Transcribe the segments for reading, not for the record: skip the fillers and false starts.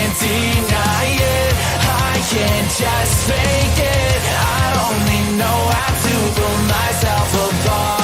can't deny it. I can't just fake it. I only know how to pull myself apart.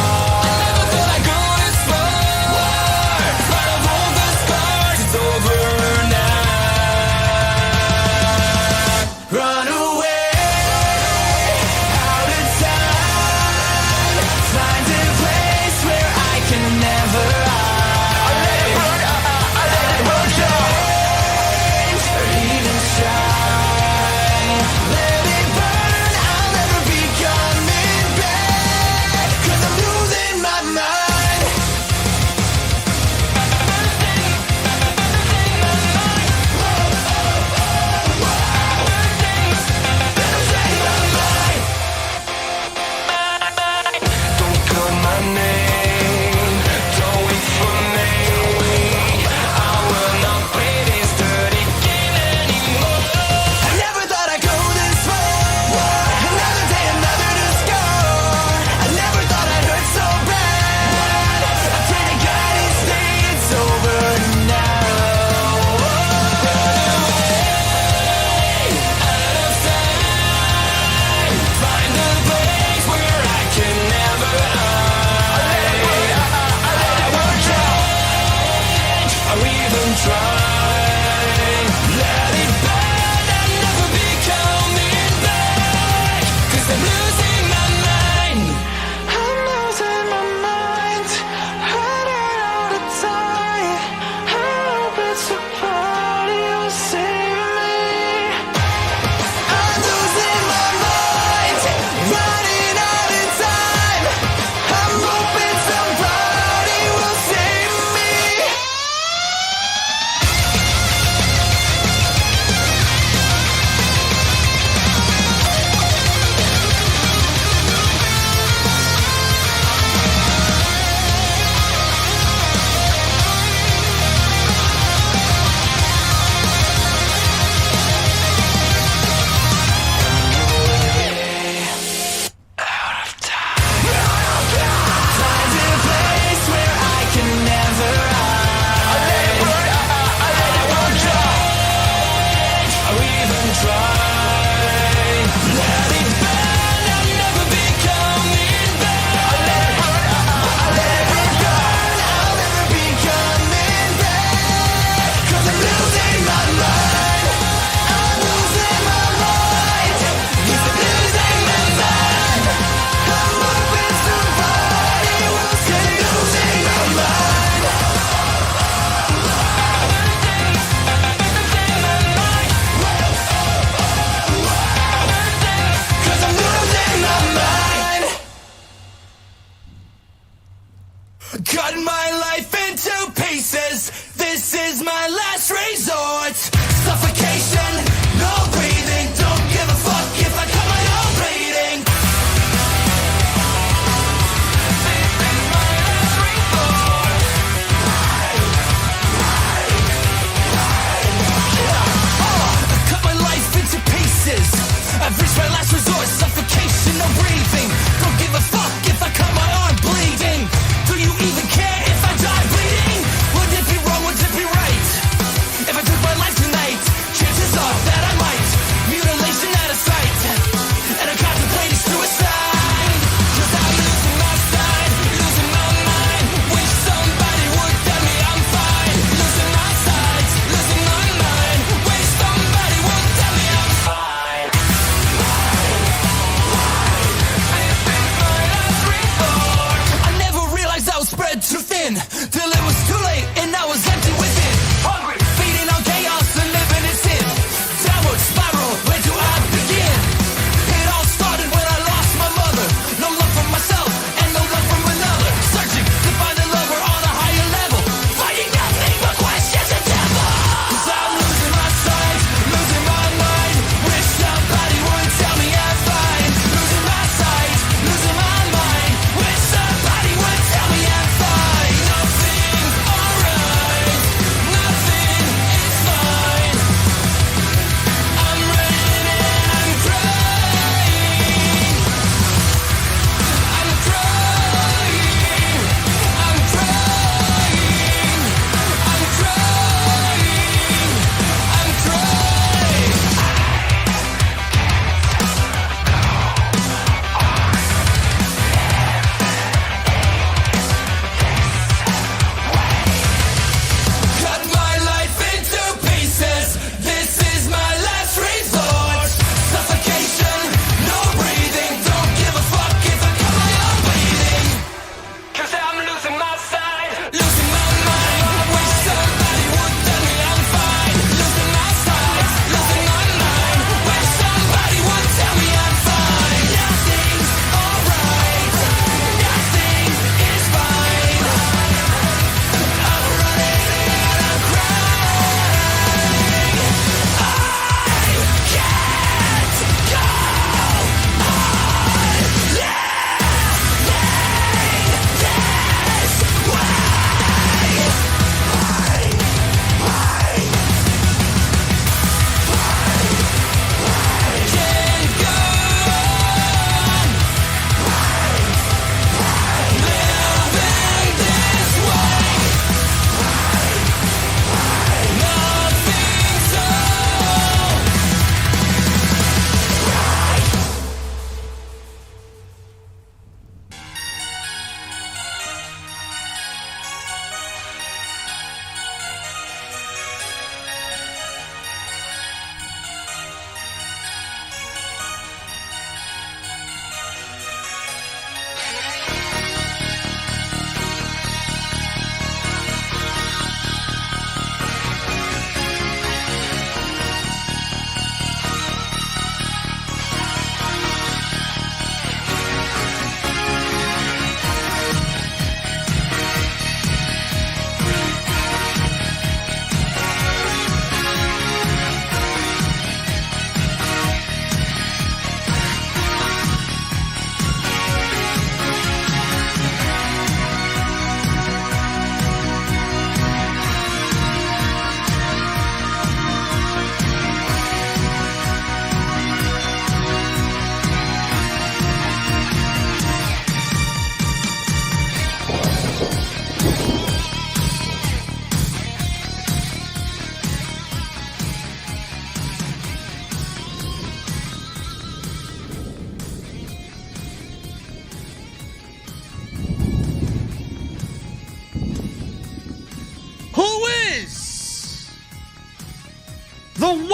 Cut my life into pieces. This is my last resort. Suffocation, no breathing. Don't give a fuck if I cut my own bleeding. This is my last resort. Cut my life into pieces. I've reached my last resort. Suffocation, no breathing. Don't give a fuck if I cut my arm bleeding. Do you even care if I die bleeding? Would it be wrong, would it be right? If I took my life to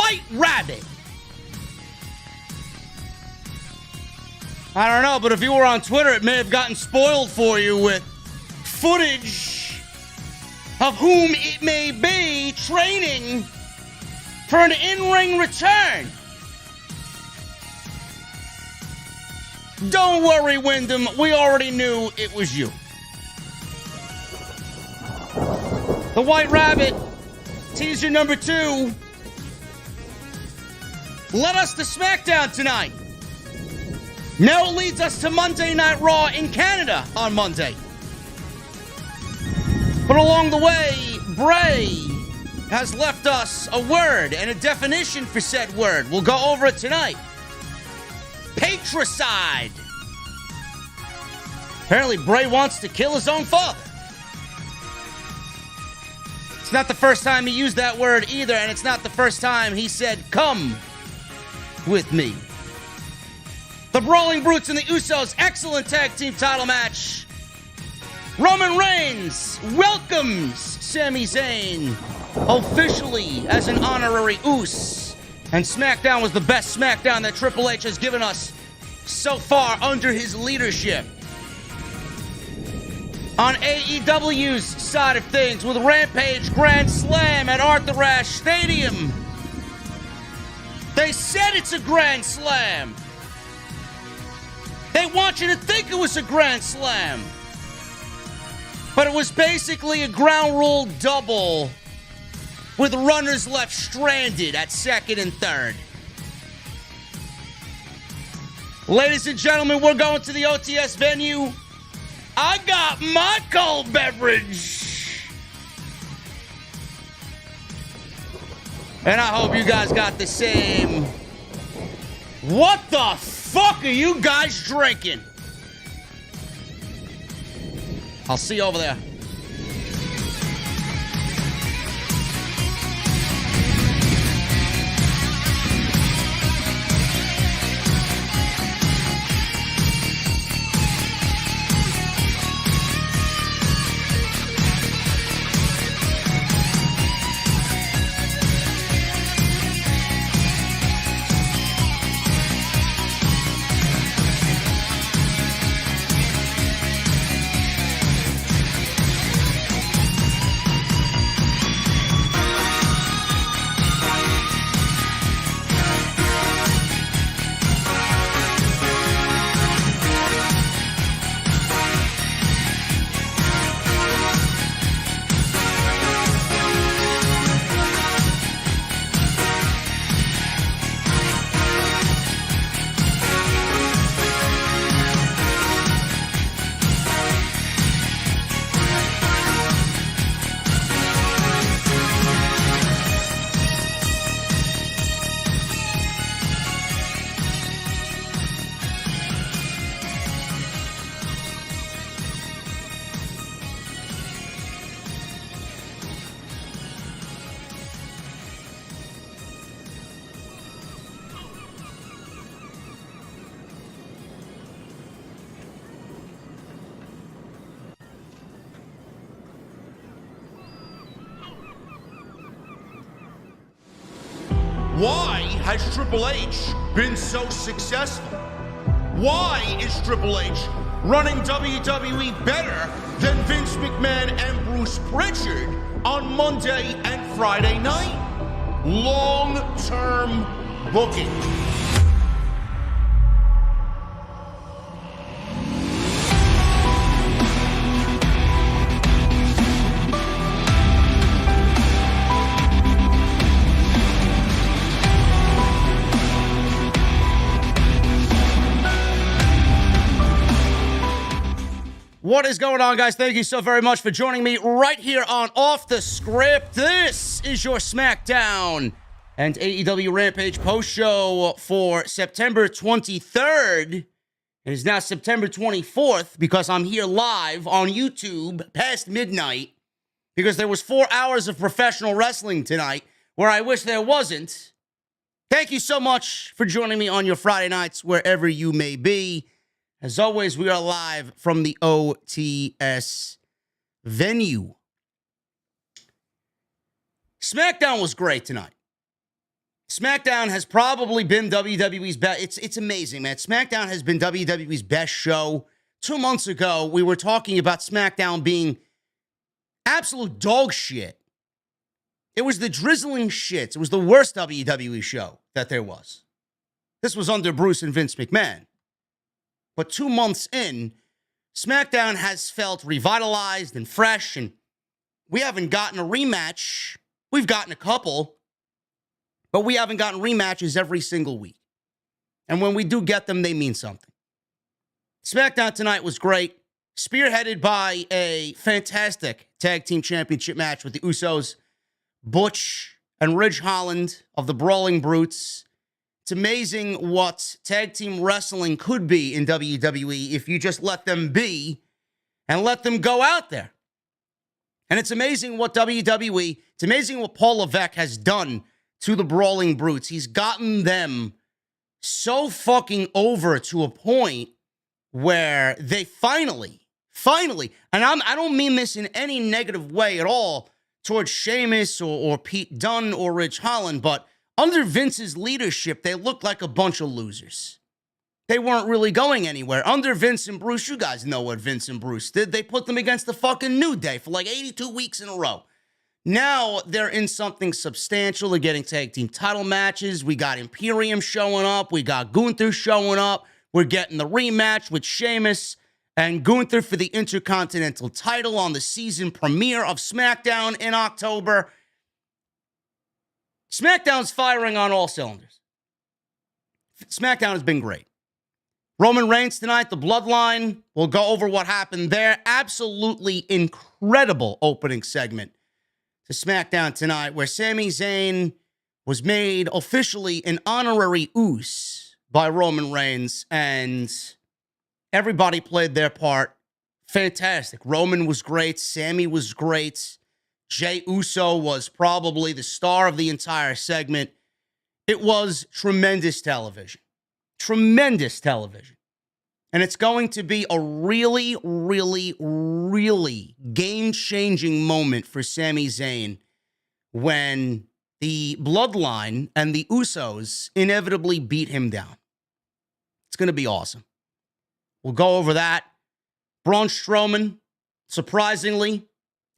White Rabbit. I don't know, but if you were on Twitter, it may have gotten spoiled for you with footage of whom it may be training for an in-ring return. Don't worry, Wyndham. We already knew it was you. The White Rabbit, teaser number 2, led us to SmackDown tonight. Now it leads us to Monday Night Raw in Canada on Monday. But along the way, Bray has left us a word and a definition for said word. We'll go over it tonight. Patricide. Apparently, Bray wants to kill his own father. It's not the first time he used that word either, and it's not the first time he said, "Come with me." The Brawling Brutes and the Usos, excellent tag team title match. Roman Reigns welcomes Sami Zayn officially as an honorary Uce. And SmackDown was the best SmackDown that Triple H has given us so far under his leadership. On AEW's side of things, with Rampage Grand Slam at Arthur Ashe Stadium. They said it's a Grand Slam. They want you to think it was a Grand Slam. But it was basically a ground rule double with runners left stranded at second and third. Ladies and gentlemen, we're going to the OTS venue. I got my cold beverage. And I hope you guys got the same. What the fuck are you guys drinking? I'll see you over there. Why has Triple H been so successful? Why is Triple H running WWE better than Vince McMahon and Bruce Pritchard on Monday and Friday night? Long-term booking. What is going on, guys? Thank you so very much for joining me right here on Off the Script. This is your SmackDown and AEW Rampage post-show for September 23rd. It is now September 24th because I'm here live on YouTube past midnight because there was 4 hours of professional wrestling tonight where I wish there wasn't. Thank you so much for joining me on your Friday nights, wherever you may be. As always, we are live from the OTS venue. SmackDown was great tonight. SmackDown has probably been WWE's best. It's amazing, man. SmackDown has been WWE's best show. 2 months ago, we were talking about SmackDown being absolute dog shit. It was the drizzling shits. It was the worst WWE show that there was. This was under Bruce and Vince McMahon. But 2 months in, SmackDown has felt revitalized and fresh, and we haven't gotten a rematch. We've gotten a couple, but we haven't gotten rematches every single week. And when we do get them, they mean something. SmackDown tonight was great, spearheaded by a fantastic tag team championship match with the Usos, Butch and Ridge Holland of the Brawling Brutes. It's amazing what tag team wrestling could be in WWE if you just let them be and let them go out there. And it's amazing what it's amazing what Paul Levesque has done to the Brawling Brutes. He's gotten them so fucking over to a point where they finally, and I don't mean this in any negative way at all towards Sheamus or Pete Dunne or Ridge Holland, but under Vince's leadership, they looked like a bunch of losers. They weren't really going anywhere. Under Vince and Bruce, you guys know what Vince and Bruce did. They put them against the fucking New Day for like 82 weeks in a row. Now they're in something substantial. They're getting tag team title matches. We got Imperium showing up. We got Gunther showing up. We're getting the rematch with Sheamus and Gunther for the Intercontinental title on the season premiere of SmackDown in October. SmackDown's firing on all cylinders. SmackDown has been great. Roman Reigns tonight, the Bloodline. We'll go over what happened there. Absolutely incredible opening segment to SmackDown tonight, where Sami Zayn was made officially an honorary Uce by Roman Reigns, and everybody played their part. Fantastic. Roman was great. Sami was great. Jey Uso was probably the star of the entire segment. It was tremendous television. Tremendous television. And it's going to be a really, really, really game-changing moment for Sami Zayn when the Bloodline and the Usos inevitably beat him down. It's going to be awesome. We'll go over that. Braun Strowman, surprisingly,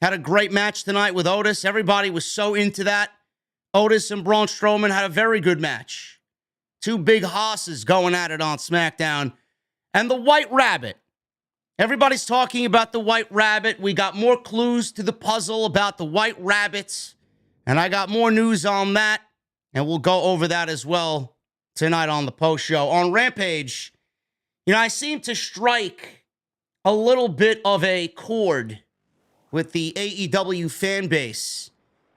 had a great match tonight with Otis. Everybody was so into that. Otis and Braun Strowman had a very good match. Two big hosses going at it on SmackDown. And the White Rabbit. Everybody's talking about the White Rabbit. We got more clues to the puzzle about the White Rabbits. And I got more news on that. And we'll go over that as well tonight on the post show. On Rampage, I seem to strike a little bit of a chord with the AEW fan base.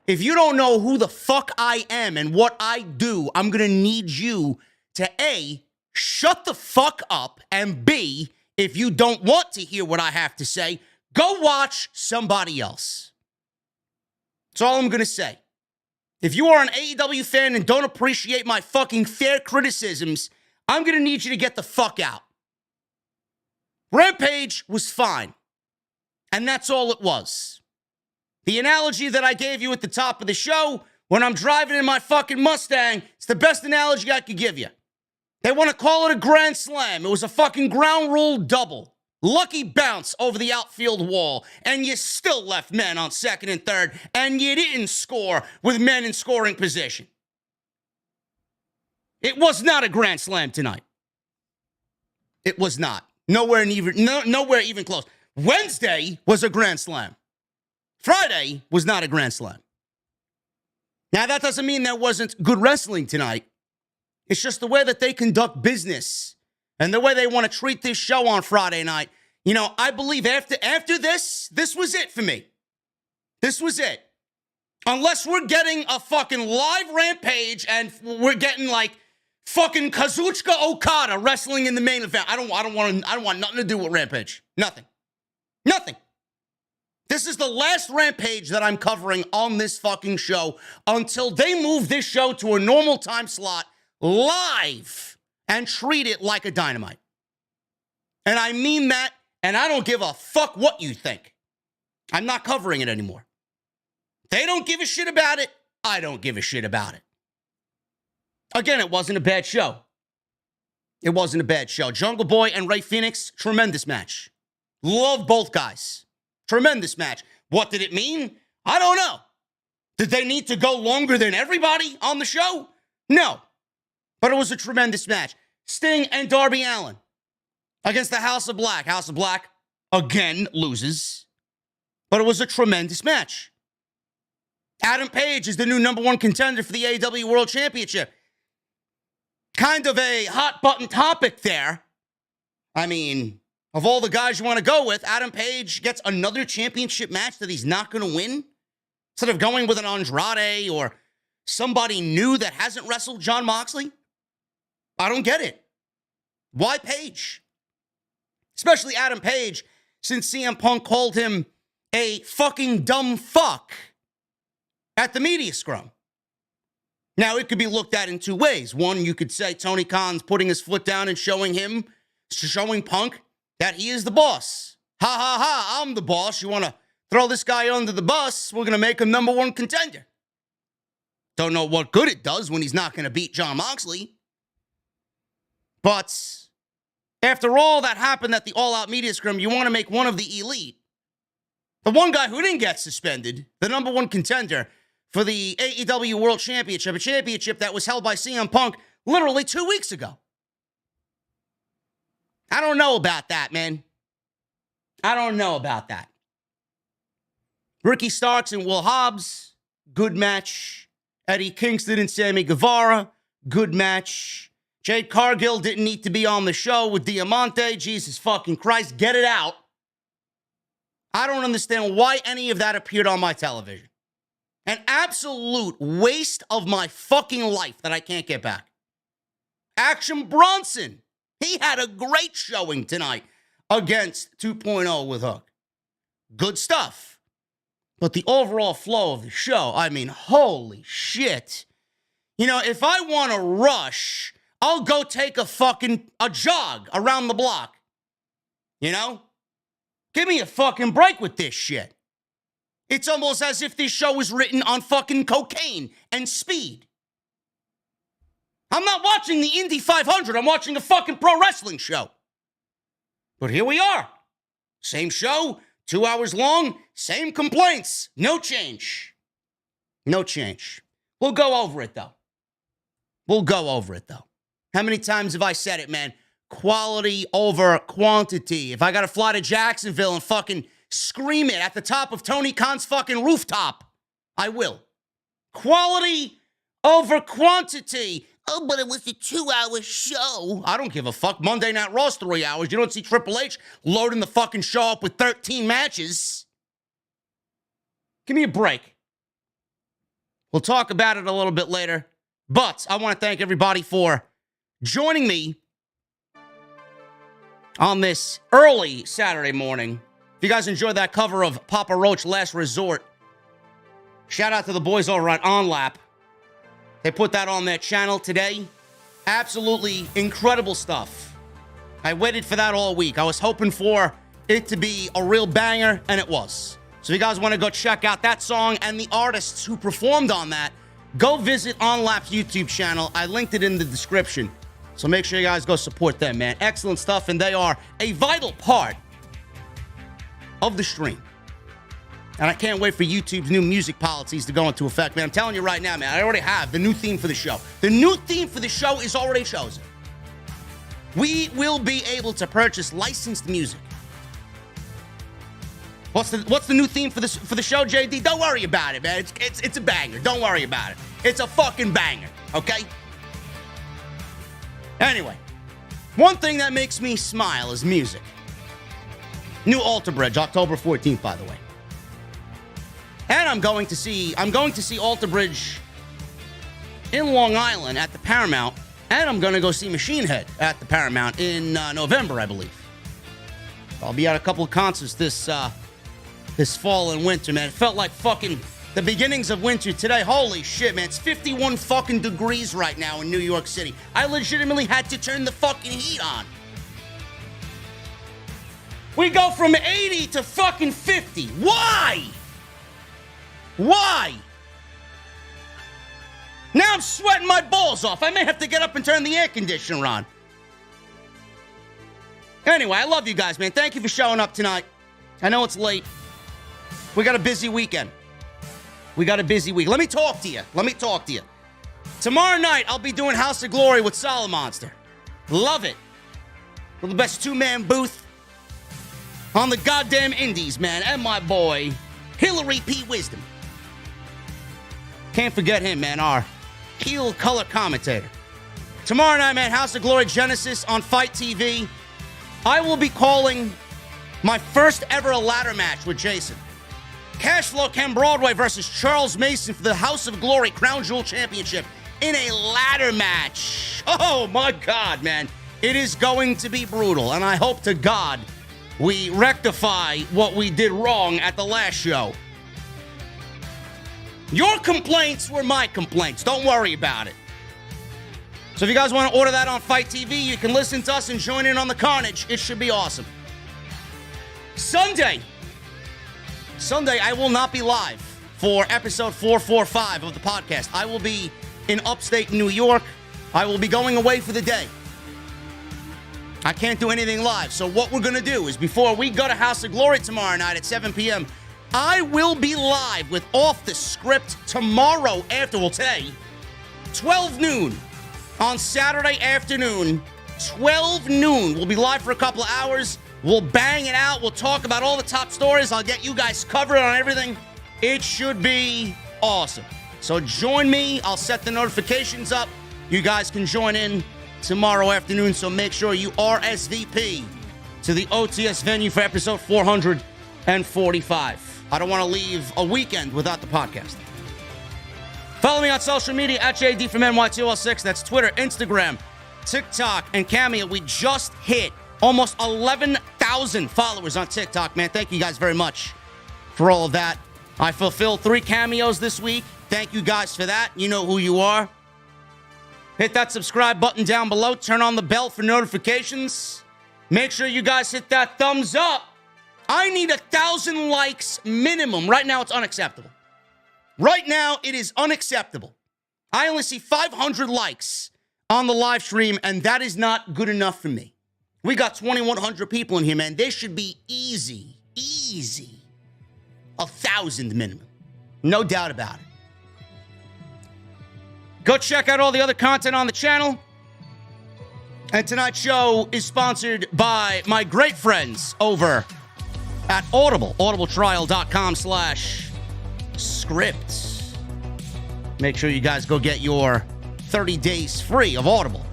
If you don't know who the fuck I am and what I do, I'm going to need you to A, shut the fuck up, and B, if you don't want to hear what I have to say, go watch somebody else. That's all I'm going to say. If you are an AEW fan and don't appreciate my fucking fair criticisms, I'm going to need you to get the fuck out. Rampage was fine. And that's all it was. The analogy that I gave you at the top of the show, when I'm driving in my fucking Mustang, it's the best analogy I could give you. They want to call it a grand slam. It was a fucking ground rule double. Lucky bounce over the outfield wall, and you still left men on second and third, and you didn't score with men in scoring position. It was not a grand slam tonight. It was not. Nowhere even close. Wednesday was a grand slam. Friday was not a grand slam. Now, that doesn't mean there wasn't good wrestling tonight. It's just the way that they conduct business and the way they want to treat this show on Friday night. I believe after this was it for me. This was it. Unless we're getting a fucking live Rampage and we're getting like fucking Kazuchika Okada wrestling in the main event. I don't want nothing to do with Rampage. Nothing. This is the last Rampage that I'm covering on this fucking show until they move this show to a normal time slot live and treat it like a Dynamite. And I mean that, and I don't give a fuck what you think. I'm not covering it anymore. They don't give a shit about it. I don't give a shit about it. Again, it wasn't a bad show. It wasn't a bad show. Jungle Boy and Rey Fenix, tremendous match. Love both guys. Tremendous match. What did it mean? I don't know. Did they need to go longer than everybody on the show? No. But it was a tremendous match. Sting and Darby Allin against the House of Black. House of Black, again, loses. But it was a tremendous match. Adam Page is the new #1 contender for the AEW World Championship. Kind of a hot-button topic there. I mean, of all the guys you want to go with, Adam Page gets another championship match that he's not going to win? Instead of going with an Andrade or somebody new that hasn't wrestled Jon Moxley? I don't get it. Why Page? Especially Adam Page, since CM Punk called him a fucking dumb fuck at the media scrum. Now, it could be looked at in two ways. One, you could say Tony Khan's putting his foot down and showing Punk that he is the boss. Ha, ha, ha, I'm the boss. You want to throw this guy under the bus? We're going to make him #1 contender. Don't know what good it does when he's not going to beat Jon Moxley. But after all that happened at the All Out Media Scrum, you want to make one of the elite. The one guy who didn't get suspended, the #1 contender for the AEW World Championship, a championship that was held by CM Punk literally 2 weeks ago. I don't know about that, man. I don't know about that. Ricky Starks and Will Hobbs, good match. Eddie Kingston and Sammy Guevara, good match. Jade Cargill didn't need to be on the show with Diamante. Jesus fucking Christ, get it out. I don't understand why any of that appeared on my television. An absolute waste of my fucking life that I can't get back. Action Bronson. He had a great showing tonight against 2.0 with Hook. Good stuff. But the overall flow of the show, I mean, holy shit. You know, if I want to rush, I'll go take a jog around the block. You know? Give me a fucking break with this shit. It's almost as if this show was written on fucking cocaine and speed. I'm not watching the Indy 500. I'm watching a fucking pro wrestling show. But here we are. Same show, 2 hours long, same complaints. No change. No change. We'll go over it, though. How many times have I said it, man? Quality over quantity. If I got to fly to Jacksonville and fucking scream it at the top of Tony Khan's fucking rooftop, I will. Quality over quantity. Oh, but it was a 2-hour show. I don't give a fuck. Monday Night Raw's 3 hours. You don't see Triple H loading the fucking show up with 13 matches. Give me a break. We'll talk about it a little bit later. But I want to thank everybody for joining me on this early Saturday morning. If you guys enjoyed that cover of Papa Roach Last Resort, shout out to the boys over at OnLap. They put that on their channel today. Absolutely incredible stuff. I waited for that all week. I was hoping for it to be a real banger, and it was. So if you guys want to go check out that song and the artists who performed on that, go visit OnLap's YouTube channel. I linked it in the description. So make sure you guys go support them, man. Excellent stuff, and they are a vital part of the stream. And I can't wait for YouTube's new music policies to go into effect, man. I'm telling you right now, man, I already have the new theme for the show. The new theme for the show is already chosen. We will be able to purchase licensed music. What's the new theme for the show, JD? Don't worry about it, man. It's a banger. Don't worry about it. It's a fucking banger, okay? Anyway, one thing that makes me smile is music. New Alter Bridge, October 14th, by the way. And I'm going to see Alter Bridge in Long Island at the Paramount, and I'm going to go see Machine Head at the Paramount in November, I believe. I'll be at a couple of concerts this fall and winter, man. It felt like fucking the beginnings of winter today. Holy shit, man. It's 51 fucking degrees right now in New York City. I legitimately had to turn the fucking heat on. We go from 80 to fucking 50. Why? Why? Now I'm sweating my balls off. I may have to get up and turn the air conditioner on. Anyway, I love you guys, man. Thank you for showing up tonight. I know it's late. We got a busy weekend. Let me talk to you. Tomorrow night, I'll be doing House of Glory with Solid Monster. Love it. We're the best two-man booth on the goddamn indies, man. And my boy, Hillary P. Wisdom. Can't forget him, man, our heel color commentator. Tomorrow night, man, House of Glory Genesis on Fight TV. I will be calling my first ever ladder match with Jason. Cashflow Ken Broadway versus Charles Mason for the House of Glory Crown Jewel Championship in a ladder match. Oh, my God, man. It is going to be brutal, and I hope to God we rectify what we did wrong at the last show. Your complaints were my complaints. Don't worry about it. So if you guys want to order that on Fight TV, you can listen to us and join in on the carnage. It should be awesome. Sunday, I will not be live for episode 445 of the podcast. I will be in upstate New York. I will be going away for the day. I can't do anything live. So what we're going to do is before we go to House of Glory tomorrow night at 7 p.m., I will be live with Off the Script tomorrow today, 12 noon. On Saturday afternoon, 12 noon. We'll be live for a couple of hours. We'll bang it out. We'll talk about all the top stories. I'll get you guys covered on everything. It should be awesome. So join me. I'll set the notifications up. You guys can join in tomorrow afternoon. So make sure you RSVP to the OTS venue for episode 445. I don't want to leave a weekend without the podcast. Follow me on social media at JDfromNY206. That's Twitter, Instagram, TikTok, and Cameo. We just hit almost 11,000 followers on TikTok, man. Thank you guys very much for all of that. I fulfilled 3 cameos this week. Thank you guys for that. You know who you are. Hit that subscribe button down below. Turn on the bell for notifications. Make sure you guys hit that thumbs up. I need 1,000 likes minimum. Right now, it's unacceptable. Right now, it is unacceptable. I only see 500 likes on the live stream, and that is not good enough for me. We got 2,100 people in here, man. They should be easy, 1,000 minimum. No doubt about it. Go check out all the other content on the channel. And tonight's show is sponsored by my great friends over at Audible, audibletrial.com/scripts. Make sure you guys go get your 30 days free of Audible.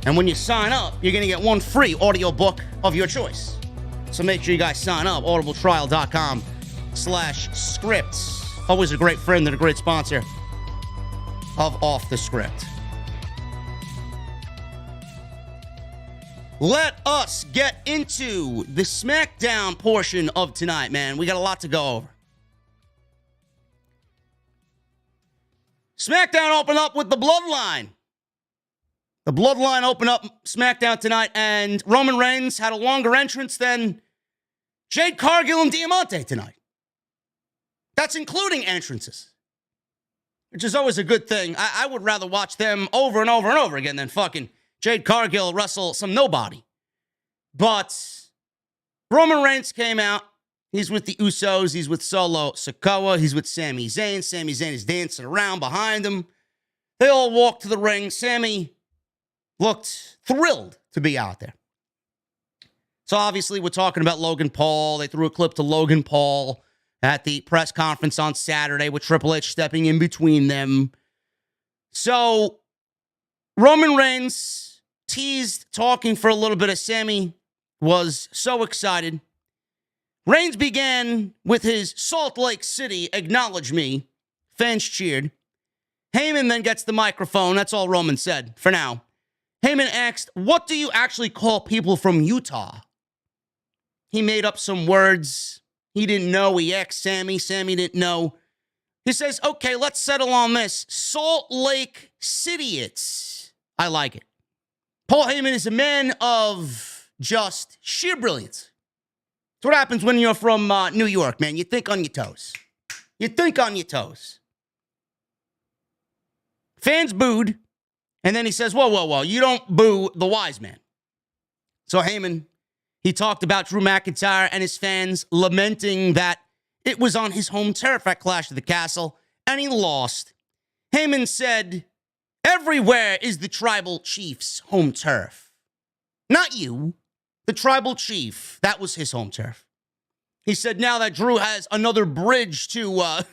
And when you sign up, you're going to get 1 free audiobook of your choice. So make sure you guys sign up, audibletrial.com/scripts. Always a great friend and a great sponsor of Off the Script. Let us get into the SmackDown portion of tonight, man. We got a lot to go over. SmackDown opened up with the Bloodline. The Bloodline opened up SmackDown tonight, and Roman Reigns had a longer entrance than Jade Cargill and Diamante tonight. That's including entrances, which is always a good thing. I would rather watch them over and over and over again than fucking Jade Cargill wrestle some nobody. But Roman Reigns came out. He's with the Usos. He's with Solo Sikoa. He's with Sami Zayn. Sami Zayn is dancing around behind him. They all walk to the ring. Sami looked thrilled to be out there. So obviously we're talking about Logan Paul. They threw a clip to Logan Paul at the press conference on Saturday with Triple H stepping in between them. So Roman Reigns teased talking for a little bit as Sami was so excited. Reigns began with his Salt Lake City acknowledge me. Fans cheered. Heyman then gets the microphone. That's all Roman said for now. Heyman asked, "What do you actually call people from Utah?" He made up some words. He didn't know. He asked Sami. Sami didn't know. He says, "Okay, let's settle on this. Salt Lake City-its." I like it. Paul Heyman is a man of just sheer brilliance. It's what happens when you're from New York, man. You think on your toes. You think on your toes. Fans booed. And then he says, whoa, you don't boo the wise man. So Heyman, he talked about Drew McIntyre and his fans lamenting that it was on his home turf at Clash of the Castle, and he lost. Heyman said, everywhere is the tribal chief's home turf. Not you, the tribal chief. That was his home turf. He said now that Drew has another bridge to,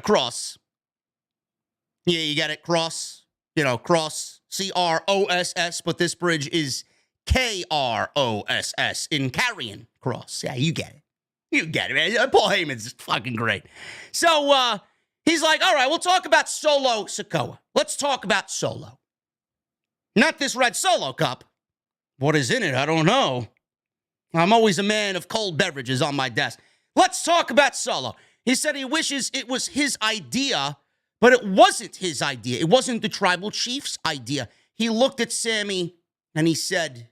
cross. Yeah, you got it, cross. You know, cross, Cross, but this bridge is Kross in Karrion Kross. Yeah, you get it. You get it, man. Paul Heyman's fucking great. So, he's like, all right, we'll talk about Solo Sikoa. Let's talk about Solo. Not this red Solo cup. What is in it? I don't know. I'm always a man of cold beverages on my desk. Let's talk about Solo. He said he wishes it was his idea, but it wasn't his idea. It wasn't the tribal chief's idea. He looked at Sami and he said,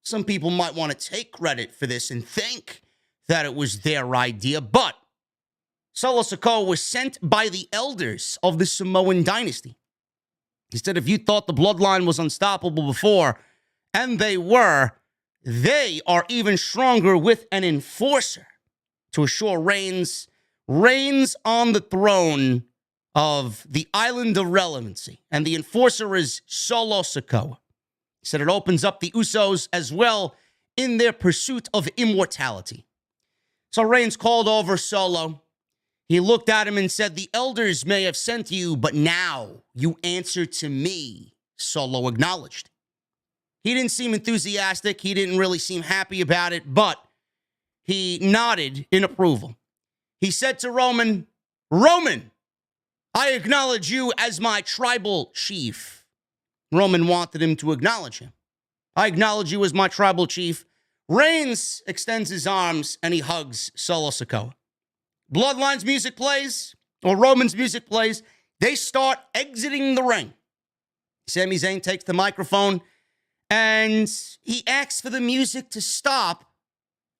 some people might want to take credit for this and think that it was their idea, but Solo Sikoa was sent by the elders of the Samoan dynasty. He said if you thought the bloodline was unstoppable before, and they were, they are even stronger with an enforcer to assure reigns on the throne of the island of relevancy. And the enforcer is Solo Sikoa. He said it opens up the Usos as well in their pursuit of immortality. So Reigns called over Solo. He looked at him and said, the elders may have sent you, but now you answer to me, Solo acknowledged. He didn't seem enthusiastic. He didn't really seem happy about it, but he nodded in approval. He said to Roman, I acknowledge you as my tribal chief. Roman wanted him to acknowledge him. I acknowledge you as my tribal chief. Reigns extends his arms and he hugs Solo Sikoa. Bloodline's music plays, or Roman's music plays. They start exiting the ring. Sami Zayn takes the microphone and he asks for the music to stop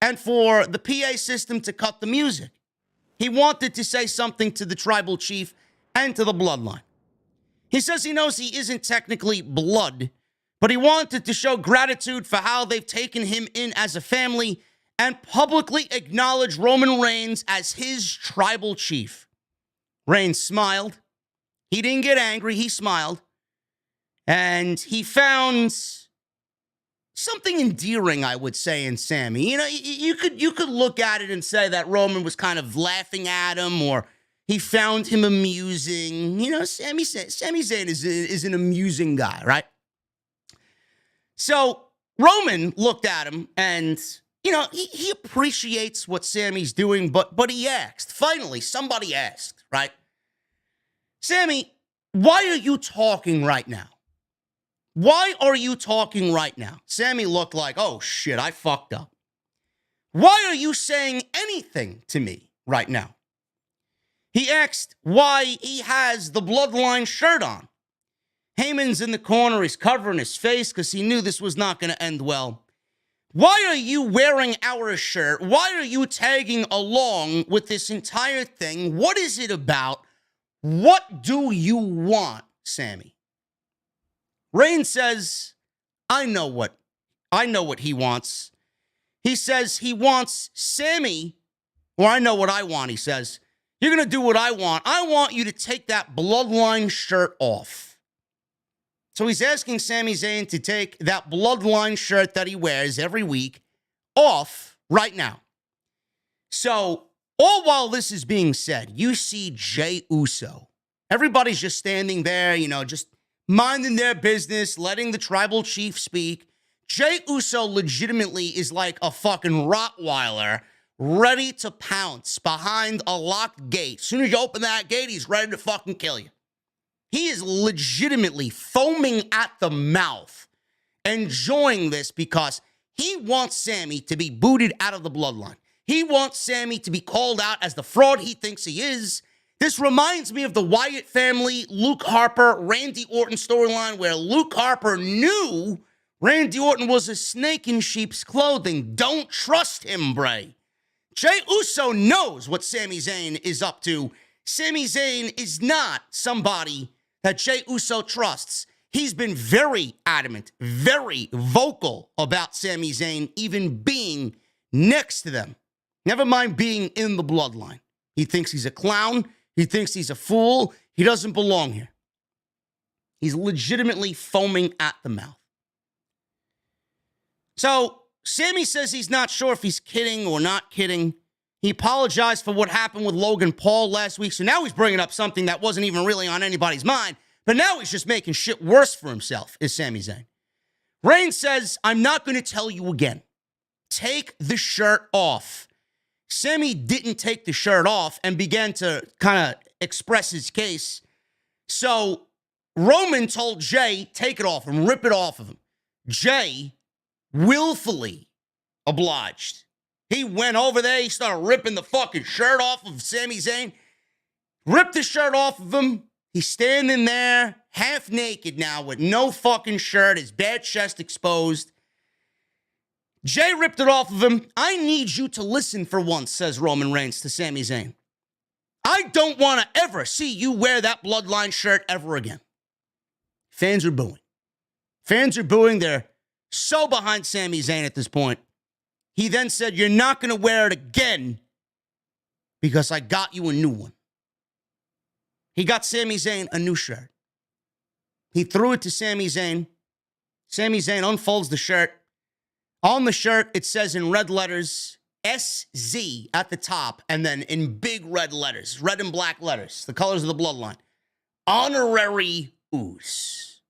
and for the PA system to cut the music. He wanted to say something to the tribal chief and to the bloodline. He says he knows he isn't technically blood, but he wanted to show gratitude for how they've taken him in as a family and publicly acknowledge Roman Reigns as his tribal chief. Reigns smiled. He didn't get angry. He smiled. And he found something endearing, I would say, in Sami. You know, you could look at it and say that Roman was kind of laughing at him, or he found him amusing. You know, Sami Zayn is an amusing guy, right? So Roman looked at him and, you know, he appreciates what Sami's doing, but he asked. Finally, somebody asked, right? Sami, why are you talking right now? Why are you talking right now? Sami looked like, oh shit, I fucked up. Why are you saying anything to me right now? He asked why he has the bloodline shirt on. Heyman's in the corner. He's covering his face because he knew this was not going to end well. Why are you wearing our shirt? Why are you tagging along with this entire thing? What is it about? What do you want, Sami? Reigns says, I know what he wants. He says he wants Sami, or I know what I want, he says. You're going to do what I want. I want you to take that bloodline shirt off. So he's asking Sami Zayn to take that bloodline shirt that he wears every week off right now. So all while this is being said, you see Jey Uso. Everybody's just standing there, you know, just minding their business, letting the tribal chief speak. Jey Uso legitimately is like a fucking Rottweiler ready to pounce behind a locked gate. As soon as you open that gate, he's ready to fucking kill you. He is legitimately foaming at the mouth, enjoying this because he wants Sami to be booted out of the bloodline. He wants Sami to be called out as the fraud he thinks he is. This reminds me of the Wyatt family, Luke Harper, Randy Orton storyline where Luke Harper knew Randy Orton was a snake in sheep's clothing. Don't trust him, Bray. Jey Uso knows what Sami Zayn is up to. Sami Zayn is not somebody that Jey Uso trusts. He's been very adamant, very vocal about Sami Zayn even being next to them. Never mind being in the bloodline. He thinks he's a clown. He thinks he's a fool. He doesn't belong here. He's legitimately foaming at the mouth. So, Sami says he's not sure if he's kidding or not kidding. He apologized for what happened with Logan Paul last week. So now he's bringing up something that wasn't even really on anybody's mind. But now he's just making shit worse for himself, is Sami Zayn. Reigns says, I'm not going to tell you again. Take the shirt off. Sami didn't take the shirt off and began to kind of express his case. So Roman told Jey, take it off and rip it off of him. Jey willfully obliged. He went over there. He started ripping the fucking shirt off of Sami Zayn. Ripped the shirt off of him. He's standing there, half naked now, with no fucking shirt, his bare chest exposed. Jey ripped it off of him. I need you to listen for once, says Roman Reigns to Sami Zayn. I don't want to ever see you wear that bloodline shirt ever again. Fans are booing. Fans are booing. They're so behind Sami Zayn at this point. He then said, you're not going to wear it again because I got you a new one. He got Sami Zayn a new shirt. He threw it to Sami Zayn. Sami Zayn unfolds the shirt. On the shirt, it says in red letters, SZ at the top, and then in big red letters, red and black letters, the colors of the bloodline, Honorary Ooze.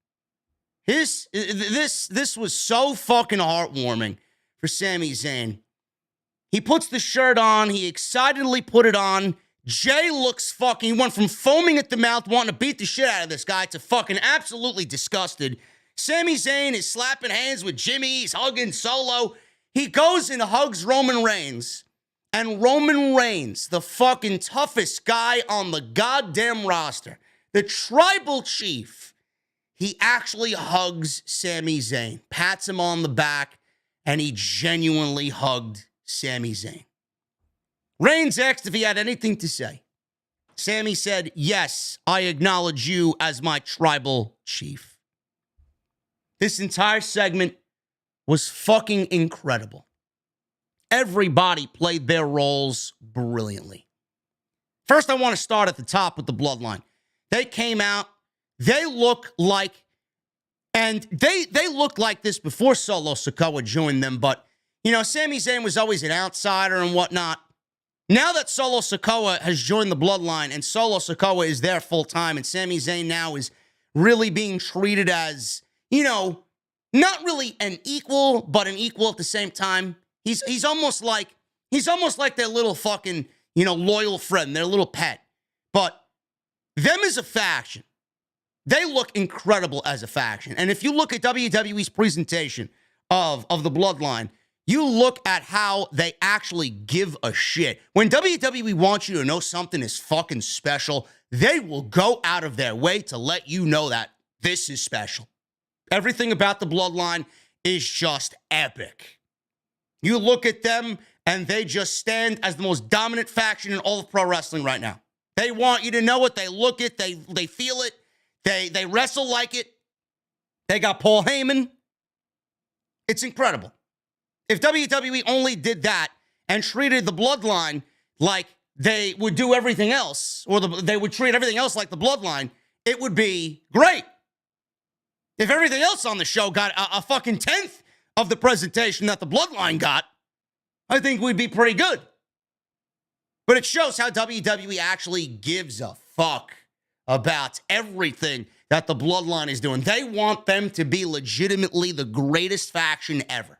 This was so fucking heartwarming for Sami Zayn. He puts the shirt on. He excitedly put it on. Jey looks fucking, he went from foaming at the mouth, wanting to beat the shit out of this guy, to fucking absolutely disgusted. Sami Zayn is slapping hands with Jimmy. He's hugging Solo. He goes and hugs Roman Reigns. And Roman Reigns, the fucking toughest guy on the goddamn roster, the tribal chief, he actually hugs Sami Zayn, pats him on the back, and he genuinely hugged Sami Zayn. Reigns asked if he had anything to say. Sami said, yes, I acknowledge you as my tribal chief. This entire segment was fucking incredible. Everybody played their roles brilliantly. First, I want to start at the top with the bloodline. They came out. They look like, and they looked like this before Solo Sikoa joined them, but, you know, Sami Zayn was always an outsider and whatnot. Now that Solo Sikoa has joined the bloodline and Solo Sikoa is there full time and Sami Zayn now is really being treated as, you know, not really an equal, but an equal at the same time. He's almost like their little fucking, you know, loyal friend, their little pet. But them as a faction, they look incredible as a faction. And if you look at WWE's presentation of the bloodline, you look at how they actually give a shit. When WWE wants you to know something is fucking special, they will go out of their way to let you know that this is special. Everything about the bloodline is just epic. You look at them, and they just stand as the most dominant faction in all of pro wrestling right now. They want you to know it. They look it. They feel it. They wrestle like it. They got Paul Heyman. It's incredible. If WWE only did that and treated the bloodline like they would do everything else, or they would treat everything else like the bloodline, it would be great. If everything else on the show got a fucking 10th of the presentation that the bloodline got, I think we'd be pretty good. But it shows how WWE actually gives a fuck about everything that the bloodline is doing. They want them to be legitimately the greatest faction ever.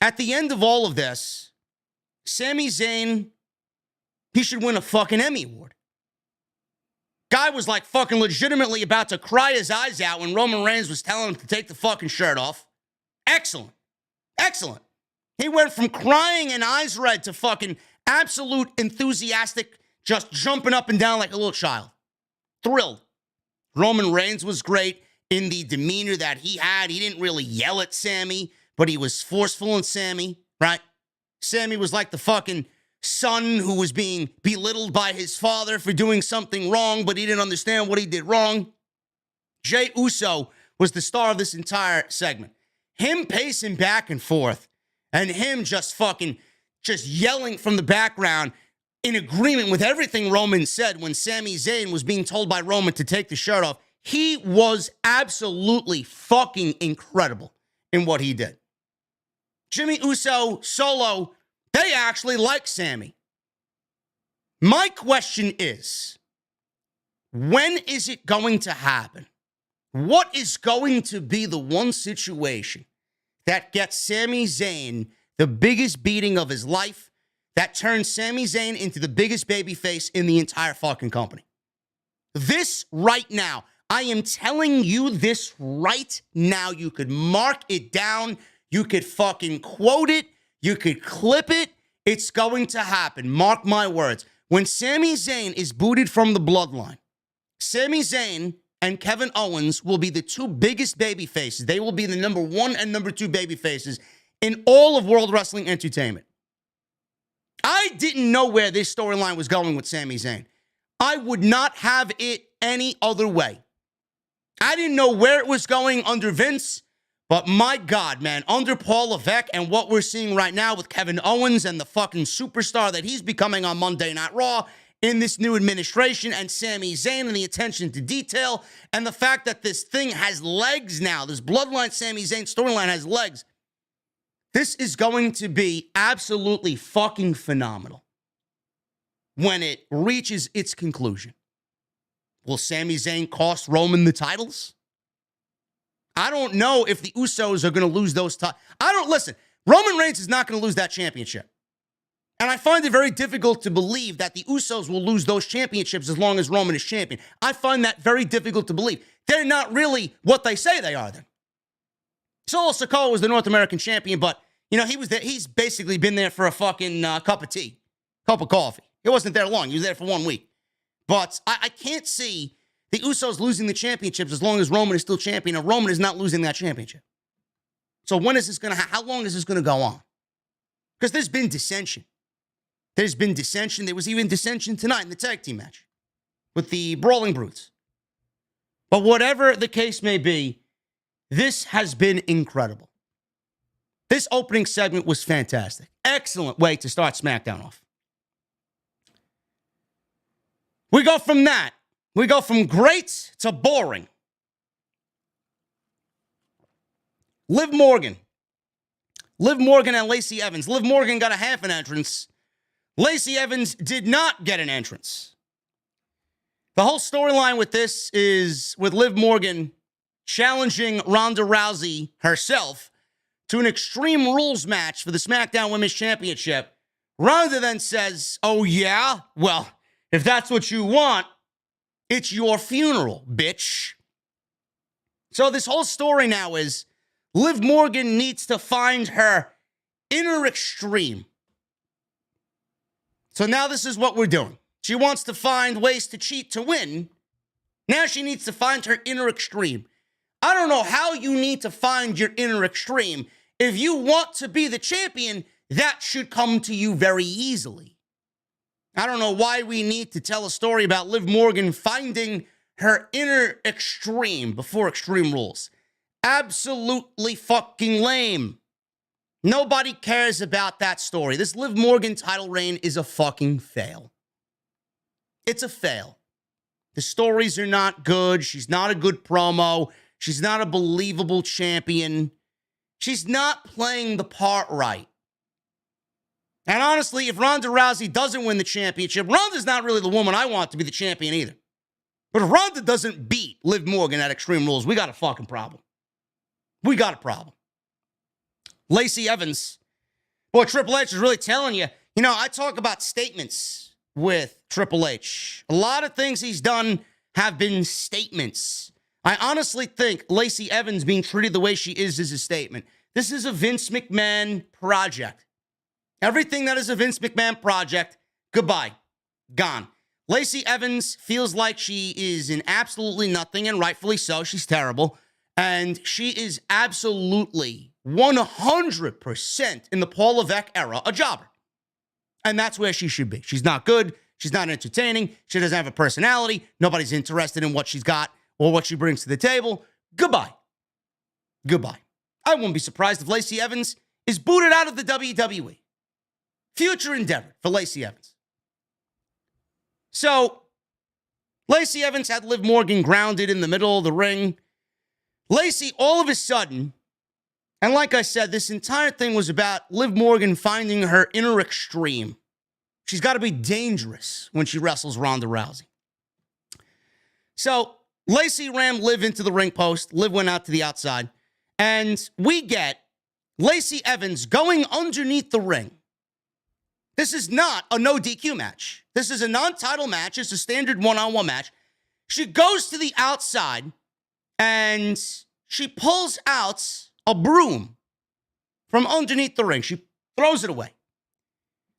At the end of all of this, Sami Zayn, he should win a fucking Emmy Award. Guy was like fucking legitimately about to cry his eyes out when Roman Reigns was telling him to take the fucking shirt off. Excellent. Excellent. He went from crying and eyes red to fucking absolute enthusiastic, just jumping up and down like a little child. Thrilled. Roman Reigns was great in the demeanor that he had. He didn't really yell at Sami, but he was forceful in Sami, right? Sami was like the fucking son who was being belittled by his father for doing something wrong, but he didn't understand what he did wrong. Jey Uso was the star of this entire segment. Him pacing back and forth and him just yelling from the background in agreement with everything Roman said when Sami Zayn was being told by Roman to take the shirt off. He was absolutely fucking incredible in what he did. Jimmy Uso, Solo, they actually like Sami. My question is, when is it going to happen? What is going to be the one situation that gets Sami Zayn the biggest beating of his life, that turns Sami Zayn into the biggest babyface in the entire fucking company? This right now, I am telling you this right now. You could mark it down. You could fucking quote it. You could clip it. It's going to happen. Mark my words. When Sami Zayn is booted from the bloodline, Sami Zayn and Kevin Owens will be the two biggest baby faces. They will be the number 1 and number 2 baby faces in all of World Wrestling Entertainment. I didn't know where this storyline was going with Sami Zayn. I would not have it any other way. I didn't know where it was going under Vince, but my God, man, under Paul Levesque and what we're seeing right now with Kevin Owens and the fucking superstar that he's becoming on Monday Night Raw in this new administration, and Sami Zayn and the attention to detail, and the fact that this thing has legs now, this bloodline Sami Zayn storyline has legs. This is going to be absolutely fucking phenomenal when it reaches its conclusion. Will Sami Zayn cost Roman the titles? I don't know if the Usos are going to lose those titles. Listen, Roman Reigns is not going to lose that championship. And I find it very difficult to believe that the Usos will lose those championships as long as Roman is champion. I find that very difficult to believe. They're not really what they say they are then. Solo Sikoa was the North American champion, but, he was there. He's basically been there for a fucking cup of tea, cup of coffee. He wasn't there long. He was there for 1 week. But I can't see the Usos losing the championships as long as Roman is still champion, and Roman is not losing that championship. So when is this going to how long is this going to go on? Because there's been dissension. There's been dissension. There was even dissension tonight in the tag team match with the Brawling Brutes. But whatever the case may be, this has been incredible. This opening segment was fantastic. Excellent way to start SmackDown off. We go from that. We go from great to boring. Liv Morgan and Lacey Evans. Liv Morgan got a half an entrance. Lacey Evans did not get an entrance. The whole storyline with this is with Liv Morgan challenging Ronda Rousey herself to an Extreme Rules match for the SmackDown Women's Championship. Ronda then says, "Oh yeah? Well, if that's what you want, it's your funeral, bitch." So this whole story now is Liv Morgan needs to find her inner extreme. So now this is what we're doing. She wants to find ways to cheat to win. Now she needs to find her inner extreme. I don't know how you need to find your inner extreme. If you want to be the champion, that should come to you very easily. I don't know why we need to tell a story about Liv Morgan finding her inner extreme before Extreme Rules. Absolutely fucking lame. Nobody cares about that story. This Liv Morgan title reign is a fucking fail. It's a fail. The stories are not good. She's not a good promo. She's not a believable champion. She's not playing the part right. And honestly, if Ronda Rousey doesn't win the championship, Ronda's not really the woman I want to be the champion either. But if Ronda doesn't beat Liv Morgan at Extreme Rules, we got a fucking problem. We got a problem. Lacey Evans. Boy, Triple H is really telling you. I talk about statements with Triple H. A lot of things he's done have been statements. I honestly think Lacey Evans being treated the way she is a statement. This is a Vince McMahon project. Everything that is a Vince McMahon project, goodbye. Gone. Lacey Evans feels like she is in absolutely nothing, and rightfully so. She's terrible. And she is absolutely 100% in the Paul Levesque era, a jobber. And that's where she should be. She's not good. She's not entertaining. She doesn't have a personality. Nobody's interested in what she's got or what she brings to the table. Goodbye. Goodbye. I wouldn't be surprised if Lacey Evans is booted out of the WWE. Future endeavor for Lacey Evans. So, Lacey Evans had Liv Morgan grounded in the middle of the ring. Lacey, all of a sudden, and like I said, this entire thing was about Liv Morgan finding her inner extreme. She's got to be dangerous when she wrestles Ronda Rousey. So, Lacey rammed Liv into the ring post. Liv went out to the outside. And we get Lacey Evans going underneath the ring. This is not a no DQ match. This is a non-title match. It's a standard one-on-one match. She goes to the outside and she pulls out a broom from underneath the ring. She throws it away.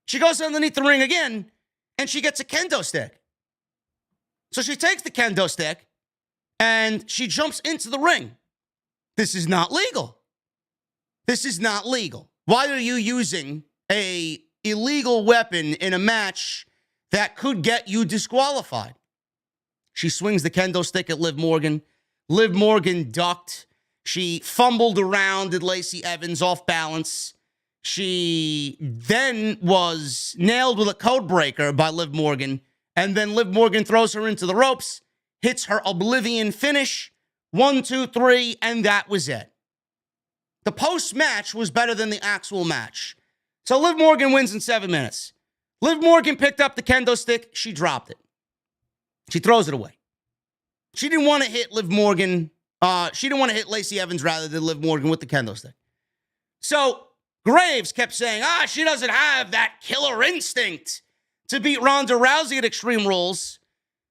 She goes underneath the ring again and she gets a kendo stick. So she takes the kendo stick and she jumps into the ring. This is not legal. This is not legal. Why are you using a illegal weapon in a match that could get you disqualified? She swings the kendo stick at Liv Morgan. Liv Morgan ducked. She fumbled around, did Lacey Evans off balance. She then was nailed with a code breaker by Liv Morgan. And then Liv Morgan throws her into the ropes, hits her oblivion finish. 1, 2, 3, and that was it. The post-match was better than the actual match. So Liv Morgan wins in 7 minutes. Liv Morgan picked up the kendo stick. She dropped it. She throws it away. She didn't want to hit Liv Morgan. She didn't want to hit Lacey Evans rather than Liv Morgan with the kendo stick. So Graves kept saying, she doesn't have that killer instinct to beat Ronda Rousey at Extreme Rules.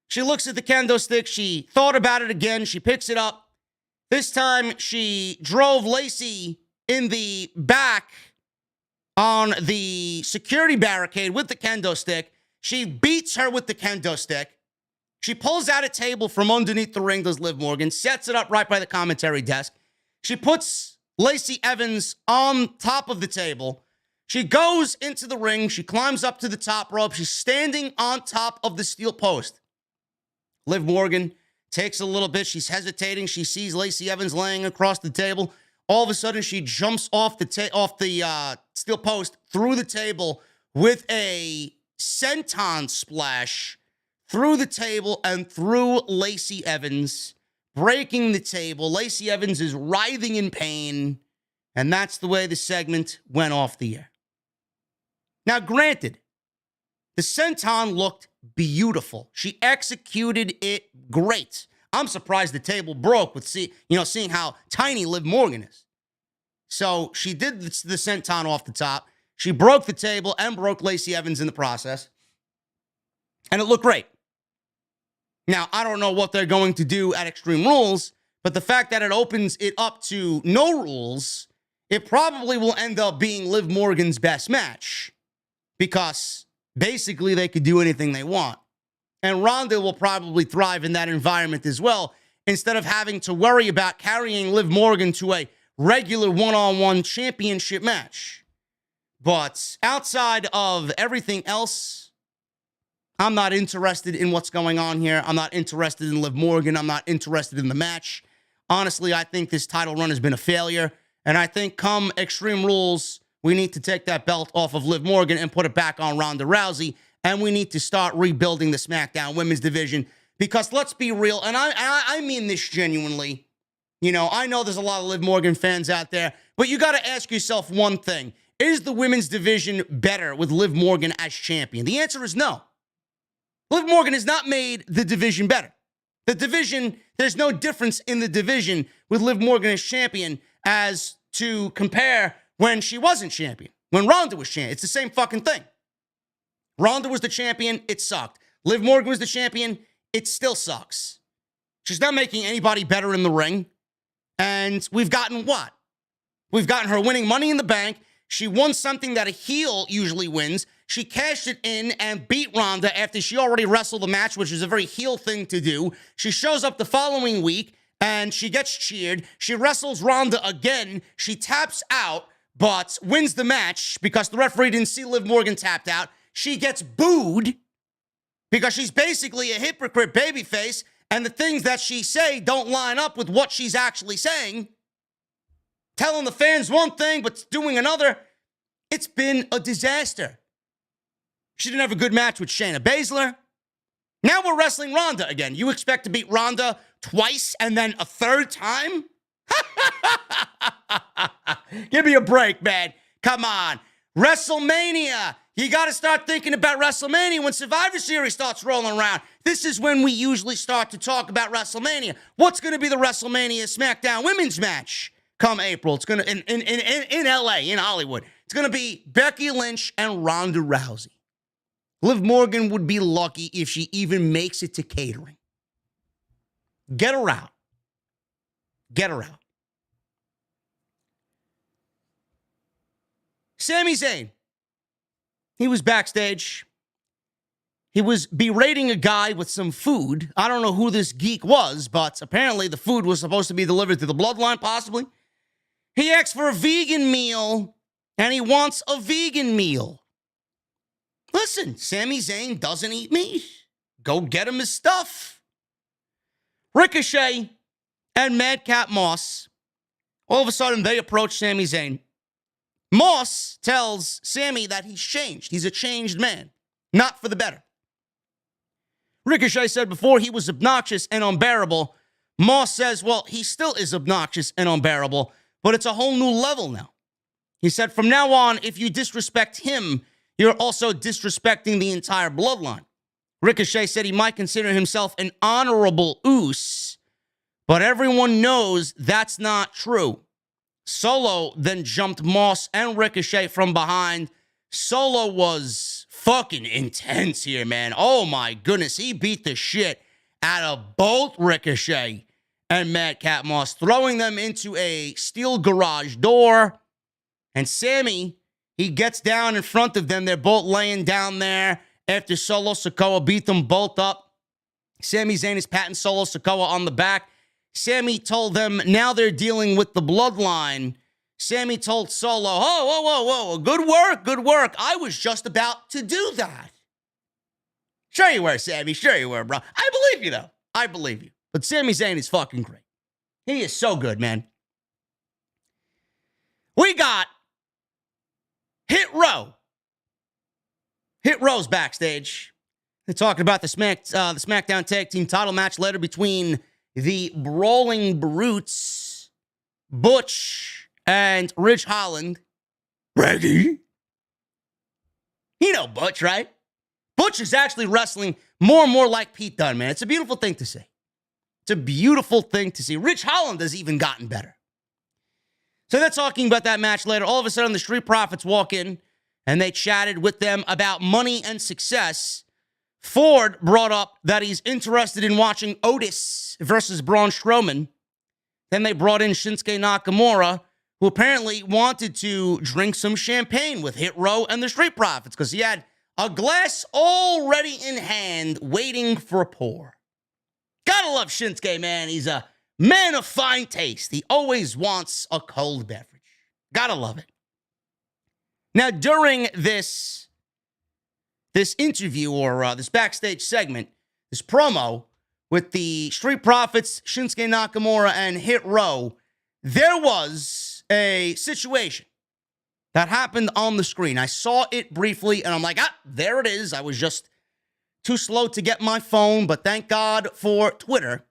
She looks at the kendo stick. She thought about it again. She picks it up. This time, she drove Lacey in the back on the security barricade with the kendo stick. She beats her with the kendo stick. She pulls out a table from underneath the ring, does Liv Morgan, sets it up right by the commentary desk. She puts Lacey Evans on top of the table. She goes into the ring. She climbs up to the top rope. She's standing on top of the steel post. Liv Morgan takes a little bit. She's hesitating. She sees Lacey Evans laying across the table. All of a sudden, she jumps off the steel post through the table with a senton splash through the table and through Lacey Evans, breaking the table. Lacey Evans is writhing in pain, and that's the way the segment went off the air. Now, granted, the senton looked beautiful. She executed it great. I'm surprised the table broke with seeing how tiny Liv Morgan is. So she did the senton off the top. She broke the table and broke Lacey Evans in the process. And it looked great. Now, I don't know what they're going to do at Extreme Rules, but the fact that it opens it up to no rules, it probably will end up being Liv Morgan's best match. Because basically they could do anything they want. And Ronda will probably thrive in that environment as well, instead of having to worry about carrying Liv Morgan to a regular one-on-one championship match. But outside of everything else, I'm not interested in what's going on here. I'm not interested in Liv Morgan. I'm not interested in the match. Honestly, I think this title run has been a failure. And I think come Extreme Rules, we need to take that belt off of Liv Morgan and put it back on Ronda Rousey. And we need to start rebuilding the SmackDown women's division. Because let's be real, and I mean this genuinely. You know, I know there's a lot of Liv Morgan fans out there, but you got to ask yourself one thing. Is the women's division better with Liv Morgan as champion? The answer is no. Liv Morgan has not made the division better. The division, there's no difference in the division with Liv Morgan as champion as to compare when she wasn't champion, when Ronda was champion. It's the same fucking thing. Ronda was the champion, it sucked. Liv Morgan was the champion, it still sucks. She's not making anybody better in the ring. And we've gotten what? We've gotten her winning Money in the Bank. She won something that a heel usually wins. She cashed it in and beat Ronda after she already wrestled a match, which is a very heel thing to do. She shows up the following week and she gets cheered. She wrestles Ronda again. She taps out, but wins the match because the referee didn't see Liv Morgan tapped out. she gets booed because she's basically a hypocrite babyface, and the things that she say don't line up with what she's actually saying. Telling the fans one thing, but doing another. It's been a disaster. She didn't have a good match with Shayna Baszler. Now we're wrestling Ronda again. You expect to beat Ronda twice and then a third time? Give me a break, man. Come on. WrestleMania. You got to start thinking about WrestleMania when Survivor Series starts rolling around. This is when we usually start to talk about WrestleMania. What's going to be the WrestleMania SmackDown women's match come April? It's going to in LA, in Hollywood. It's going to be Becky Lynch and Ronda Rousey. Liv Morgan would be lucky if she even makes it to catering. Get her out. Get her out. Sami Zayn. He was backstage. He was berating a guy with some food. I don't know who this geek was, but apparently the food was supposed to be delivered to the bloodline, possibly. He asked for a vegan meal, and he wants a vegan meal. Listen, Sami Zayn doesn't eat meat. Go get him his stuff. Ricochet and Madcap Moss, all of a sudden they approach Sami Zayn. Moss tells Sami that he's changed. He's a changed man, not for the better. Ricochet said before he was obnoxious and unbearable. Moss says, well, he still is obnoxious and unbearable, but it's a whole new level now. He said, from now on, if you disrespect him, you're also disrespecting the entire bloodline. Ricochet said he might consider himself an honorable Uce, but everyone knows that's not true. Solo then jumped Moss and Ricochet from behind. Solo was fucking intense here, man. Oh my goodness. He beat the shit out of both Ricochet and Madcap Moss, throwing them into a steel garage door. And Sami, he gets down in front of them. They're both laying down there after Solo Sikoa beat them both up. Sami Zayn is patting Solo Sikoa on the back. Sami told them now they're dealing with the bloodline. Sami told Solo, whoa, good work. I was just about to do that. Sure you were, Sami. Sure you were, bro. I believe you, though. I believe you. But Sami Zayn is fucking great. He is so good, man. We got Hit Row. Hit Row's backstage. They're talking about the SmackDown Tag Team title match later between the Brawling Brutes, Butch and Ridge Holland. Reggie? You know Butch, right? Butch is actually wrestling more and more like Pete Dunne, man. It's a beautiful thing to see. It's a beautiful thing to see. Ridge Holland has even gotten better. So they're talking about that match later. All of a sudden, the Street Profits walk in, and they chatted with them about money and success. Ford brought up that he's interested in watching Otis versus Braun Strowman. Then they brought in Shinsuke Nakamura, who apparently wanted to drink some champagne with Hit Row and the Street Profits because he had a glass already in hand waiting for a pour. Gotta love Shinsuke, man. He's a man of fine taste. He always wants a cold beverage. Gotta love it. Now, during this interview or this backstage segment, this promo with the Street Profits, Shinsuke Nakamura, and Hit Row, there was a situation that happened on the screen. I saw it briefly, and I'm like, there it is. I was just too slow to get my phone, but thank God for Twitter.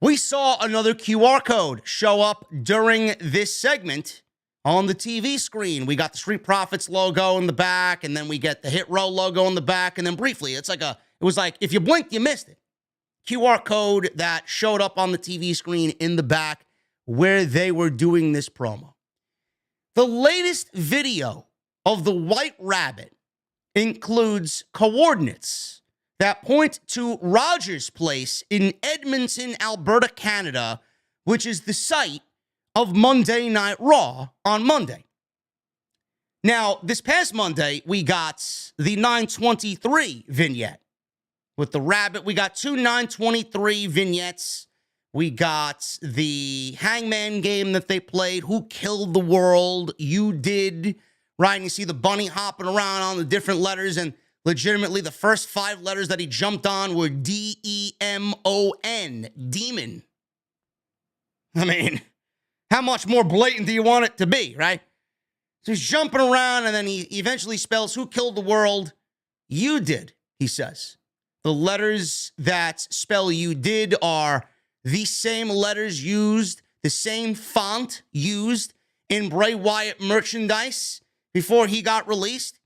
We saw another QR code show up during this segment on the TV screen. We got the Street Profits logo in the back, and then we get the Hit Row logo in the back, and then briefly, it was like, if you blinked, you missed it. QR code that showed up on the TV screen in the back where they were doing this promo. The latest video of the White Rabbit includes coordinates that point to Rogers Place in Edmonton, Alberta, Canada, which is the site of Monday Night Raw on Monday. Now, this past Monday, we got the 923 vignette. With the rabbit, we got two 923 vignettes. We got the Hangman game that they played, Who Killed the World? You Did. right? And you see the bunny hopping around on the different letters, and legitimately the first 5 letters that he jumped on were D-E-M-O-N, demon. I mean, how much more blatant do you want it to be, right? So he's jumping around, and then he eventually spells, who killed the world? You did, he says. The letters that spell you did are the same letters used, the same font used in Bray Wyatt merchandise before he got released.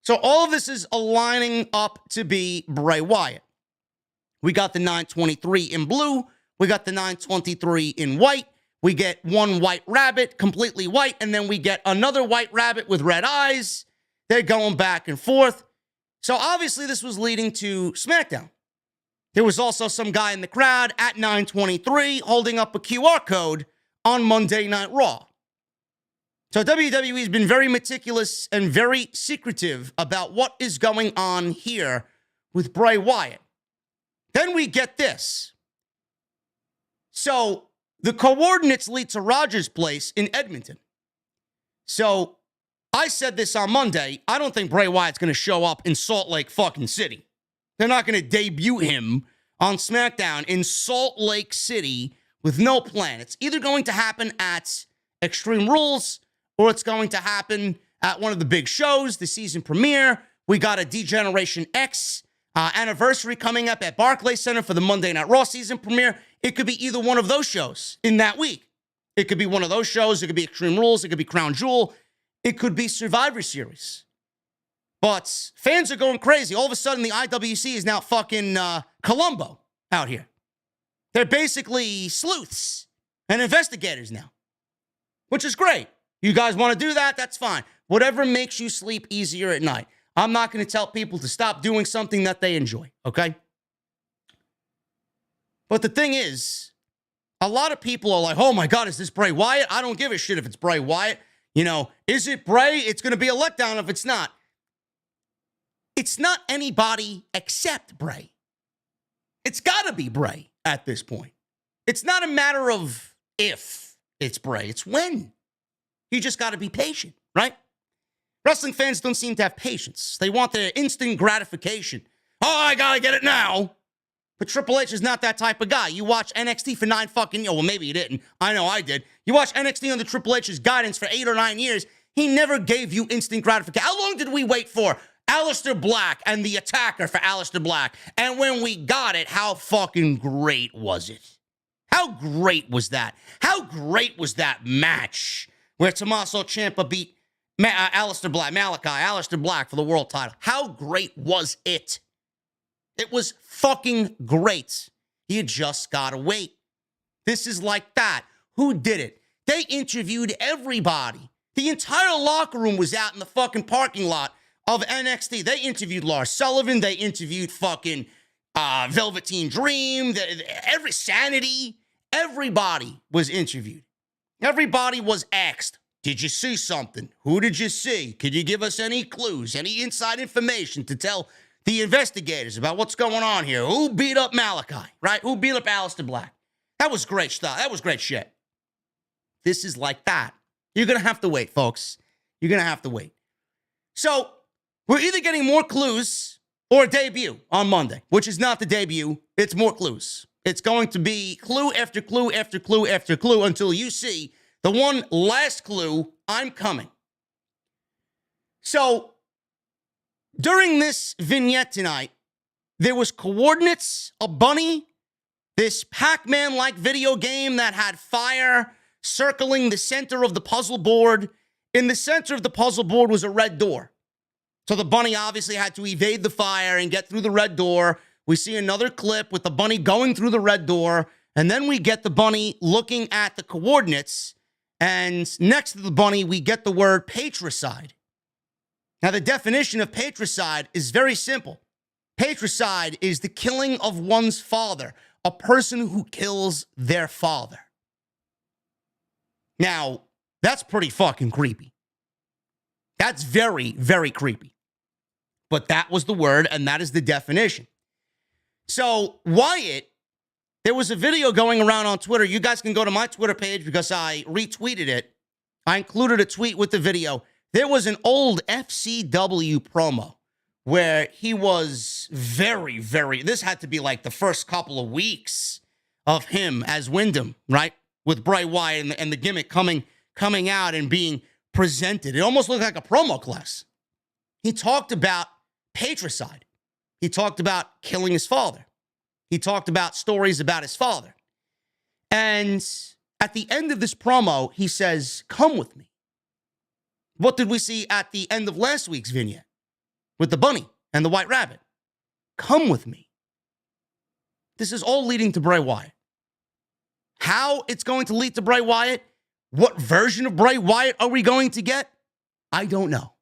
So all of this is aligning up to be Bray Wyatt. We got the 923 in blue. We got the 923 in white. We get one white rabbit, completely white, and then we get another white rabbit with red eyes. They're going back and forth. So obviously this was leading to SmackDown. There was also some guy in the crowd at 923 holding up a QR code on Monday Night Raw. So WWE has been very meticulous and very secretive about what is going on here with Bray Wyatt. Then we get this. So the coordinates lead to Rogers Place in Edmonton. So I said this on Monday. I don't think Bray Wyatt's going to show up in Salt Lake fucking City. They're not going to debut him on SmackDown in Salt Lake City with no plan. It's either going to happen at Extreme Rules or it's going to happen at one of the big shows, the season premiere. We got a D-Generation X anniversary coming up at Barclays Center for the Monday Night Raw season premiere. It could be either one of those shows in that week. It could be one of those shows. It could be Extreme Rules. It could be Crown Jewel. It could be Survivor Series. But fans are going crazy. All of a sudden, the IWC is now fucking Columbo out here. They're basically sleuths and investigators now, which is great. You guys want to do that? That's fine. Whatever makes you sleep easier at night. I'm not going to tell people to stop doing something that they enjoy, okay? But the thing is, a lot of people are like, oh my God, is this Bray Wyatt? I don't give a shit if it's Bray Wyatt. You know, is it Bray? It's going to be a letdown if it's not. It's not anybody except Bray. It's got to be Bray at this point. It's not a matter of if it's Bray. It's when. You just got to be patient, right? Wrestling fans don't seem to have patience. They want their instant gratification. Oh, I got to get it now. But Triple H is not that type of guy. You watch NXT for 9 fucking years. Well, maybe you didn't. I know I did. You watch NXT under Triple H's guidance for 8 or 9 years. He never gave you instant gratification. How long did we wait for Aleister Black and the attacker for Aleister Black? And when we got it, how fucking great was it? How great was that? How great was that match where Tommaso Ciampa beat Aleister Black for the world title? How great was it? It was fucking great. You just gotta wait. This is like that. Who did it? They interviewed everybody. The entire locker room was out in the fucking parking lot of NXT. They interviewed Lars Sullivan. They interviewed fucking Velveteen Dream. Every Sanity. Everybody was interviewed. Everybody was asked, did you see something? Who did you see? Could you give us any clues, any inside information to tell the investigators about what's going on here? Who beat up Malachi, right? Who beat up Aleister Black? That was great stuff. That was great shit. This is like that. You're going to have to wait, folks. You're going to have to wait. So we're either getting more clues or a debut on Monday, which is not the debut. It's more clues. It's going to be clue after clue after clue after clue until you see the one last clue, I'm coming. So during this vignette tonight, there was coordinates, a bunny, this Pac-Man-like video game that had fire circling the center of the puzzle board. In the center of the puzzle board was a red door. So the bunny obviously had to evade the fire and get through the red door. We see another clip with the bunny going through the red door, and then we get the bunny looking at the coordinates, and next to the bunny, we get the word patricide. Now, the definition of patricide is very simple. Patricide is the killing of one's father, a person who kills their father. Now, that's pretty fucking creepy. That's very, very creepy. But that was the word, and that is the definition. So, Wyatt, there was a video going around on Twitter. You guys can go to my Twitter page because I retweeted it. I included a tweet with the video. There was an old FCW promo where he was very, this had to be like the first couple of weeks of him as Wyndham, right? With Bray Wyatt and the gimmick coming out and being presented. It almost looked like a promo class. He talked about patricide. He talked about killing his father. He talked about stories about his father. And at the end of this promo, he says, "Come with me." What did we see at the end of last week's vignette with the bunny and the white rabbit? Come with me. This is all leading to Bray Wyatt. How it's going to lead to Bray Wyatt, what version of Bray Wyatt are we going to get? I don't know.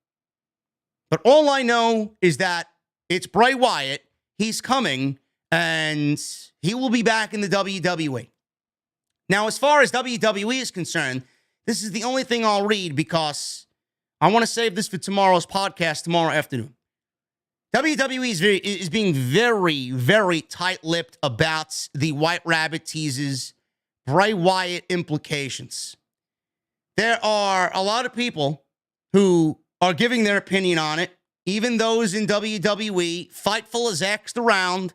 But all I know is that it's Bray Wyatt. He's coming, and he will be back in the WWE. Now, as far as WWE is concerned, this is the only thing I'll read because I want to save this for tomorrow's podcast tomorrow afternoon. WWE is being very tight-lipped about the White Rabbit teases, Bray Wyatt implications. There are a lot of people who are giving their opinion on it, even those in WWE. Fightful has asked around,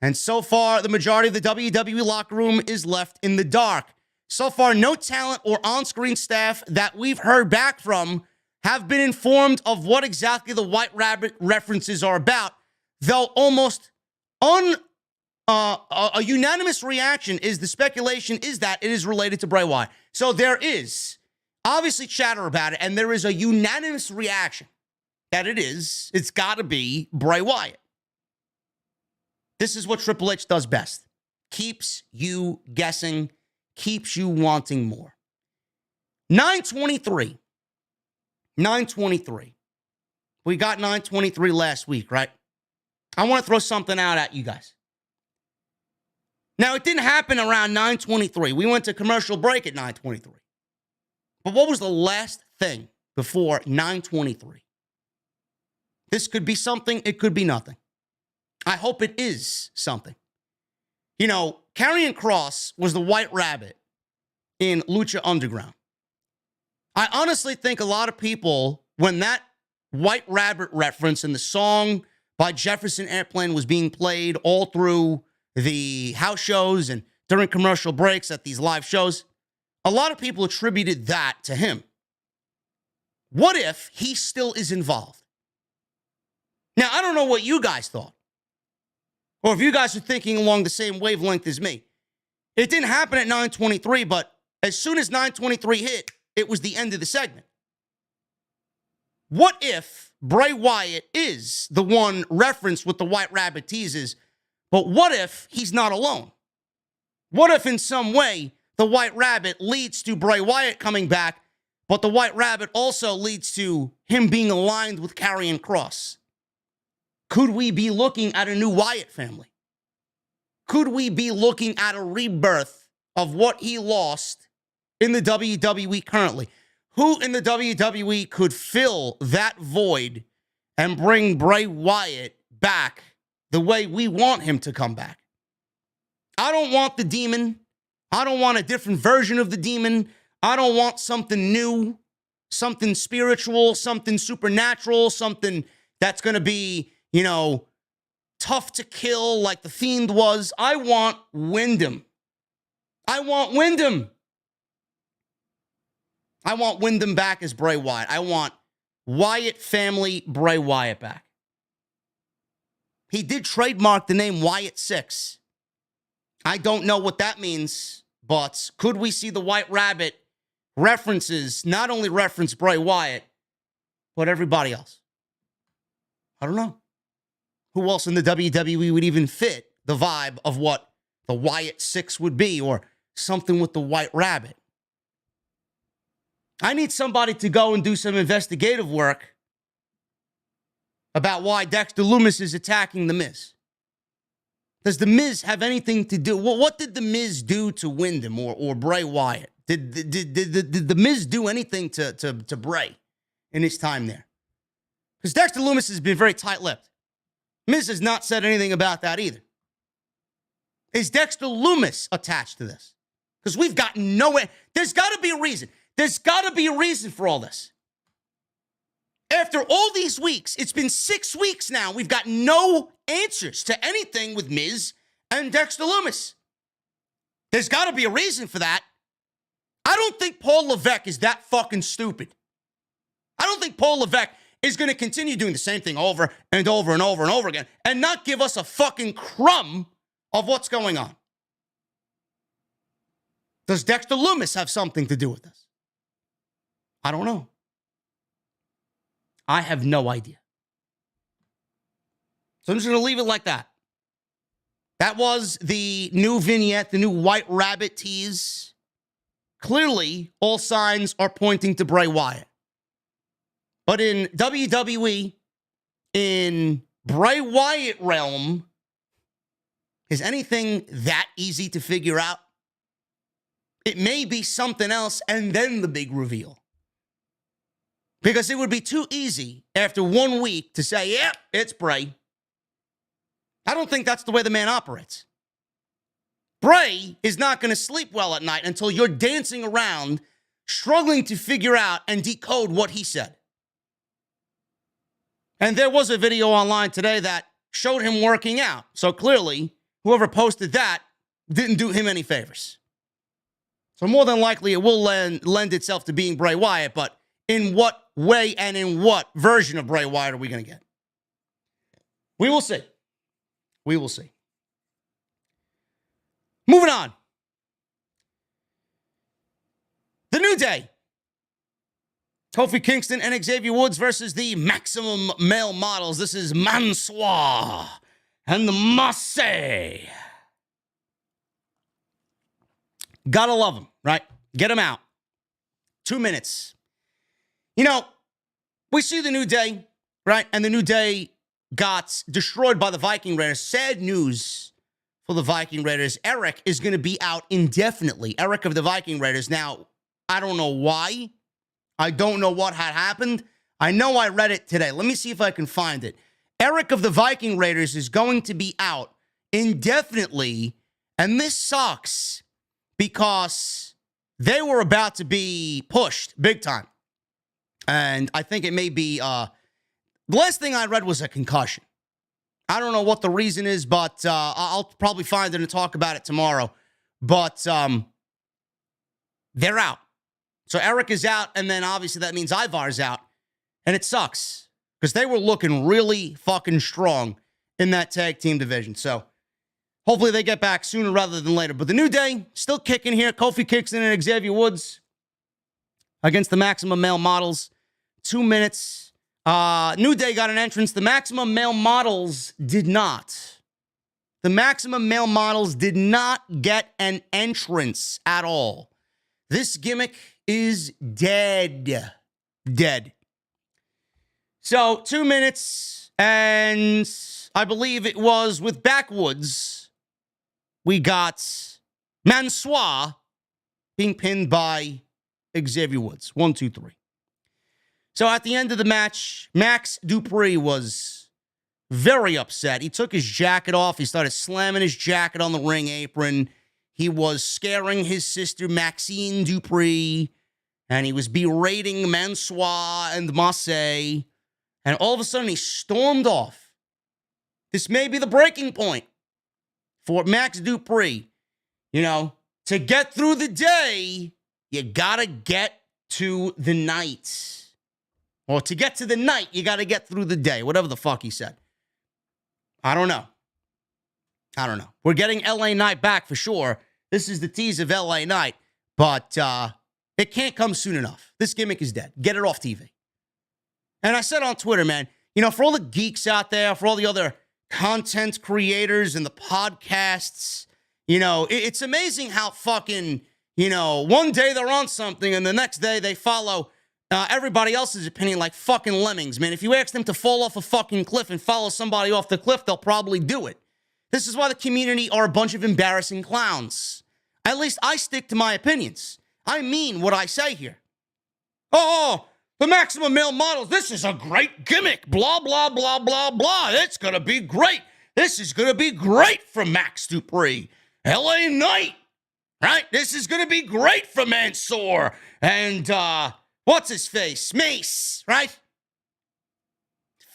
and so far, the majority of the WWE locker room is left in the dark. So far, no talent or on-screen staff that we've heard back from have been informed of what exactly the White Rabbit references are about, though almost a unanimous reaction is the speculation is that it is related to Bray Wyatt. So there is obviously chatter about it, and there is a unanimous reaction that it's got to be Bray Wyatt. This is what Triple H does best. Keeps you guessing, keeps you wanting more. 923. We got 923 last week, right? I want to throw something out at you guys. Now, it didn't happen around 923. We went to commercial break at 923. But what was the last thing before 923? This could be something. It could be nothing. I hope it is something. You know, Karrion Kross was the White Rabbit in Lucha Underground. I honestly think a lot of people, when that White Rabbit reference in the song by Jefferson Airplane was being played all through the house shows and during commercial breaks at these live shows, a lot of people attributed that to him. What if he still is involved? Now, I don't know what you guys thought, or if you guys are thinking along the same wavelength as me. It didn't happen at 923, but as soon as 923 hit, it was the end of the segment. What if Bray Wyatt is the one referenced with the White Rabbit teases, but what if he's not alone? What if in some way the White Rabbit leads to Bray Wyatt coming back, but the White Rabbit also leads to him being aligned with Karrion Kross? Could we be looking at a new Wyatt family? Could we be looking at a rebirth of what he lost in the WWE currently? Who in the WWE could fill that void and bring Bray Wyatt back the way we want him to come back? I don't want the demon. I don't want a different version of the demon. I don't want something new, something spiritual, something supernatural, something that's going to be, tough to kill like the Fiend was. I want Wyndham. I want Wyndham back as Bray Wyatt. I want Wyatt family Bray Wyatt back. He did trademark the name Wyatt 6. I don't know what that means, but could we see the White Rabbit references, not only reference Bray Wyatt, but everybody else? I don't know. Who else in the WWE would even fit the vibe of what the Wyatt 6 would be, or something with the White Rabbit? I need somebody to go and do some investigative work about why Dexter Lumis is attacking The Miz. Does The Miz have anything to do? Well, what did The Miz do to Wyndham or Bray Wyatt? Did The Miz do anything to Bray in his time there? Because Dexter Lumis has been very tight-lipped. Miz has not said anything about that either. Is Dexter Lumis attached to this? Because we've gotten nowhere. There's got to be a reason. There's got to be a reason for all this. After all these weeks, it's been 6 weeks now, we've got no answers to anything with Miz and Dexter Lumis. There's got to be a reason for that. I don't think Paul Levesque is that fucking stupid. I don't think Paul Levesque is going to continue doing the same thing over and over and over and over again and not give us a fucking crumb of what's going on. Does Dexter Lumis have something to do with this? I don't know. I have no idea. So I'm just going to leave it like that. That was the new vignette, the new White Rabbit tease. Clearly, all signs are pointing to Bray Wyatt. But in WWE, in Bray Wyatt realm, is anything that easy to figure out? It may be something else and then the big reveal. Because it would be too easy after 1 week to say, yep, it's Bray. I don't think that's the way the man operates. Bray is not going to sleep well at night until you're dancing around, struggling to figure out and decode what he said. And there was a video online today that showed him working out. So clearly, whoever posted that didn't do him any favors. So more than likely, it will lend itself to being Bray Wyatt, but in what way and in what version of Bray Wyatt are we going to get? We will see. We will see. Moving on. The New Day. Kofi Kingston and Xavier Woods versus the Maximum Male Models. This is Mansoor and the Massey. Gotta love them, right? Get them out. 2 minutes. You know, we see the New Day, right? And the New Day got destroyed by the Viking Raiders. Sad news for the Viking Raiders. Eric is going to be out indefinitely. Eric of the Viking Raiders. Now, I don't know why. I don't know what had happened. I know I read it today. Let me see if I can find it. Eric of the Viking Raiders is going to be out indefinitely. And this sucks because they were about to be pushed big time. And I think it may be, the last thing I read was a concussion. I don't know what the reason is, but I'll probably find it and talk about it tomorrow. But they're out. So Eric is out, and then obviously that means Ivar's out. And it sucks, because they were looking really fucking strong in that tag team division. So hopefully they get back sooner rather than later. But the New Day, still kicking here. Kofi Kingston and Xavier Woods against the Maximum Male Models. 2 minutes. New Day got an entrance. The Maximum Male Models did not. The Maximum Male Models did not get an entrance at all. This gimmick is dead. Dead. So 2 minutes, and I believe it was with Backwoods. We got Mansoor being pinned by Xavier Woods. 1, 2, 3. So at the end of the match, Max Dupree was very upset. He took his jacket off. He started slamming his jacket on the ring apron. He was scaring his sister, Maxine Dupree, and he was berating Mansoor and Massey. And all of a sudden, he stormed off. This may be the breaking point for Max Dupree. You know, to get through the day, you gotta get to the night. Or to get to the night, you gotta get through the day. Whatever the fuck he said. I don't know. We're getting LA Knight back for sure. This is the tease of LA Knight. But it can't come soon enough. This gimmick is dead. Get it off TV. And I said on Twitter, man, you know, for all the geeks out there, for all the other content creators and the podcasts, you know, it's amazing how fucking, you know, one day they're on something and the next day they follow everybody else's opinion like fucking lemmings, man. If you ask them to fall off a fucking cliff and follow somebody off the cliff, they'll probably do it. This is why the community are a bunch of embarrassing clowns. At least I stick to my opinions. I mean what I say here. Oh, the Maximum Male Models, this is a great gimmick. Blah, blah, blah, blah, blah. It's going to be great. This is going to be great for Max Dupree. LA Knight, right? This is going to be great for Mansoor. And, what's his face? Mace, right?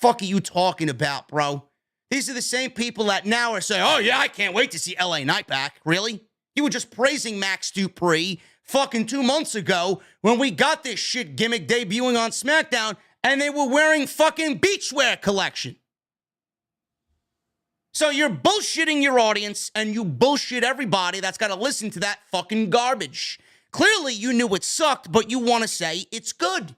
Fuck are you talking about, bro? These are the same people that now are saying, oh, yeah, I can't wait to see LA Knight back. Really? You were just praising Max Dupree fucking 2 months ago when we got this shit gimmick debuting on SmackDown and they were wearing fucking beachwear collection. So you're bullshitting your audience and you bullshit everybody that's got to listen to that fucking garbage. Clearly you knew it sucked, but you want to say it's good.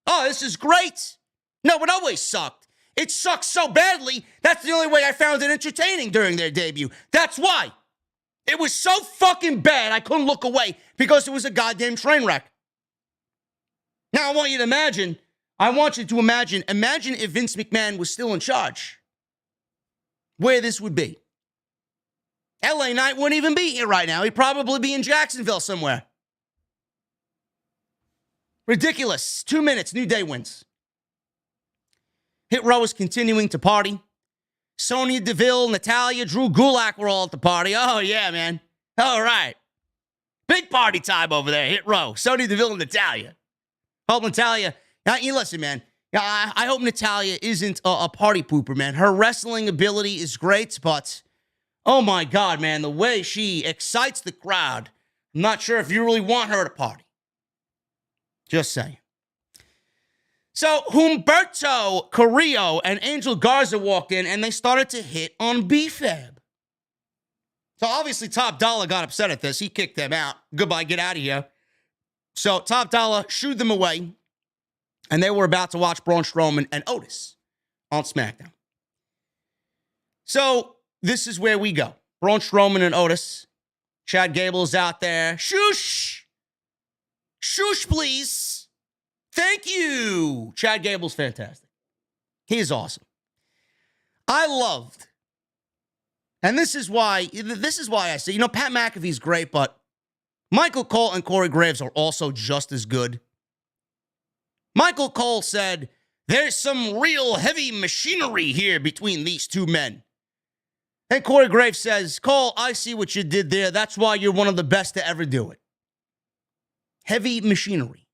Oh, this is great. No, it always sucked. It sucks so badly, that's the only way I found it entertaining during their debut. That's why. It was so fucking bad, I couldn't look away because it was a goddamn train wreck. Now, I want you to imagine if Vince McMahon was still in charge, where this would be. LA Knight wouldn't even be here right now. He'd probably be in Jacksonville somewhere. Ridiculous. 2 minutes, New Day wins. Hit Row is continuing to party. Sonya Deville, Natalya, Drew Gulak were all at the party. Oh, yeah, man. All right. Big party time over there. Hit Row. Sonya Deville and Natalya. Hope Natalya. Now, you listen, man. I hope Natalya isn't a party pooper, man. Her wrestling ability is great, but oh, my God, man, the way she excites the crowd, I'm not sure if you really want her to party. Just saying. So Humberto Carrillo and Angel Garza walked in, and they started to hit on B-Fab. So obviously Top Dollar got upset at this. He kicked them out. Goodbye, get out of here. So Top Dollar shooed them away, and they were about to watch Braun Strowman and Otis on SmackDown. So this is where we go. Braun Strowman and Otis. Chad Gable's out there. Shush! Shush, please. Thank you. Chad Gable's fantastic. He is awesome. I loved, and this is why I say, Pat McAfee's great, but Michael Cole and Corey Graves are also just as good. Michael Cole said, there's some real heavy machinery here between these two men. And Corey Graves says, Cole, I see what you did there. That's why you're one of the best to ever do it. Heavy machinery.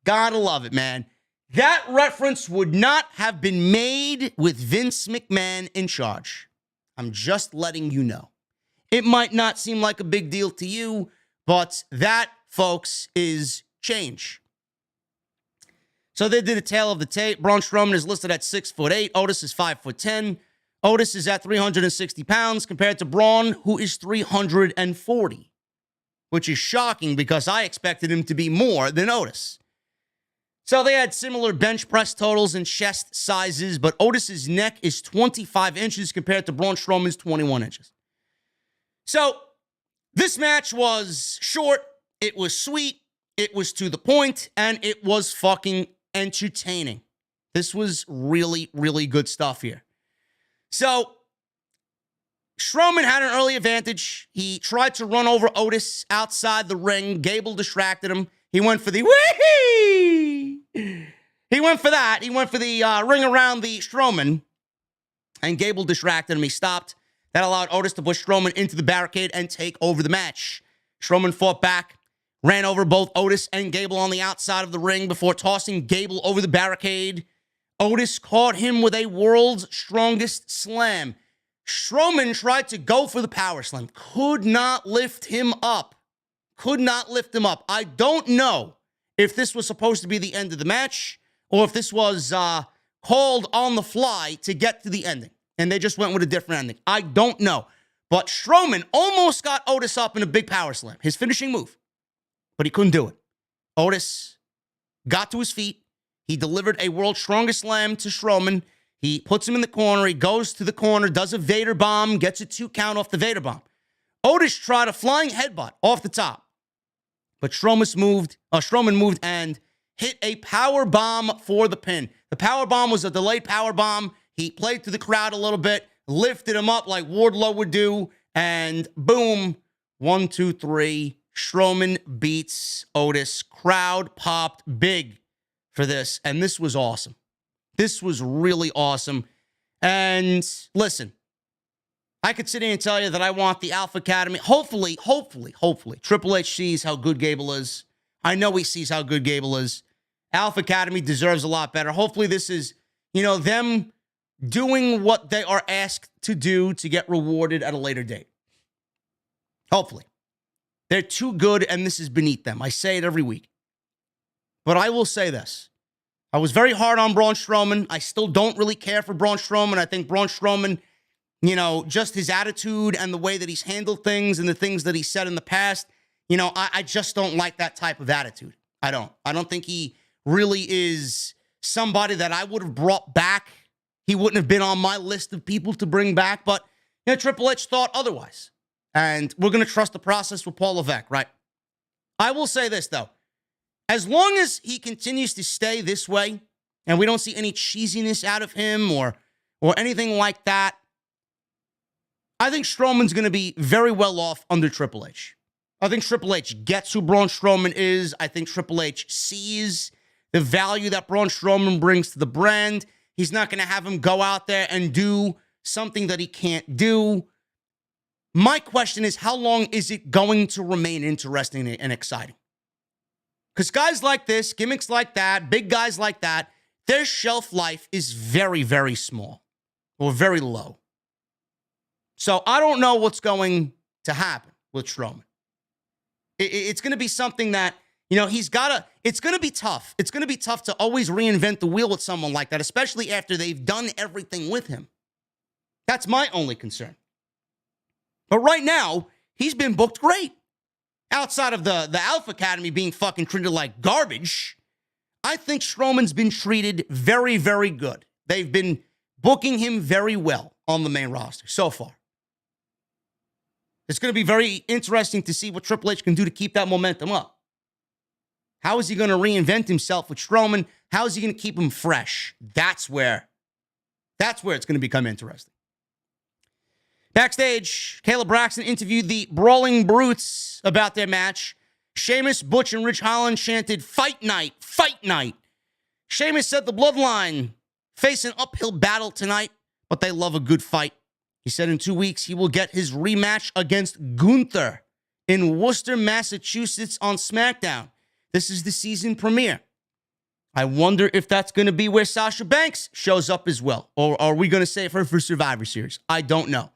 Gotta love it, man. That reference would not have been made with Vince McMahon in charge. I'm just letting you know. It might not seem like a big deal to you, but that, folks, is change. So they did a tale of the tape. Braun Strowman is listed at 6'8". Otis is 5'10". Otis is at 360 pounds compared to Braun, who is 340, which is shocking because I expected him to be more than Otis. So they had similar bench press totals and chest sizes, but Otis's neck is 25 inches compared to Braun Strowman's 21 inches. So this match was short, it was sweet, it was to the point, and it was fucking entertaining. This was really, really good stuff here. So Strowman had an early advantage. He tried to run over Otis outside the ring. Gable distracted him. He went for the whee! He went for that. He went for the ring around the Strowman. And Gable distracted him. He stopped. That allowed Otis to push Strowman into the barricade and take over the match. Strowman fought back, ran over both Otis and Gable on the outside of the ring before tossing Gable over the barricade. Otis caught him with a world's strongest slam. Strowman tried to go for the power slam. Could not lift him up. Could not lift him up. I don't know if this was supposed to be the end of the match or if this was called on the fly to get to the ending. And they just went with a different ending. I don't know. But Strowman almost got Otis up in a big power slam. His finishing move. But he couldn't do it. Otis got to his feet. He delivered a world's strongest slam to Strowman. He puts him in the corner. He goes to the corner, does a Vader bomb, gets a 2 count off the Vader bomb. Otis tried a flying headbutt off the top. But Strowman moved and hit a power bomb for the pin. The power bomb was a delayed power bomb. He played to the crowd a little bit, lifted him up like Wardlow would do, and boom, 1, 2, 3. Strowman beats Otis. Crowd popped big for this, and this was awesome. This was really awesome. And listen, I could sit here and tell you that I want the Alpha Academy. Hopefully, Triple H sees how good Gable is. I know he sees how good Gable is. Alpha Academy deserves a lot better. Hopefully this is, them doing what they are asked to do to get rewarded at a later date. Hopefully. They're too good, and this is beneath them. I say it every week. But I will say this. I was very hard on Braun Strowman. I still don't really care for Braun Strowman. I think Braun Strowman, just his attitude and the way that he's handled things and the things that he said in the past, I just don't like that type of attitude. I don't think he really is somebody that I would have brought back. He wouldn't have been on my list of people to bring back, but Triple H thought otherwise. And we're going to trust the process with Paul Levesque, right? I will say this, though. As long as he continues to stay this way, and we don't see any cheesiness out of him or anything like that, I think Strowman's going to be very well off under Triple H. I think Triple H gets who Braun Strowman is. I think Triple H sees the value that Braun Strowman brings to the brand. He's not going to have him go out there and do something that he can't do. My question is, how long is it going to remain interesting and exciting? Because guys like this, gimmicks like that, big guys like that, their shelf life is very, very small or very low. So I don't know what's going to happen with Strowman. It's going to be something that, it's going to be tough. It's going to be tough to always reinvent the wheel with someone like that, especially after they've done everything with him. That's my only concern. But right now, he's been booked great. Outside of the Alpha Academy being fucking treated like garbage, I think Strowman's been treated very, very good. They've been booking him very well on the main roster so far. It's going to be very interesting to see what Triple H can do to keep that momentum up. How is he going to reinvent himself with Strowman? How is he going to keep him fresh? That's where it's going to become interesting. Backstage, Kayla Braxton interviewed the Brawling Brutes about their match. Sheamus, Butch, and Rich Holland chanted, "Fight night, fight night." Sheamus said the Bloodline face an uphill battle tonight, but they love a good fight. He said in 2 weeks he will get his rematch against Gunther in Worcester, Massachusetts on SmackDown. This is the season premiere. I wonder if that's going to be where Sasha Banks shows up as well. Or are we going to save her for Survivor Series? I don't know.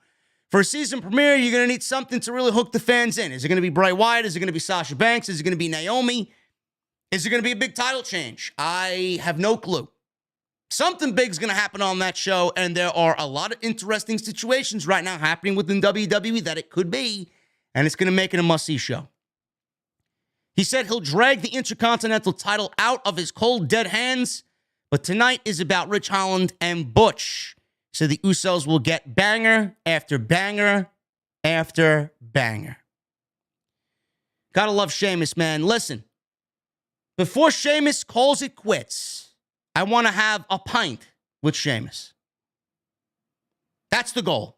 For a season premiere, you're going to need something to really hook the fans in. Is it going to be Bray Wyatt? Is it going to be Sasha Banks? Is it going to be Naomi? Is it going to be a big title change? I have no clue. Something big's going to happen on that show, and there are a lot of interesting situations right now happening within WWE that it could be, and it's going to make it a must-see show. He said he'll drag the Intercontinental title out of his cold, dead hands, but tonight is about Rich Holland and Butch. So the Usos will get banger after banger after banger. Gotta love Sheamus, man. Listen, before Sheamus calls it quits, I want to have a pint with Sheamus. That's the goal.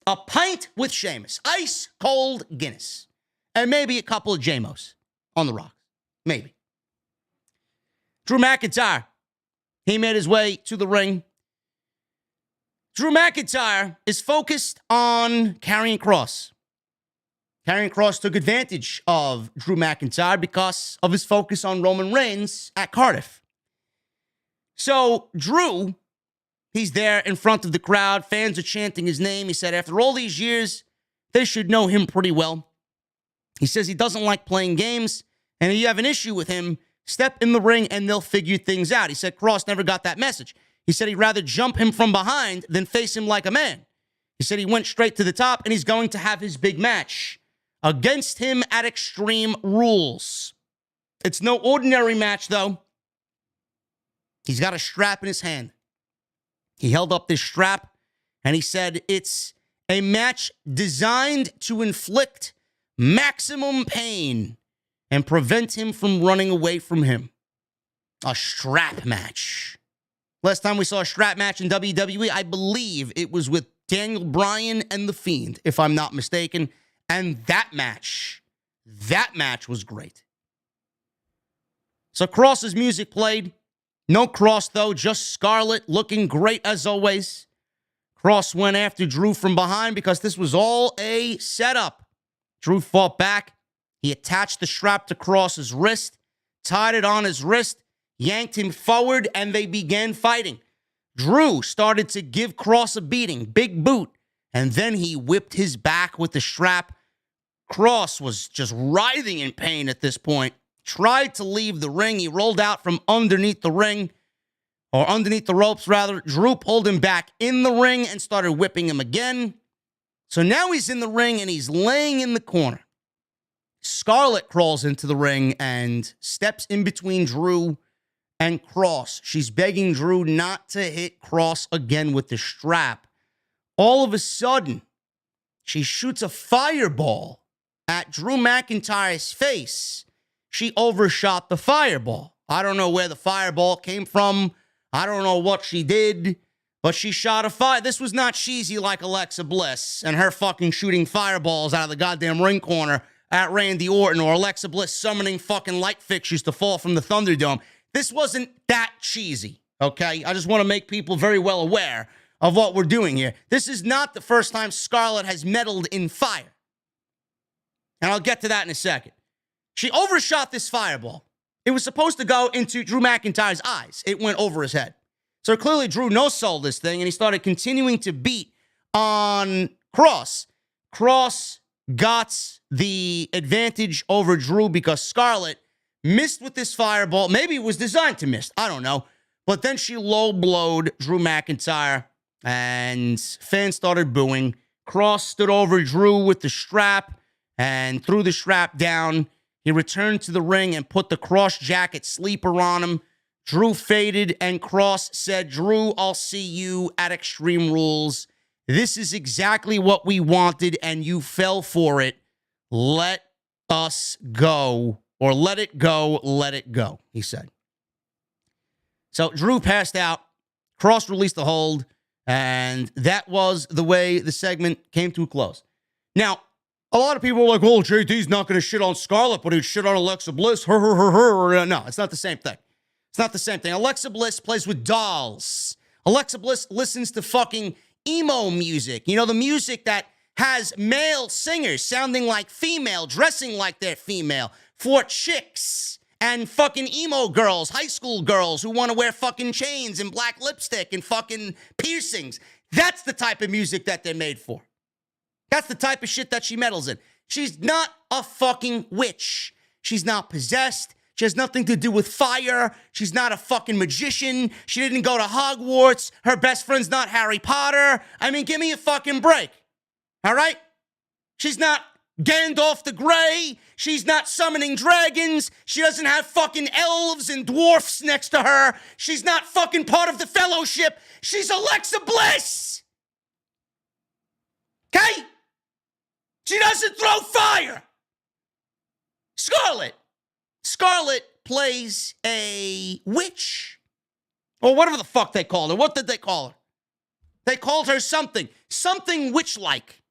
A pint with Sheamus. Ice cold Guinness. And maybe a couple of JMOs on the rocks. Maybe. Drew McIntyre. He made his way to the ring. Drew McIntyre is focused on Karrion Kross. Karrion Kross took advantage of Drew McIntyre because of his focus on Roman Reigns at Cardiff. So Drew, he's there in front of the crowd. Fans are chanting his name. He said after all these years, they should know him pretty well. He says he doesn't like playing games, and if you have an issue with him, step in the ring and they'll figure things out. He said Kross never got that message. He said he'd rather jump him from behind than face him like a man. He said he went straight to the top, and he's going to have his big match against him at Extreme Rules. It's no ordinary match, though. He's got a strap in his hand. He held up this strap, and he said it's a match designed to inflict maximum pain and prevent him from running away from him. A strap match. Last time we saw a strap match in WWE, I believe it was with Daniel Bryan and The Fiend, if I'm not mistaken. And that match was great. So Kross's music played. No Kross, though, just Scarlett looking great as always. Kross went after Drew from behind because this was all a setup. Drew fought back. He attached the strap to Kross's wrist, tied it on his wrist, yanked him forward, and they began fighting. Drew started to give Kross a beating, big boot, and then he whipped his back with the strap. Kross was just writhing in pain at this point, tried to leave the ring. He rolled out from underneath the ring, or underneath the ropes, rather. Drew pulled him back in the ring and started whipping him again. So now he's in the ring and he's laying in the corner. Scarlett crawls into the ring and steps in between Drew and Kross. She's begging Drew not to hit Kross again with the strap. All of a sudden, she shoots a fireball at Drew McIntyre's face. She overshot the fireball. I don't know where the fireball came from. I don't know what she did, but she shot a fire. This was not cheesy like Alexa Bliss and her fucking shooting fireballs out of the goddamn ring corner at Randy Orton, or Alexa Bliss summoning fucking light fixtures to fall from the Thunderdome. This wasn't that cheesy, okay? I just want to make people very well aware of what we're doing here. This is not the first time Scarlett has meddled in fire. And I'll get to that in a second. She overshot this fireball. It was supposed to go into Drew McIntyre's eyes. It went over his head. So clearly Drew no-sold this thing, and he started continuing to beat on Kross. Kross got the advantage over Drew because Scarlett missed with this fireball. Maybe it was designed to miss. I don't know. But then she low-blowed Drew McIntyre, and fans started booing. Kross stood over Drew with the strap and threw the strap down. He returned to the ring and put the Kross jacket sleeper on him. Drew faded, and Kross said, "Drew, I'll see you at Extreme Rules. This is exactly what we wanted, and you fell for it. Let us go. Or let it go, he said." So Drew passed out. Kross released the hold, and that was the way the segment came to a close. Now, a lot of people are like, "Oh, JD's not going to shit on Scarlett, but he'd shit on Alexa Bliss." Her. No, it's not the same thing. It's not the same thing. Alexa Bliss plays with dolls. Alexa Bliss listens to fucking emo music. You know, the music that has male singers sounding like female, dressing like they're female, for chicks and fucking emo girls, high school girls who want to wear fucking chains and black lipstick and fucking piercings. That's the type of music that they're made for. That's the type of shit that she meddles in. She's not a fucking witch. She's not possessed. She has nothing to do with fire. She's not a fucking magician. She didn't go to Hogwarts. Her best friend's not Harry Potter. I mean, give me a fucking break. All right? She's not Gandalf the Grey. She's not summoning dragons. She doesn't have fucking elves and dwarfs next to her. She's not fucking part of the Fellowship. She's Alexa Bliss. Okay? She doesn't throw fire. Scarlett plays a witch. Or whatever the fuck they called her. What did they call her? They called her something witch-like.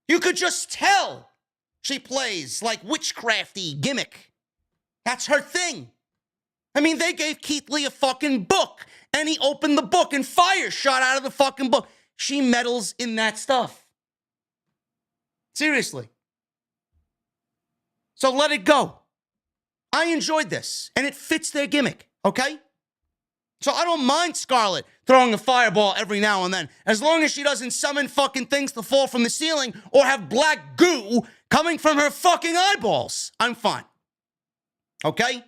You could just tell she plays like witchcrafty gimmick. That's her thing. I mean, they gave Keith Lee a fucking book, and he opened the book, and fire shot out of the fucking book. She meddles in that stuff. Seriously. So let it go. I enjoyed this, and it fits their gimmick, okay? So I don't mind Scarlett throwing a fireball every now and then, as long as she doesn't summon fucking things to fall from the ceiling or have black goo coming from her fucking eyeballs. I'm fine. Okay?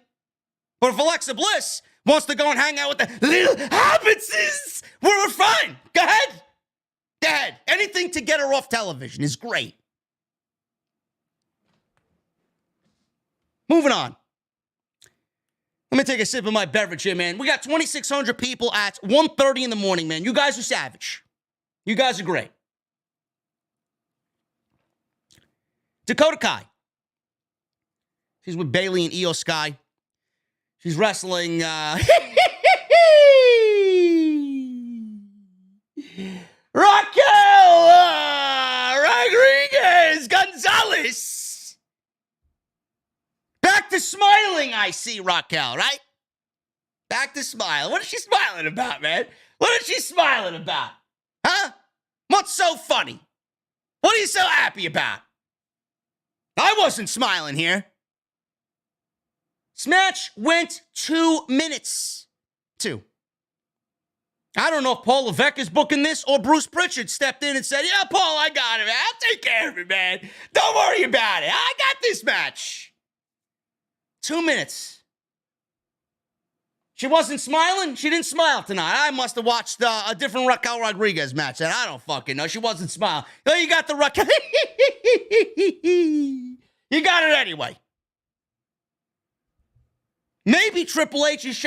But if Alexa Bliss wants to go and hang out with the little hobbitses, we're fine. Go ahead. Go ahead. Anything to get her off television is great. Moving on. Let me take a sip of my beverage here, man. We got 2,600 people at 1:30 in the morning, man. You guys are savage. You guys are great. Dakota Kai. She's with Bayley and Io Sky. She's wrestling Raquel Rodriguez Gonzalez. Back to smiling, I see, Raquel, right? Back to smiling. What is she smiling about, man? What is she smiling about? Huh? What's so funny? What are you so happy about? I wasn't smiling here. This match went 2 minutes. 2. I don't know if Paul Levesque is booking this or Bruce Pritchard stepped in and said, yeah, Paul, I got it, man. I'll take care of it, man. Don't worry about it. I got this match. 2 minutes. She wasn't smiling? She didn't smile tonight. I must have watched a different Raquel Rodriguez match, and I don't fucking know. She wasn't smiling. Oh, you got the Raquel. You got it anyway. Maybe Triple H is...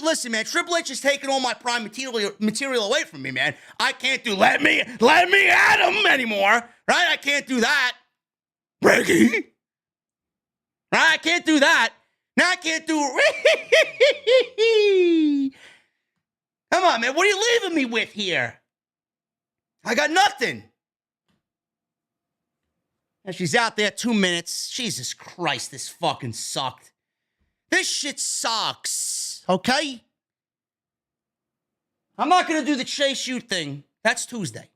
listen, man, Triple H is taking all my prime material away from me, man. I can't do let me at him anymore, right? I can't do that. Ricky? Right? I can't do that. Now I can't do... Come on, man. What are you leaving me with here? I got nothing. And she's out there 2 minutes. Jesus Christ, this fucking sucked. This shit sucks, okay? I'm not going to do the Chase U thing. That's Tuesday.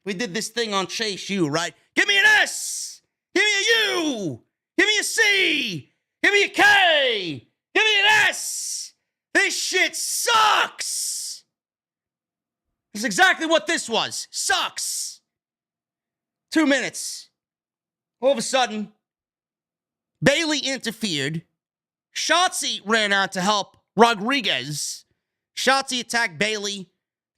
We did this thing on Chase U, right? Give me an S. Give me a U. Give me a C. Give me a K. Give me an S. This shit sucks. That's exactly what this was. Sucks. 2 minutes. All of a sudden, Bayley interfered. Shotzi ran out to help Rodriguez. Shotzi attacked Bayley,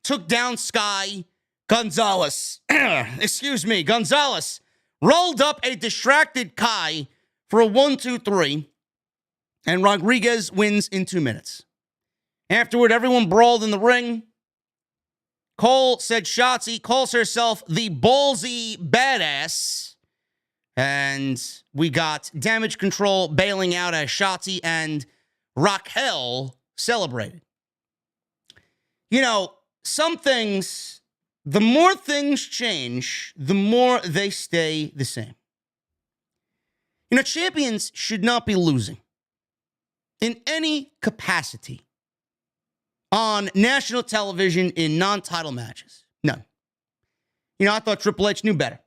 took down Sky. Gonzalez, Gonzalez rolled up a distracted Kai for a 1-2-3, and Rodriguez wins in 2 minutes. Afterward, everyone brawled in the ring. Cole said Shotzi calls herself the ballsy badass. And we got Damage Control bailing out as Shotzi and Raquel celebrated. You know, some things, the more things change, the more they stay the same. You know, champions should not be losing in any capacity on national television in non-title matches. None. You know, I thought Triple H knew better.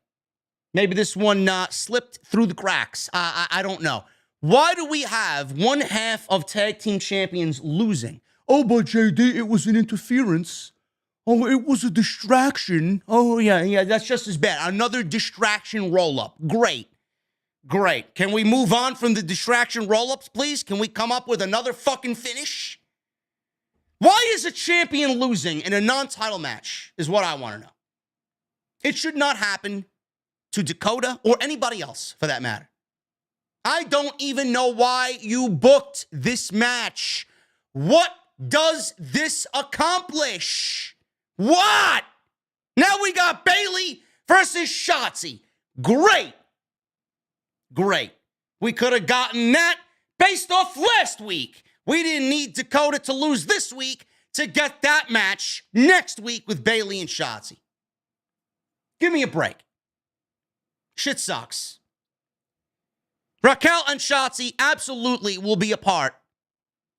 Maybe this one slipped through the cracks. I don't know. Why do we have one half of tag team champions losing? Oh, but JD, it was an interference. Oh, it was a distraction. Oh, yeah, that's just as bad. Another distraction roll-up. Great. Can we move on from the distraction roll-ups, please? Can we come up with another fucking finish? Why is a champion losing in a non-title match is what I want to know. It should not happen to Dakota or anybody else, for that matter. I don't even know why you booked this match. What does this accomplish? What? Now we got Bayley versus Shotzi. Great. We could have gotten that based off last week. We didn't need Dakota to lose this week to get that match next week with Bayley and Shotzi. Give me a break. Shit sucks. Raquel and Shotzi absolutely will be a part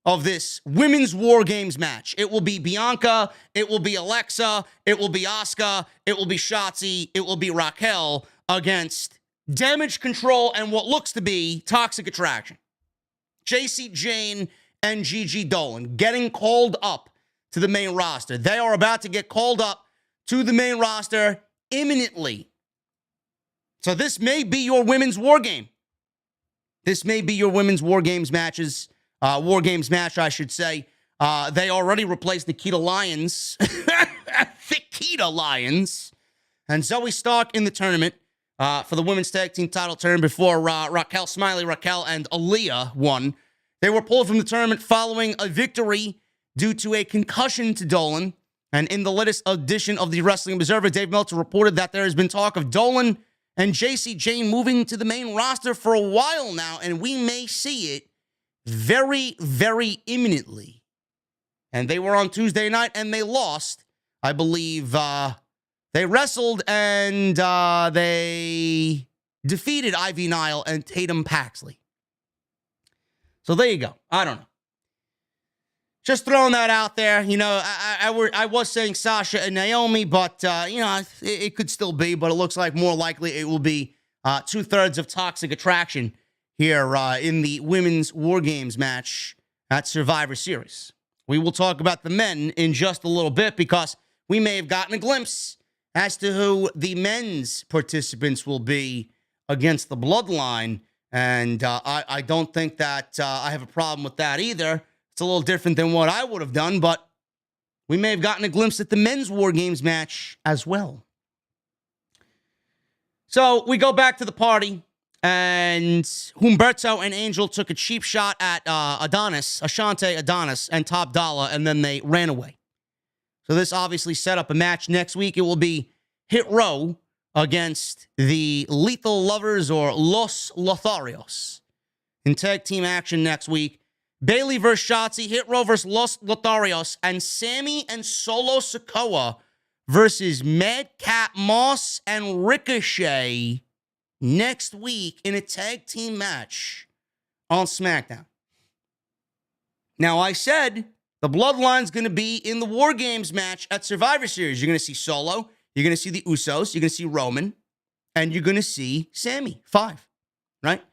of this women's War Games match. It will be Bianca, it will be Alexa, it will be Asuka, it will be Shotzi, it will be Raquel against Damage Control and what looks to be Toxic Attraction. JC Jane and Gigi Dolan getting called up to the main roster. They are about to get called up to the main roster imminently. So this may be your women's War Game. This may be your women's War Games matches. War Games match, I should say. They already replaced Nikita Lyons. Nikita Lyons. And Zoe Stark in the tournament for the women's tag team title turn before Raquel, Smiley Raquel, and Aaliyah won. They were pulled from the tournament following a victory due to a concussion to Dolan. And in the latest edition of the Wrestling Observer, Dave Meltzer reported that there has been talk of Dolan and JC Jane moving to the main roster for a while now, and we may see it very, very imminently. And they were on Tuesday night, and they lost. I believe they wrestled, and they defeated Ivy Nile and Tatum Paxley. So there you go. I don't know. Just throwing that out there. You know, I was saying Sasha and Naomi, but, you know, it could still be, but it looks like more likely it will be 2/3 of Toxic Attraction here in the Women's War Games match at Survivor Series. We will talk about the men in just a little bit because we may have gotten a glimpse as to who the men's participants will be against the Bloodline. And I don't think that I have a problem with that either. It's a little different than what I would have done, but we may have gotten a glimpse at the men's War Games match as well. So we go back to the party, and Humberto and Angel took a cheap shot at Ashante Adonis, and Top Dollar, and then they ran away. So this obviously set up a match next week. It will be Hit Row against the Lethal Lovers, or Los Lotharios, in tag team action next week. Bailey versus Shotzi, Hit Row versus Los Lotharios, and Sami and Solo Sikoa versus Madcap Moss and Ricochet next week in a tag team match on SmackDown. Now, I said the Bloodline's going to be in the War Games match at Survivor Series. You're going to see Solo, you're going to see the Usos, you're going to see Roman, and you're going to see Sami. 5, right?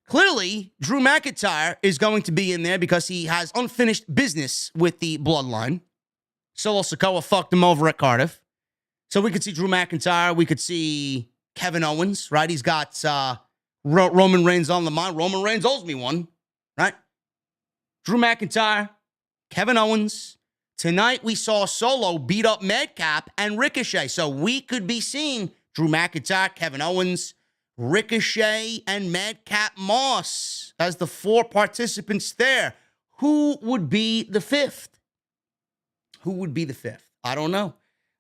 Clearly, Drew McIntyre is going to be in there because he has unfinished business with the Bloodline. Solo Sikoa fucked him over at Cardiff. So we could see Drew McIntyre. We could see Kevin Owens, right? He's got Roman Reigns on the mind. Roman Reigns owes me one, right? Drew McIntyre, Kevin Owens. Tonight we saw Solo beat up Madcap and Ricochet. So we could be seeing Drew McIntyre, Kevin Owens, Ricochet, and Madcap Moss as the 4 participants there. Who would be the 5th? Who would be the 5th? I don't know.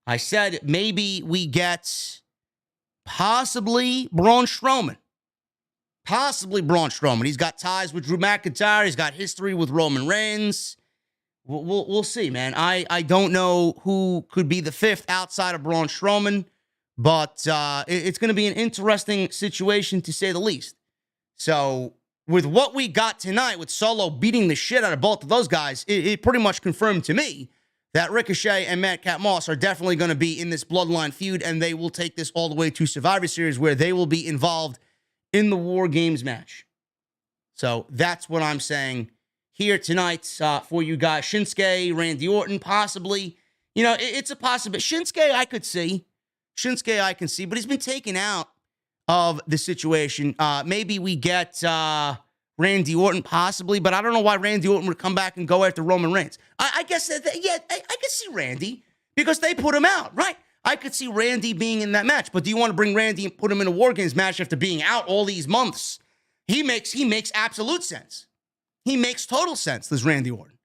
I said maybe we get possibly Braun Strowman. Possibly Braun Strowman. He's got ties with Drew McIntyre. He's got history with Roman Reigns. We'll see, man. I don't know who could be the 5th outside of Braun Strowman, but it's going to be an interesting situation to say the least. So with what we got tonight, with Solo beating the shit out of both of those guys, it pretty much confirmed to me that Ricochet and Madcap Moss are definitely going to be in this Bloodline feud, and they will take this all the way to Survivor Series, where they will be involved in the War Games match. So that's what I'm saying here tonight for you guys. Shinsuke, Randy Orton, possibly. You know, it's a possibility. Shinsuke, I could see. Shinsuke, I can see, but he's been taken out of the situation. Maybe we get Randy Orton, possibly, but I don't know why Randy Orton would come back and go after Roman Reigns. I guess I could see Randy because they put him out, right? I could see Randy being in that match, but do you want to bring Randy and put him in a War Games match after being out all these months? He makes absolute sense. He makes total sense, this Randy Orton.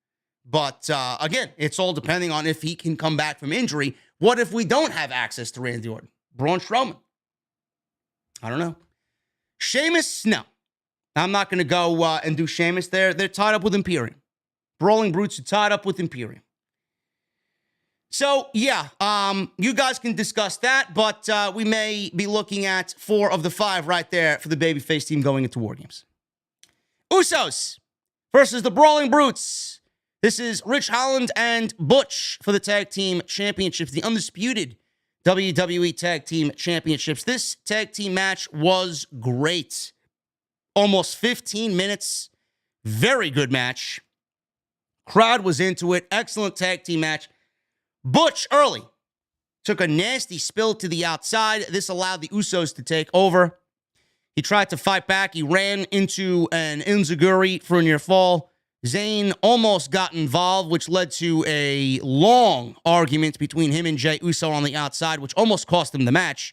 But again, it's all depending on if he can come back from injury. What if we don't have access to Randy Orton? Braun Strowman. I don't know. Sheamus, no. I'm not going to go and do Sheamus there. They're tied up with Imperium. Brawling Brutes are tied up with Imperium. So, yeah, you guys can discuss that, but we may be looking at 4 of the 5 right there for the babyface team going into War Games. Usos versus the Brawling Brutes. This is Rich Holland and Butch for the Tag Team Championships, the Undisputed WWE Tag Team Championships. This tag team match was great. Almost 15 minutes. Very good match. Crowd was into it. Excellent tag team match. Butch early took a nasty spill to the outside. This allowed the Usos to take over. He tried to fight back. He ran into an enziguri for a near fall. Zayn almost got involved, which led to a long argument between him and Jey Uso on the outside, which almost cost him the match.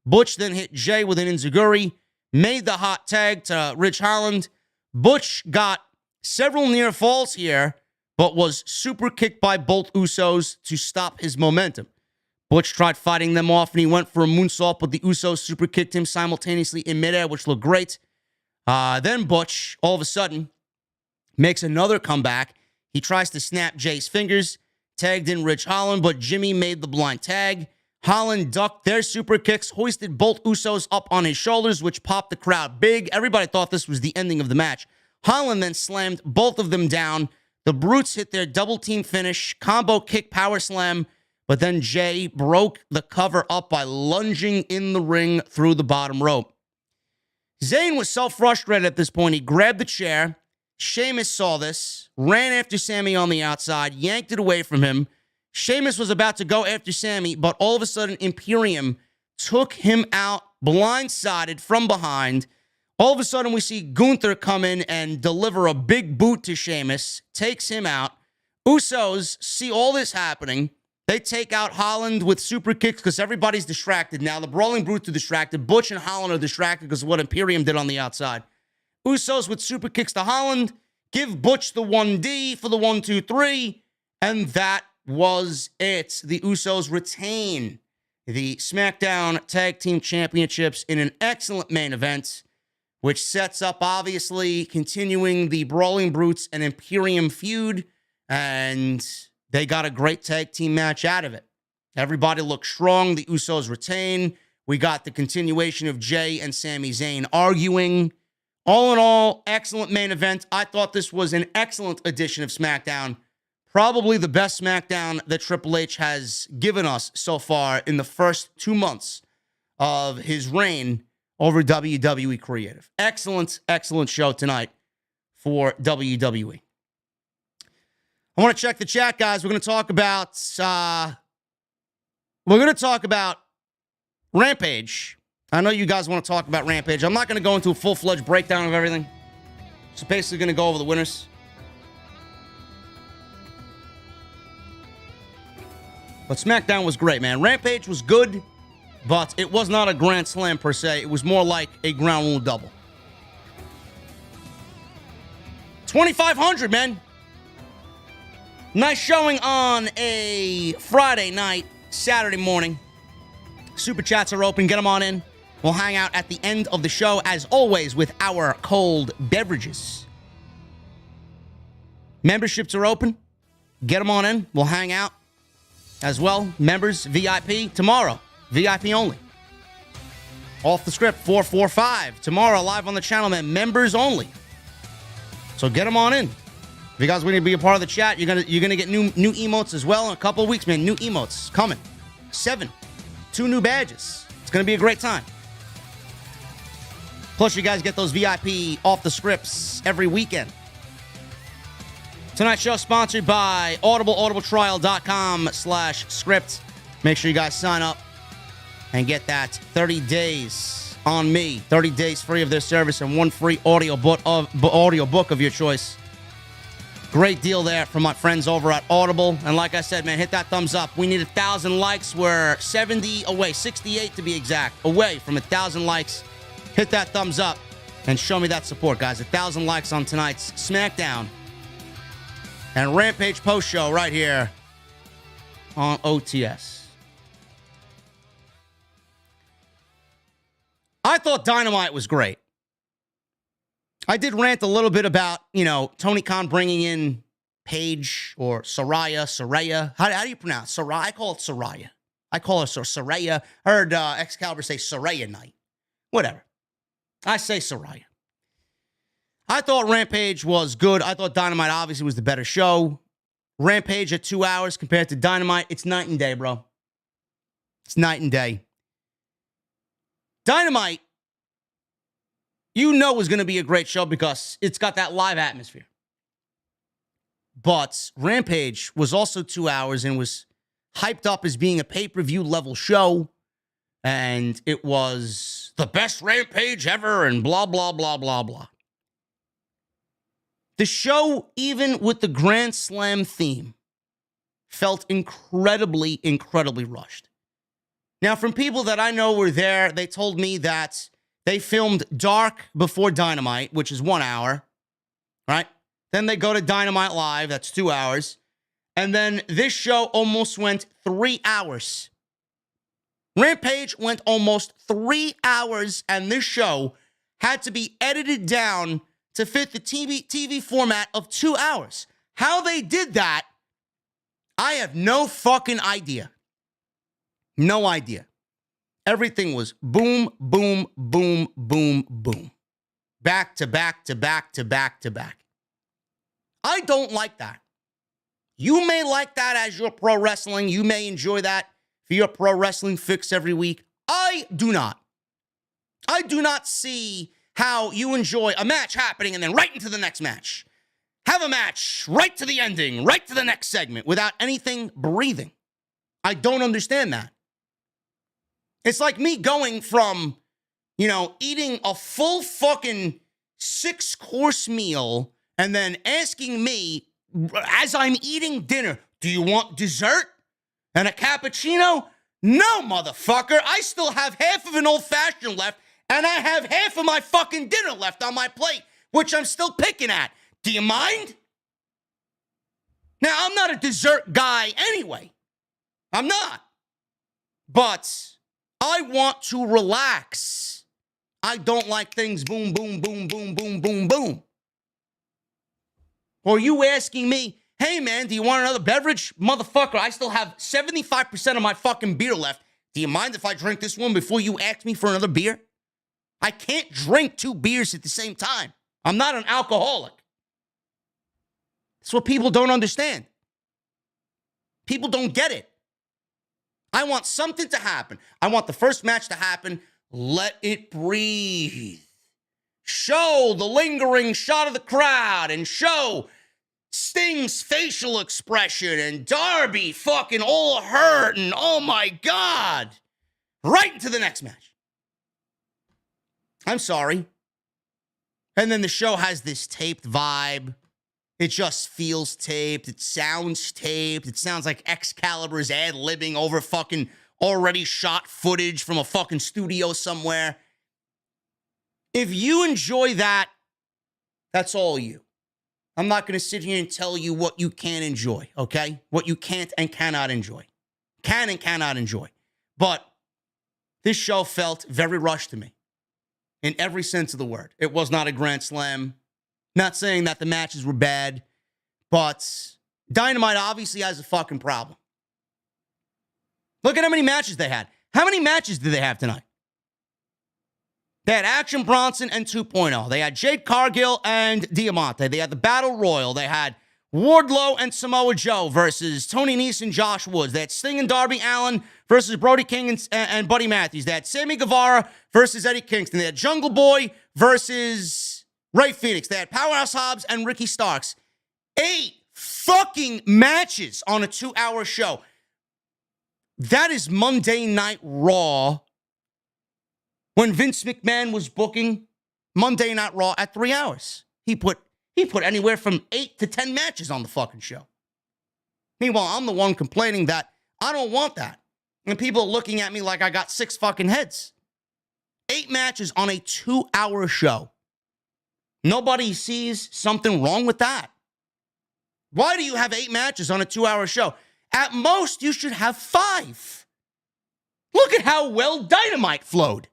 Butch then hit Jey with an enziguri, made the hot tag to Rich Holland. Butch got several near falls here, but was super kicked by both Usos to stop his momentum. Butch tried fighting them off, and he went for a moonsault, but the Usos super kicked him simultaneously in midair, which looked great. Then Butch, all of a sudden, makes another comeback. He tries to snap Jay's fingers, tagged in Rich Holland, but Jimmy made the blind tag. Holland ducked their super kicks, hoisted both Usos up on his shoulders, which popped the crowd big. Everybody thought this was the ending of the match. Holland then slammed both of them down. The Brutes hit their double team finish, combo kick, power slam, but then Jay broke the cover up by lunging in the ring through the bottom rope. Zayn was so frustrated at this point, he grabbed the chair, Sheamus saw this, ran after Sami on the outside, yanked it away from him. Sheamus was about to go after Sami, but all of a sudden, Imperium took him out blindsided from behind. All of a sudden, we see Gunther come in and deliver a big boot to Sheamus, takes him out. Usos see all this happening. They take out Holland with super kicks because everybody's distracted now. The Brawling Brutes are distracted. Butch and Holland are distracted because of what Imperium did on the outside. Usos with super kicks to Holland. Give Butch the 1D for the 1, 2, 3. And that was it. The Usos retain the SmackDown Tag Team Championships in an excellent main event, which sets up, obviously, continuing the Brawling Brutes and Imperium feud. And they got a great tag team match out of it. Everybody looked strong. The Usos retain. We got the continuation of Jay and Sami Zayn arguing. All in all, excellent main event. I thought this was an excellent edition of SmackDown. Probably the best SmackDown that Triple H has given us so far in the first 2 months of his reign over WWE Creative. Excellent, excellent show tonight for WWE. I want to check the chat, guys. We're going to talk about Rampage. I know you guys want to talk about Rampage. I'm not going to go into a full-fledged breakdown of everything. Just basically going to go over the winners. But SmackDown was great, man. Rampage was good, but it was not a Grand Slam per se. It was more like a ground rule double. 2,500, man. Nice showing on a Friday night, Saturday morning. Super chats are open. Get them on in. We'll hang out at the end of the show, as always, with our cold beverages. Memberships are open. Get them on in. We'll hang out as well. Members, VIP, tomorrow. VIP only. Off the script, 445. Tomorrow, live on the channel, man. Members only. So get them on in. If you guys want to be a part of the chat, you're gonna get new emotes as well in a couple of weeks, man. New emotes coming. 7. 2 new badges. It's gonna be a great time. Plus, you guys get those VIP off the scripts every weekend. Tonight's show sponsored by Audible, audibletrial.com/script. Make sure you guys sign up and get that 30 days on me. 30 days free of their service and 1 free audio book of your choice. Great deal there from my friends over at Audible. And like I said, man, hit that thumbs up. We need 1,000 likes. We're 70 away, 68 to be exact, away from 1,000 likes. Hit that thumbs up and show me that support, guys. 1,000 likes on tonight's SmackDown and Rampage post show right here on OTS. I thought Dynamite was great. I did rant a little bit about, Tony Khan bringing in Paige or Saraya. How do you pronounce Saraya? I call it Saraya. I call her Saraya. I heard Excalibur say Saraya Night. Whatever. I say Saraya. I thought Rampage was good. I thought Dynamite obviously was the better show. Rampage at 2 hours compared to Dynamite, it's night and day, bro. It's night and day. Dynamite, was going to be a great show because it's got that live atmosphere. But Rampage was also 2 hours and was hyped up as being a pay-per-view level show. And it was the best Rampage ever and blah, blah, blah, blah, blah. The show, even with the Grand Slam theme, felt incredibly, incredibly rushed. Now, from people that I know were there, they told me that they filmed Dark before Dynamite, which is 1 hour, right? Then they go to Dynamite Live, that's 2 hours. And then this show almost went 3 hours. Rampage went almost 3 hours, and this show had to be edited down to fit the TV format of 2 hours. How they did that, I have no fucking idea. No idea. Everything was boom, boom, boom, boom, boom. Back to back to back to back to back. I don't like that. You may like that as your pro wrestling. You may enjoy that for your pro wrestling fix every week. I do not. I do not see how you enjoy a match happening and then right into the next match. have a match right to the ending, right to the next segment without anything breathing. I don't understand that. It's like me going from, eating a full fucking 6-course meal and then asking me as I'm eating dinner, do you want dessert and a cappuccino? No, motherfucker. I still have half of an old-fashioned left and I have half of my fucking dinner left on my plate, which I'm still picking at. Do you mind? Now, I'm not a dessert guy anyway. I'm not. But I want to relax. I don't like things boom, boom, boom, boom, boom, boom, boom. Or you asking me, hey, man, do you want another beverage? Motherfucker, I still have 75% of my fucking beer left. Do you mind if I drink this one before you ask me for another beer? I can't drink 2 beers at the same time. I'm not an alcoholic. That's what people don't understand. People don't get it. I want something to happen. I want the first match to happen. Let it breathe. Show the lingering shot of the crowd and show Sting's facial expression and Darby fucking all hurt and oh my God. Right into the next match. I'm sorry. And then the show has this taped vibe. It just feels taped. It sounds taped. It sounds like Excalibur's ad-libbing over fucking already shot footage from a fucking studio somewhere. If you enjoy that, that's all you. I'm not going to sit here and tell you what you can enjoy, okay? What you can't and cannot enjoy. Can and cannot enjoy. But this show felt very rushed to me. In every sense of the word. It was not a Grand Slam. Not saying that the matches were bad, but Dynamite obviously has a fucking problem. Look at how many matches they had. How many matches did they have tonight? They had Action Bronson and 2.0. They had Jade Cargill and Diamante. They had the Battle Royal. They had Wardlow and Samoa Joe versus Tony Nese and Josh Woods. They had Sting and Darby Allin versus Brody King and Buddy Matthews. They had Sammy Guevara versus Eddie Kingston. They had Jungle Boy versus Rey Fenix. They had Powerhouse Hobbs and Ricky Starks. 8 fucking matches on a 2-hour show. That is Monday Night Raw when Vince McMahon was booking Monday Night Raw at 3 hours. He put anywhere from 8 to 10 matches on the fucking show. Meanwhile, I'm the one complaining that I don't want that. And people are looking at me like I got 6 fucking heads. 8 matches on a 2-hour show. Nobody sees something wrong with that. Why do you have 8 matches on a 2-hour show? At most, you should have 5. Look at how well Dynamite flowed.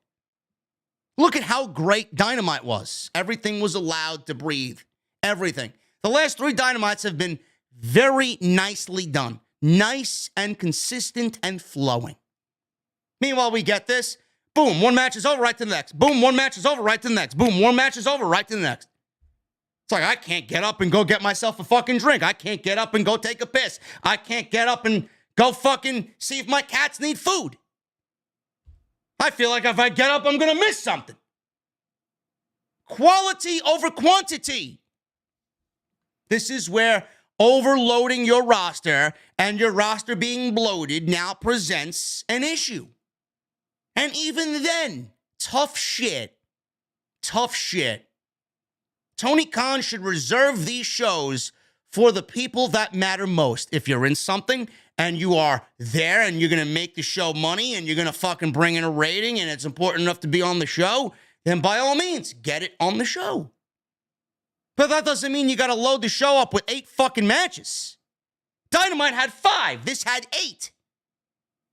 Look at how great Dynamite was. Everything was allowed to breathe. Everything. The last 3 Dynamites have been very nicely done. Nice and consistent and flowing. Meanwhile, we get this. Boom, 1 match is over, right to the next. Boom, 1 match is over, right to the next. Boom, 1 match is over, right to the next. It's like, I can't get up and go get myself a fucking drink. I can't get up and go take a piss. I can't get up and go fucking see if my cats need food. I feel like if I get up, I'm going to miss something. Quality over quantity. This is where overloading your roster and your roster being bloated now presents an issue. And even then, tough shit. Tough shit. Tony Khan should reserve these shows for the people that matter most. If you're in something and you are there and you're going to make the show money and you're going to fucking bring in a rating and it's important enough to be on the show, then by all means, get it on the show. But that doesn't mean you got to load the show up with 8 fucking matches. Dynamite had 5. This had 8.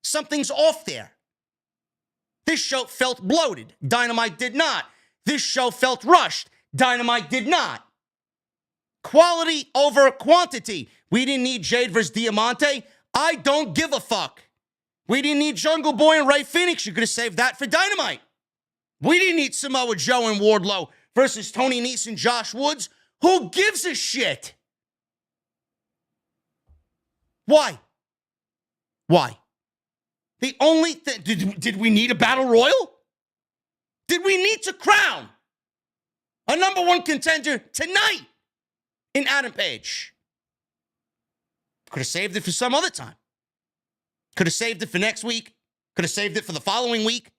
Something's off there. This show felt bloated. Dynamite did not. This show felt rushed. Dynamite did not. Quality over quantity. We didn't need Jade versus Diamante. I don't give a fuck. We didn't need Jungle Boy and Rey Fenix. You could have saved that for Dynamite. We didn't need Samoa Joe and Wardlow versus Tony Nese and Josh Woods. Who gives a shit? Why? Why? The only thing... Did we need a battle royal? Did we need to crown a number 1 contender tonight? in Adam Page. Could have saved it for some other time. Could have saved it for next week. Could have saved it for the following week.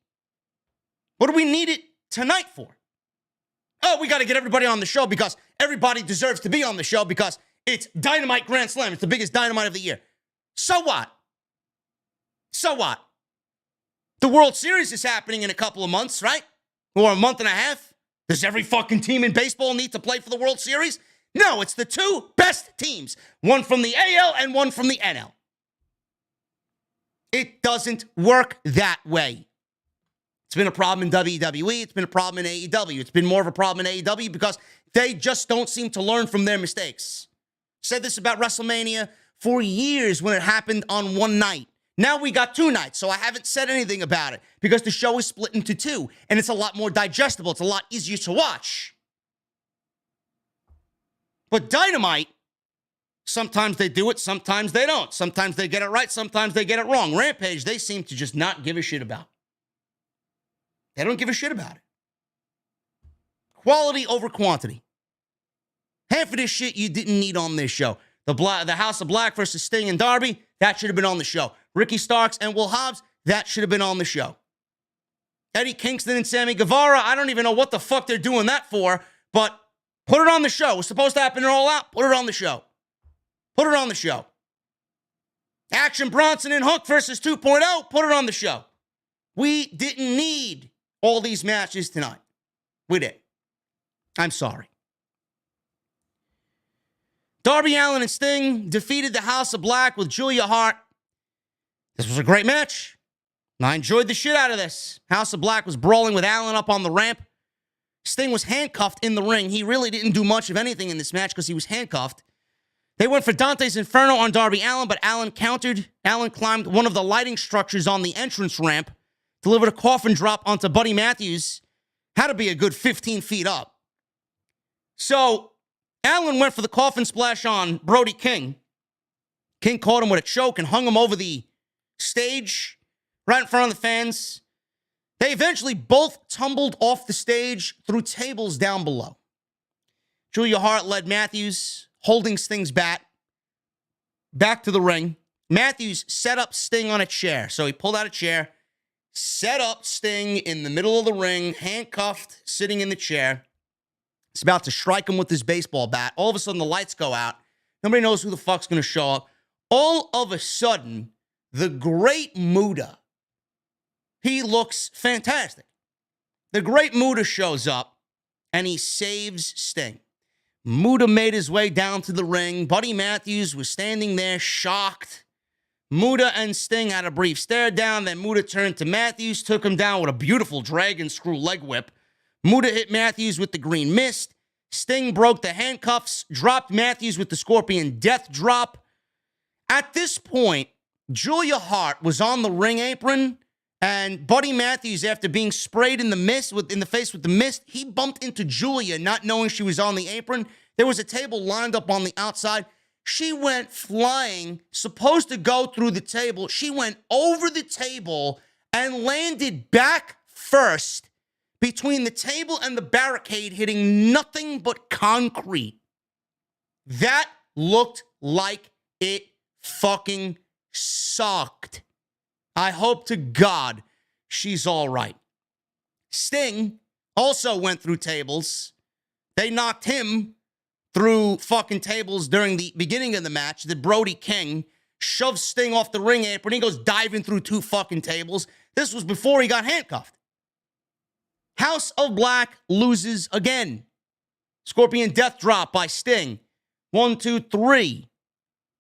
What do we need it tonight for? Oh, we got to get everybody on the show because everybody deserves to be on the show because it's Dynamite Grand Slam. It's the biggest Dynamite of the year. So what? So what? The World Series is happening in a couple of months, right? Or a month and a half. Does every fucking team in baseball need to play for the World Series? No, it's the two best teams. One from the AL and one from the NL. It doesn't work that way. It's been a problem in WWE. It's been a problem in AEW. It's been more of a problem in AEW because they just don't seem to learn from their mistakes. Said this about WrestleMania for years when it happened on one night. Now we got two nights, so I haven't said anything about it because the show is split into two, and it's a lot more digestible. It's a lot easier to watch. But Dynamite, sometimes they do it, sometimes they don't. Sometimes they get it right, sometimes they get it wrong. Rampage, they seem to just not give a shit about. They don't give a shit about it. Quality over quantity. Half of this shit you didn't need on this show. The House of Black versus Sting and Darby, that should have been on the show. Ricky Starks and Will Hobbs, that should have been on the show. Eddie Kingston and Sammy Guevara, I don't even know what the fuck they're doing that for, but put it on the show. It was supposed to happen All Out. Put it on the show. Put it on the show. Action Bronson and Hook versus 2.0, put it on the show. We didn't need all these matches tonight. We did. I'm sorry. Darby Allin and Sting defeated the House of Black with Julia Hart. This was a great match. I enjoyed the shit out of this. House of Black was brawling with Allin up on the ramp. Sting was handcuffed in the ring. He really didn't do much of anything in this match because he was handcuffed. They went for Dante's Inferno on Darby Allin, but Allin countered. Allin climbed one of the lighting structures on the entrance ramp, delivered a coffin drop onto Buddy Matthews. Had to be a good 15 feet up. So Allin went for the coffin splash on Brody King. King caught him with a choke and hung him over the stage right in front of the fans. They eventually both tumbled off the stage through tables down below. Julia Hart led Matthews, holding Sting's bat, back to the ring. Matthews set up Sting on a chair. So he pulled out a chair, set up Sting in the middle of the ring, handcuffed, sitting in the chair. He's about to strike him with his baseball bat. All of a sudden, the lights go out. Nobody knows who the fuck's going to show up. All of a sudden, the great Muda, he looks fantastic. The great Muda shows up, and he saves Sting. Muda made his way down to the ring. Buddy Matthews was standing there, shocked. Muda and Sting had a brief stare down. Then Muda turned to Matthews, took him down with a beautiful dragon screw leg whip. Muda hit Matthews with the green mist. Sting broke the handcuffs, dropped Matthews with the scorpion death drop. At this point, Julia Hart was on the ring apron, and Buddy Matthews, after being sprayed in the face with the mist, he bumped into Julia, not knowing she was on the apron. There was a table lined up on the outside. She went flying, supposed to go through the table. She went over the table and landed back first between the table and the barricade, hitting nothing but concrete. That looked like it fucking sucked. I hope to God she's all right. Sting also went through tables. They knocked him through fucking tables during the beginning of the match. The Brody King shoved Sting off the ring apron. He goes diving through two fucking tables. This was before he got handcuffed. House of Black loses again. Scorpion death drop by Sting. 1, 2, 3.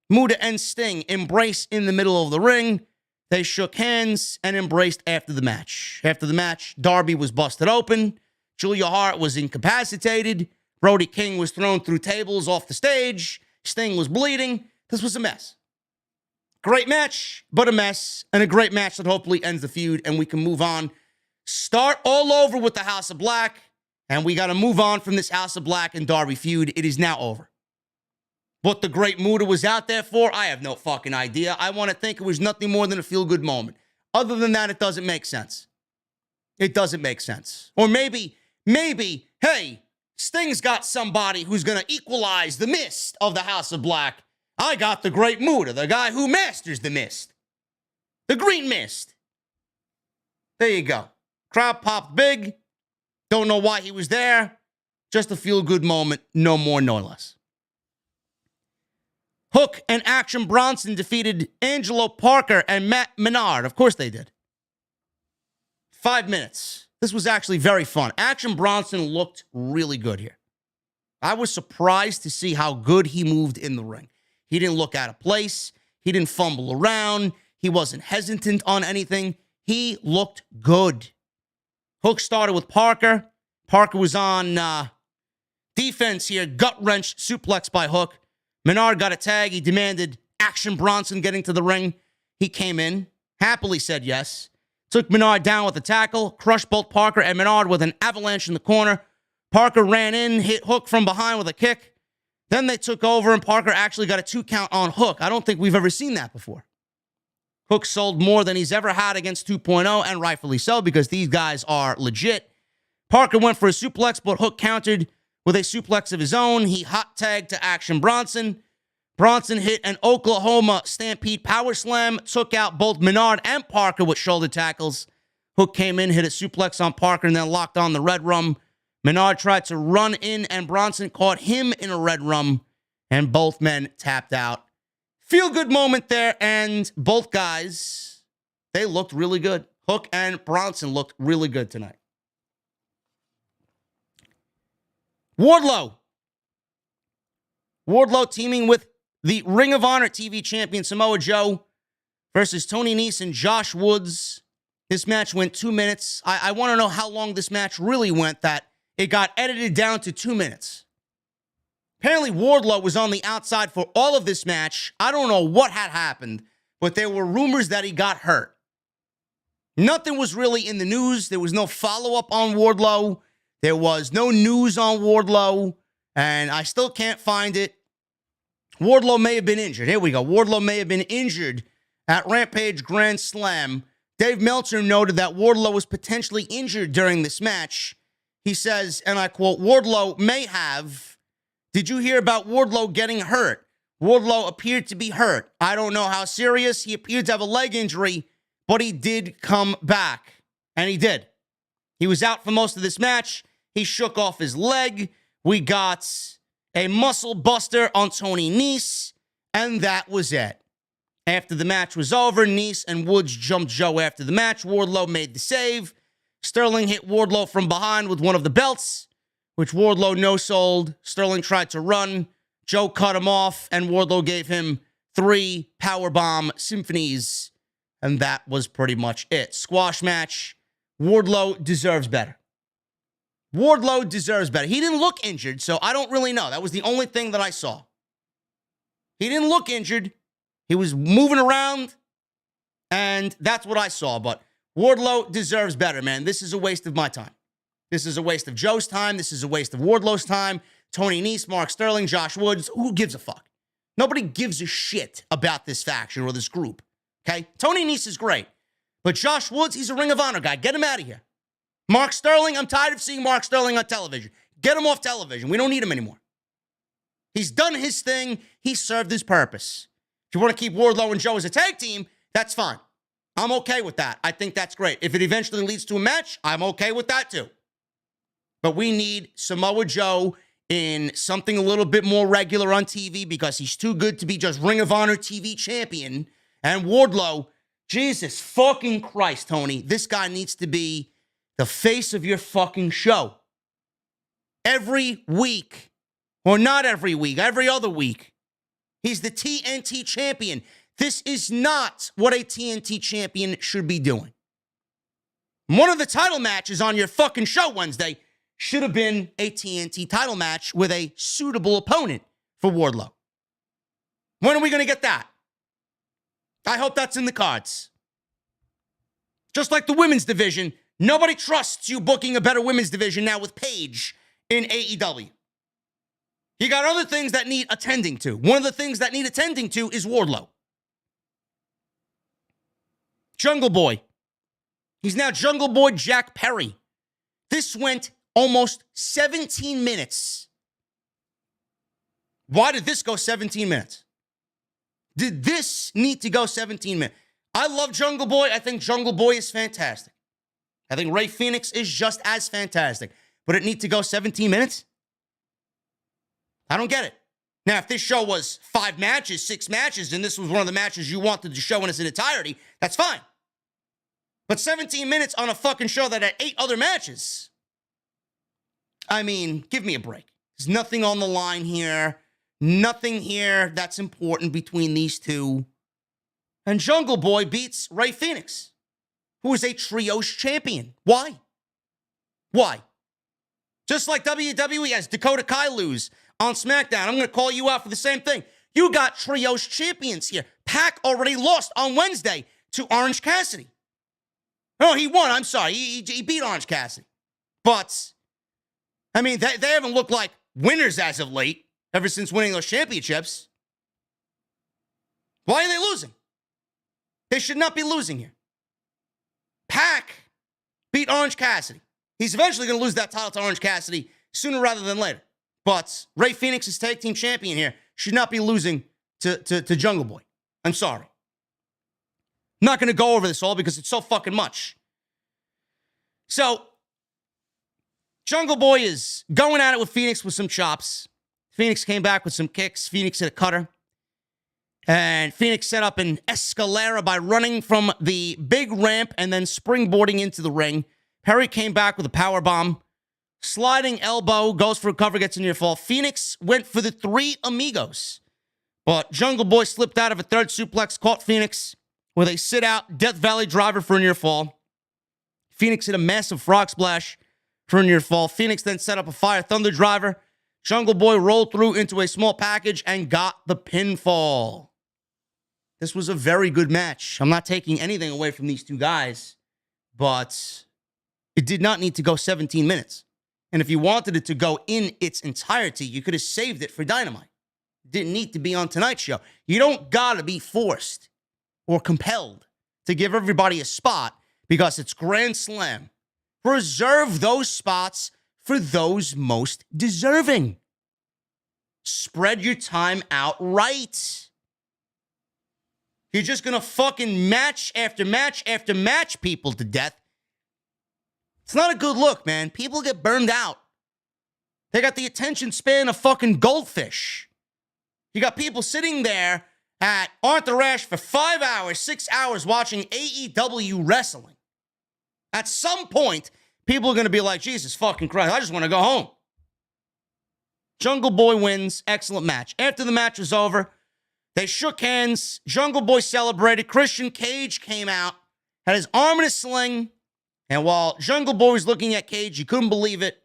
Muda and Sting embrace in the middle of the ring. They shook hands and embraced after the match. After the match, Darby was busted open. Julia Hart was incapacitated. Brody King was thrown through tables off the stage. Sting was bleeding. This was a mess. Great match, but a mess. And a great match that hopefully ends the feud and we can move on. Start all over with the House of Black. And we got to move on from this House of Black and Darby feud. It is now over. What the great Muda was out there for, I have no fucking idea. I want to think it was nothing more than a feel-good moment. Other than that, it doesn't make sense. It doesn't make sense. Or maybe, hey, Sting's got somebody who's going to equalize the mist of the House of Black. I got the Great Muta, the guy who masters the mist. The Green Mist. There you go. Crowd popped big. Don't know why he was there. Just a feel-good moment. No more, no less. Hook and Action Bronson defeated Angelo Parker and Matt Menard. Of course they did. 5 minutes. This was actually very fun. Action Bronson looked really good here. I was surprised to see how good he moved in the ring. He didn't look out of place. He didn't fumble around. He wasn't hesitant on anything. He looked good. Hook started with Parker. Parker was on defense here. Gut-wrench suplex by Hook. Menard got a tag. He demanded Action Bronson getting to the ring. He came in, happily said yes. Took Menard down with a tackle. Crushed both Parker and Menard with an avalanche in the corner. Parker ran in, hit Hook from behind with a kick. Then they took over, and Parker actually got a 2 count on Hook. I don't think we've ever seen that before. Hook sold more than he's ever had against 2.0, and rightfully so, because these guys are legit. Parker went for a suplex, but Hook countered with a suplex of his own. He hot tagged to Action Bronson. Bronson hit an Oklahoma Stampede Power Slam, took out both Menard and Parker with shoulder tackles. Hook came in, hit a suplex on Parker, and then locked on the Red Rum. Menard tried to run in, and Bronson caught him in a Red Rum, and both men tapped out. Feel-good moment there, and both guys, they looked really good. Hook and Bronson looked really good tonight. Wardlow teaming with the Ring of Honor TV champion Samoa Joe versus Tony Nese and Josh Woods. This match went 2 minutes. I want to know how long this match really went, that it got edited down to 2 minutes. Apparently, Wardlow was on the outside for all of this match. I don't know what had happened, but there were rumors that he got hurt. Nothing was really in the news. There was no follow-up on Wardlow. There was no news on Wardlow, and I still can't find it. Wardlow may have been injured. Here we go. Wardlow may have been injured at Rampage Grand Slam. Dave Meltzer noted that Wardlow was potentially injured during this match. He says, and I quote, Wardlow may have. Did you hear about Wardlow getting hurt? Wardlow appeared to be hurt. I don't know how serious. He appeared to have a leg injury, but he did come back. And he did. He was out for most of this match. He shook off his leg. We got a muscle buster on Tony Nese, and that was it. After the match was over, Nese and Woods jumped Joe after the match. Wardlow made the save. Sterling hit Wardlow from behind with one of the belts, which Wardlow no-sold. Sterling tried to run. Joe cut him off, and Wardlow gave him 3 powerbomb symphonies, and that was pretty much it. Squash match. Wardlow deserves better. Wardlow deserves better. He didn't look injured, so I don't really know. That was the only thing that I saw. He didn't look injured. He was moving around, and that's what I saw. But Wardlow deserves better, man. This is a waste of my time. This is a waste of Joe's time. This is a waste of Wardlow's time. Tony Nese, Mark Sterling, Josh Woods. Who gives a fuck? Nobody gives a shit about this faction or this group, okay? Tony Nese is great, but Josh Woods, he's a Ring of Honor guy. Get him out of here. Mark Sterling, I'm tired of seeing Mark Sterling on television. Get him off television. We don't need him anymore. He's done his thing. He served his purpose. If you want to keep Wardlow and Joe as a tag team, that's fine. I'm okay with that. I think that's great. If it eventually leads to a match, I'm okay with that too. But we need Samoa Joe in something a little bit more regular on TV because he's too good to be just Ring of Honor TV champion. And Wardlow, Jesus fucking Christ, Tony, this guy needs to be the face of your fucking show. Every week, or not every week, every other week, he's the TNT champion. This is not what a TNT champion should be doing. One of the title matches on your fucking show Wednesday should have been a TNT title match with a suitable opponent for Wardlow. When are we going to get that? I hope that's in the cards. Just like the women's division, nobody trusts you booking a better women's division now with Paige in AEW. You got other things that need attending to. One of the things that need attending to is Wardlow. Jungle Boy. He's now Jungle Boy Jack Perry. This went almost 17 minutes. Why did this go 17 minutes? Did this need to go 17 minutes? I love Jungle Boy. I think Jungle Boy is fantastic. I think Rey Fenix is just as fantastic. But it need to go 17 minutes? I don't get it. Now, if this show was 5 matches, 6 matches, and this was one of the matches you wanted to show in its entirety, that's fine. But 17 minutes on a fucking show that had 8 other matches. I mean, give me a break. There's nothing on the line here. Nothing here that's important between these two. And Jungle Boy beats Rey Fenix, who is a trios champion. Why? Why? Just like WWE has Dakota Kai lose on SmackDown. I'm going to call you out for the same thing. You got trios champions here. Pac already lost on Wednesday to Orange Cassidy. No, he won. I'm sorry. He beat Orange Cassidy. But, I mean, they haven't looked like winners as of late, ever since winning those championships. Why are they losing? They should not be losing here. Pac beat Orange Cassidy. He's eventually going to lose that title to Orange Cassidy sooner rather than later. But Rey Fenix is tag team champion here. Should not be losing to Jungle Boy. I'm sorry. I'm not going to go over this all because it's so fucking much. So, Jungle Boy is going at it with Fenix with some chops. Fenix came back with some kicks. Fenix hit a cutter. And Fenix set up an escalera by running from the big ramp and then springboarding into the ring. Perry came back with a powerbomb. Sliding elbow, goes for a cover, gets a near fall. Fenix went for the 3 amigos. But Jungle Boy slipped out of a third suplex, caught Fenix with a sit-out Death Valley driver for a near fall. Fenix hit a massive frog splash for a near fall. Fenix then set up a Fire Thunder driver. Jungle Boy rolled through into a small package and got the pinfall. This was a very good match. I'm not taking anything away from these two guys, but it did not need to go 17 minutes. And if you wanted it to go in its entirety, you could have saved it for Dynamite. It didn't need to be on tonight's show. You don't gotta be forced or compelled to give everybody a spot because it's Grand Slam. Reserve those spots for those most deserving. Spread your time out right. You're just gonna fucking match after match after match people to death. It's not a good look, man. People get burned out. They got the attention span of fucking goldfish. You got people sitting there at Arthur Ashe for 5 hours, 6 hours watching AEW wrestling. At some point, people are going to be like, Jesus fucking Christ, I just want to go home. Jungle Boy wins. Excellent match. After the match was over, they shook hands. Jungle Boy celebrated. Christian Cage came out, had his arm in a sling. And while Jungle Boy was looking at Cage, you couldn't believe it.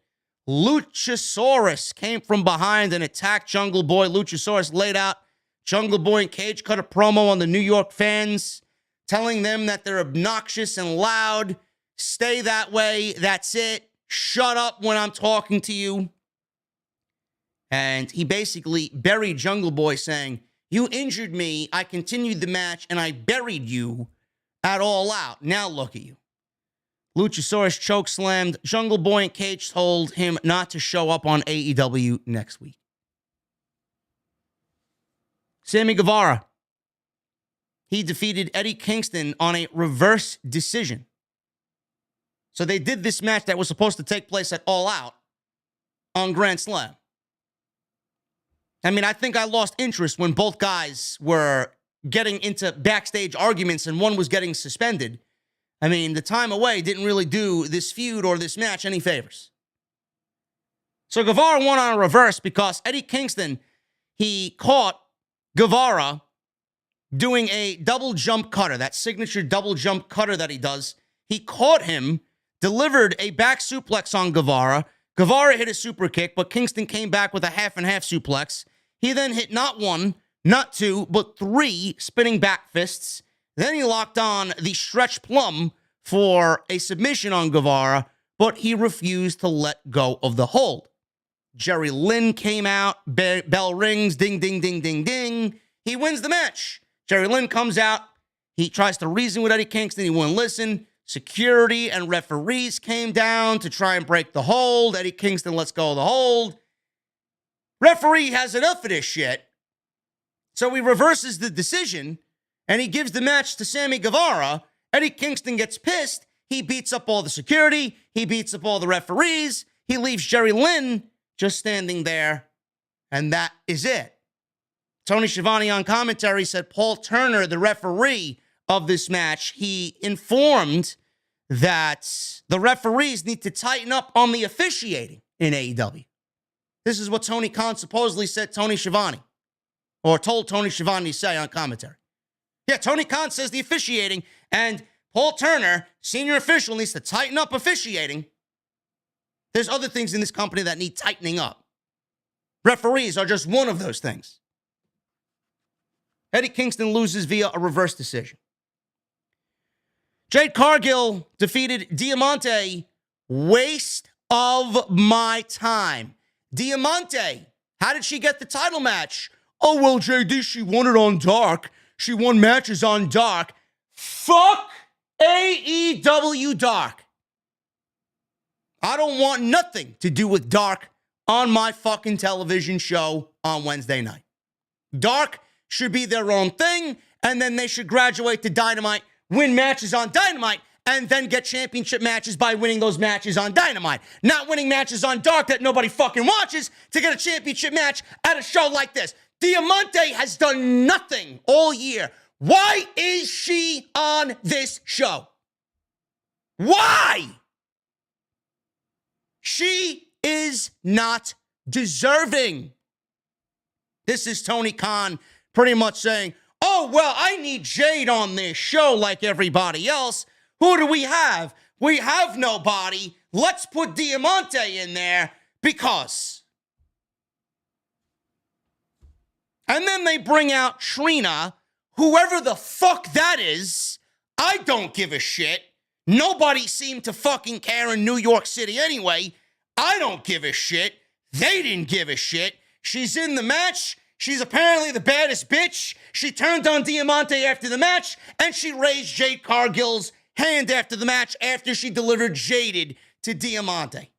Luchasaurus came from behind and attacked Jungle Boy. Luchasaurus laid out. Jungle Boy and Cage cut a promo on the New York fans, telling them that they're obnoxious and loud. Stay that way. That's it. Shut up when I'm talking to you. And he basically buried Jungle Boy, saying, you injured me. I continued the match, and I buried you at All Out. Now look at you. Luchasaurus chokeslammed Jungle Boy, and Cage told him not to show up on AEW next week. Sammy Guevara. He defeated Eddie Kingston on a reverse decision. So they did this match that was supposed to take place at All Out on Grand Slam. I mean, I think I lost interest when both guys were getting into backstage arguments and one was getting suspended. I mean, the time away didn't really do this feud or this match any favors. So Guevara won on a reverse because Eddie Kingston, he caught Guevara doing a double jump cutter, that signature double jump cutter that he does. He caught him, delivered a back suplex on Guevara. Guevara hit a super kick, but Kingston came back with a half and half suplex. He then hit not one, not two, but 3 spinning back fists. Then he locked on the stretch plum for a submission on Guevara, but he refused to let go of the hold. Jerry Lynn came out, bell rings, ding, ding, ding, ding, ding. He wins the match. Jerry Lynn comes out. He tries to reason with Eddie Kingston. He wouldn't listen. Security and referees came down to try and break the hold. Eddie Kingston lets go of the hold. Referee has enough of this shit, so he reverses the decision, and he gives the match to Sammy Guevara. Eddie Kingston gets pissed. He beats up all the security. He beats up all the referees. He leaves Jerry Lynn just standing there, and that is it. Tony Schiavone on commentary said Paul Turner, the referee of this match, he informed that the referees need to tighten up on the officiating in AEW. This is what Tony Khan supposedly said Tony Schiavone, or told Tony Schiavone to say on commentary. Yeah, Tony Khan says the officiating, and Paul Turner, senior official, needs to tighten up officiating. There's other things in this company that need tightening up. Referees are just one of those things. Eddie Kingston loses via a reverse decision. Jade Cargill defeated Diamante. Waste of my time. Diamante, how did she get the title match? Oh, well, JD, she won it on Dark. She won matches on Dark. Fuck AEW Dark. I don't want nothing to do with Dark on my fucking television show on Wednesday night. Dark should be their own thing, and then they should graduate to Dynamite, win matches on Dynamite, and then get championship matches by winning those matches on Dynamite. Not winning matches on Dark that nobody fucking watches to get a championship match at a show like this. Diamante has done nothing all year. Why is she on this show? Why? She is not deserving. This is Tony Khan pretty much saying, oh, well, I need Jade on this show like everybody else. Who do we have? We have nobody. Let's put Diamante in there because. And then they bring out Trina, whoever the fuck that is. I don't give a shit. Nobody seemed to fucking care in New York City anyway. I don't give a shit. They didn't give a shit. She's in the match. She's apparently the baddest bitch. She turned on Diamante after the match, and she raised Jade Cargill's hand after the match after she delivered Jaded to Diamante.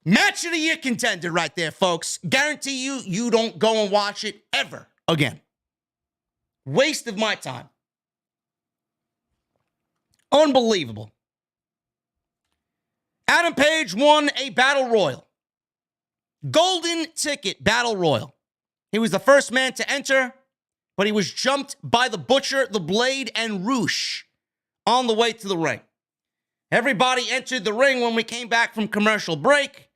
Match of the year contender right there, folks. Guarantee you don't go and watch it ever again. Waste of my time. Unbelievable. Adam Page won a battle royal. Golden ticket battle royal. He was the first man to enter, but he was jumped by the Butcher, the Blade, and Roosh on the way to the ring. Everybody entered the ring when we came back from commercial break.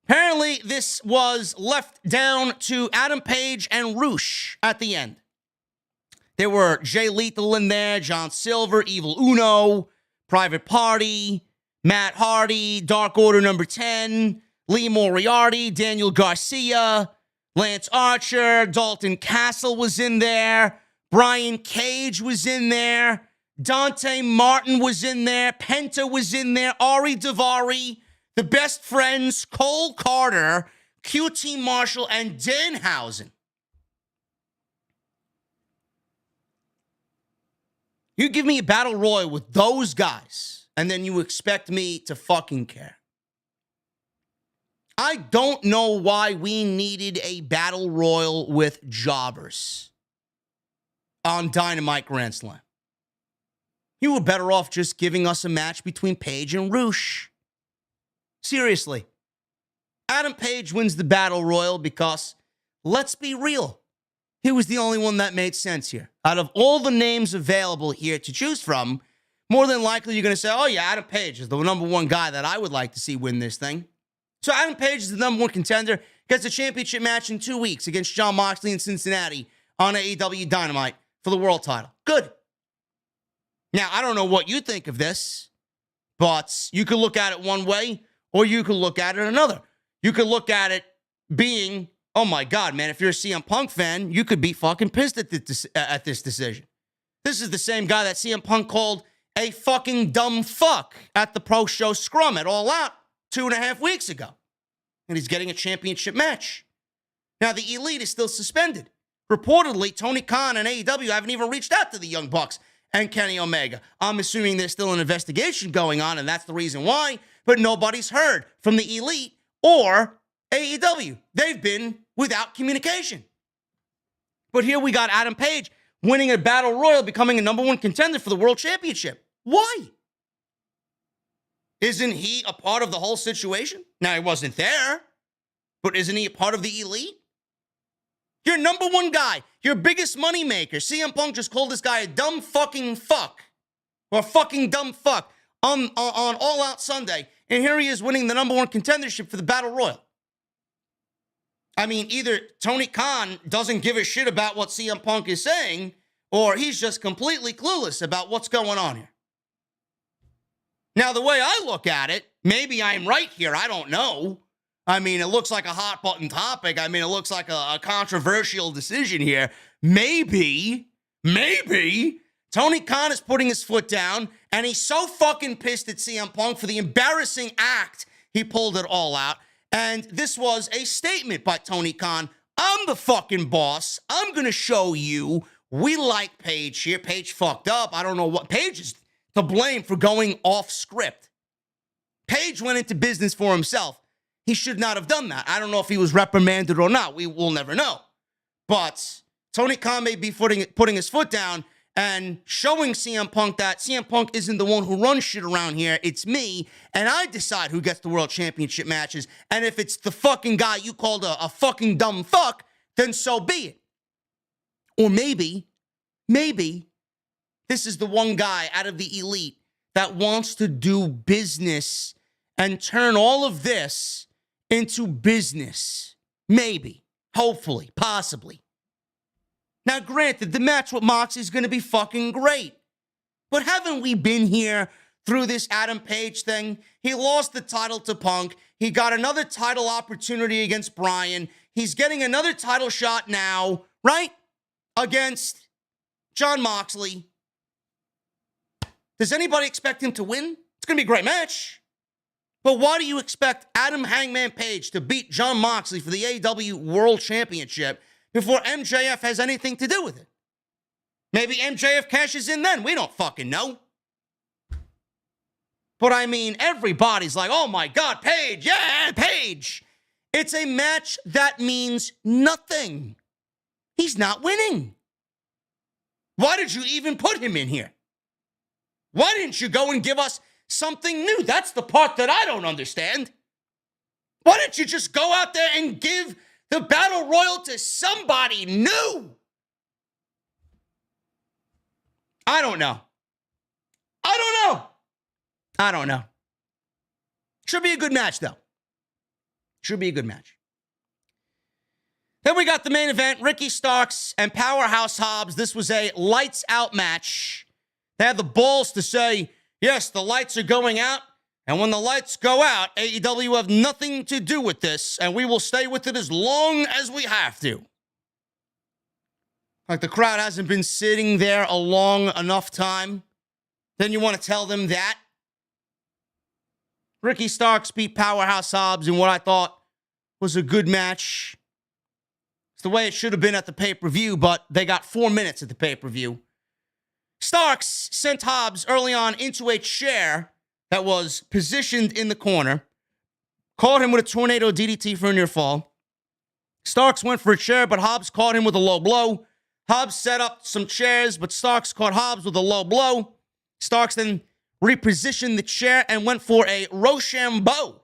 Apparently, this was left down to Adam Page and Roosh at the end. There were Jay Lethal in there, John Silver, Evil Uno, Private Party, Matt Hardy, Dark Order number 10, Lee Moriarty, Daniel Garcia, Lance Archer, Dalton Castle was in there, Brian Cage was in there, Dante Martin was in there, Penta was in there, Ari Daivari, the Best Friends, Cole Carter, QT Marshall, and Danhausen. You give me a battle royal with those guys, and then you expect me to fucking care. I don't know why we needed a battle royal with jobbers on Dynamite Grand Slam. You were better off just giving us a match between Page and Roosh. Seriously. Adam Page wins the battle royal because, let's be real, he was the only one that made sense here. Out of all the names available here to choose from, more than likely you're going to say, oh yeah, Adam Page is the number one guy that I would like to see win this thing. So Adam Page is the number one contender, gets a championship match in 2 weeks against Jon Moxley in Cincinnati on AEW Dynamite for the world title. Good. Now, I don't know what you think of this, but you could look at it one way, or you could look at it another. You could look at it being, oh my God, man, if you're a CM Punk fan, you could be fucking pissed at this decision. This is the same guy that CM Punk called a fucking dumb fuck at the pro show scrum at All Out 2.5 weeks ago. And he's getting a championship match. Now, the Elite is still suspended. Reportedly, Tony Khan and AEW haven't even reached out to the Young Bucks and Kenny Omega. I'm assuming there's still an investigation going on, and that's the reason why, but nobody's heard from the Elite or AEW. They've been without communication. But here we got Adam Page winning a battle royal, becoming a number one contender for the World Championship. Why? Isn't he a part of the whole situation? Now, he wasn't there, but isn't he a part of the Elite? Your number one guy, your biggest moneymaker, CM Punk just called this guy a dumb fucking fuck, or fucking dumb fuck, on All Out Sunday, and here he is winning the number one contendership for the Battle Royal. I mean, either Tony Khan doesn't give a shit about what CM Punk is saying, or he's just completely clueless about what's going on here. Now, the way I look at it, maybe I'm right here, I don't know. I mean, it looks like a hot button topic. I mean, it looks like a controversial decision here. Maybe Tony Khan is putting his foot down, and he's so fucking pissed at CM Punk for the embarrassing act he pulled it all out. And this was a statement by Tony Khan. I'm the fucking boss. I'm going to show you. We like Paige here. Paige fucked up. I don't know what. Paige is to blame for going off script. Paige went into business for himself. He should not have done that. I don't know if he was reprimanded or not. We will never know. But Tony Khan may be putting his foot down and showing CM Punk that CM Punk isn't the one who runs shit around here. It's me, and I decide who gets the World Championship matches. And if it's the fucking guy you called a fucking dumb fuck, then so be it. Or maybe this is the one guy out of the Elite that wants to do business and turn all of this into business. Maybe, hopefully, possibly. Now, granted, the match with Moxley is going to be fucking great. But haven't we been here through this Adam Page thing? He lost the title to Punk. He got another title opportunity against Bryan. He's getting another title shot now, right? Against Jon Moxley. Does anybody expect him to win? It's going to be a great match. But why do you expect Adam Hangman Page to beat Jon Moxley for the AEW World Championship before MJF has anything to do with it? Maybe MJF cashes in then. We don't fucking know. But I mean, everybody's like, oh my God, Page, yeah, Page. It's a match that means nothing. He's not winning. Why did you even put him in here? Why didn't you go and give us something new? That's the part that I don't understand. Why didn't you just go out there and give the Battle Royal to somebody new? I don't know. Should be a good match, though. Should be a good match. Then we got the main event, Ricky Starks and Powerhouse Hobbs. This was a lights out match. They had the balls to say, yes, the lights are going out, and when the lights go out, AEW have nothing to do with this, and we will stay with it as long as we have to. Like the crowd hasn't been sitting there a long enough time. Then you want to tell them that? Ricky Starks beat Powerhouse Hobbs in what I thought was a good match. It's the way it should have been at the pay-per-view, but they got 4 minutes at the pay-per-view. Starks sent Hobbs early on into a chair that was positioned in the corner, caught him with a tornado DDT for a near fall. Starks went for a chair, but Hobbs caught him with a low blow. Hobbs set up some chairs, but Starks caught Hobbs with a low blow. Starks then repositioned the chair and went for a Rochambeau,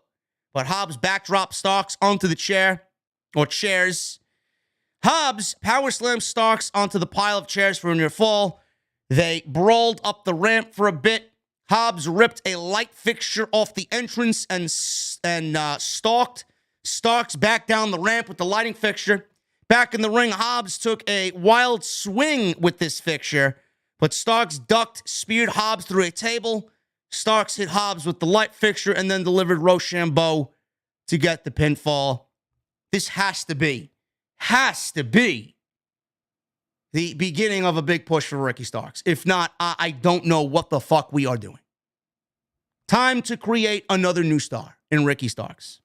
but Hobbs backdropped Starks onto the chair, or chairs. Hobbs power slammed Starks onto the pile of chairs for a near fall. They brawled up the ramp for a bit. Hobbs ripped a light fixture off the entrance and stalked Starks back down the ramp with the lighting fixture. Back in the ring, Hobbs took a wild swing with this fixture, but Starks ducked, speared Hobbs through a table. Starks hit Hobbs with the light fixture and then delivered Rochambeau to get the pinfall. This has to be the beginning of a big push for Ricky Starks. If not, I don't know what the fuck we are doing. Time to create another new star in Ricky Starks.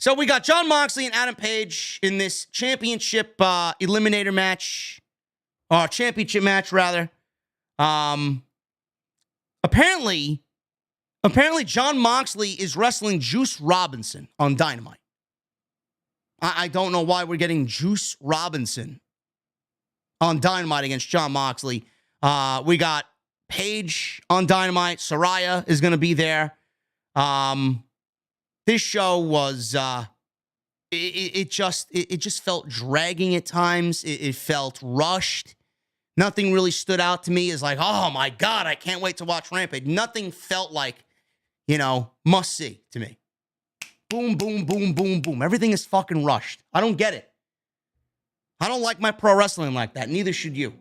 So we got Jon Moxley and Adam Page in this championship eliminator match. or championship match rather. Apparently Jon Moxley is wrestling Juice Robinson on Dynamite. I don't know why we're getting Juice Robinson on Dynamite against Jon Moxley. We got Paige on Dynamite. Saraya is going to be there. This show was, it just felt dragging at times. It felt rushed. Nothing really stood out to me as like, oh my God, I can't wait to watch Rampage. Nothing felt like, must see to me. Boom, boom, boom, boom, boom. Everything is fucking rushed. I don't get it. I don't like my pro wrestling like that. Neither should you.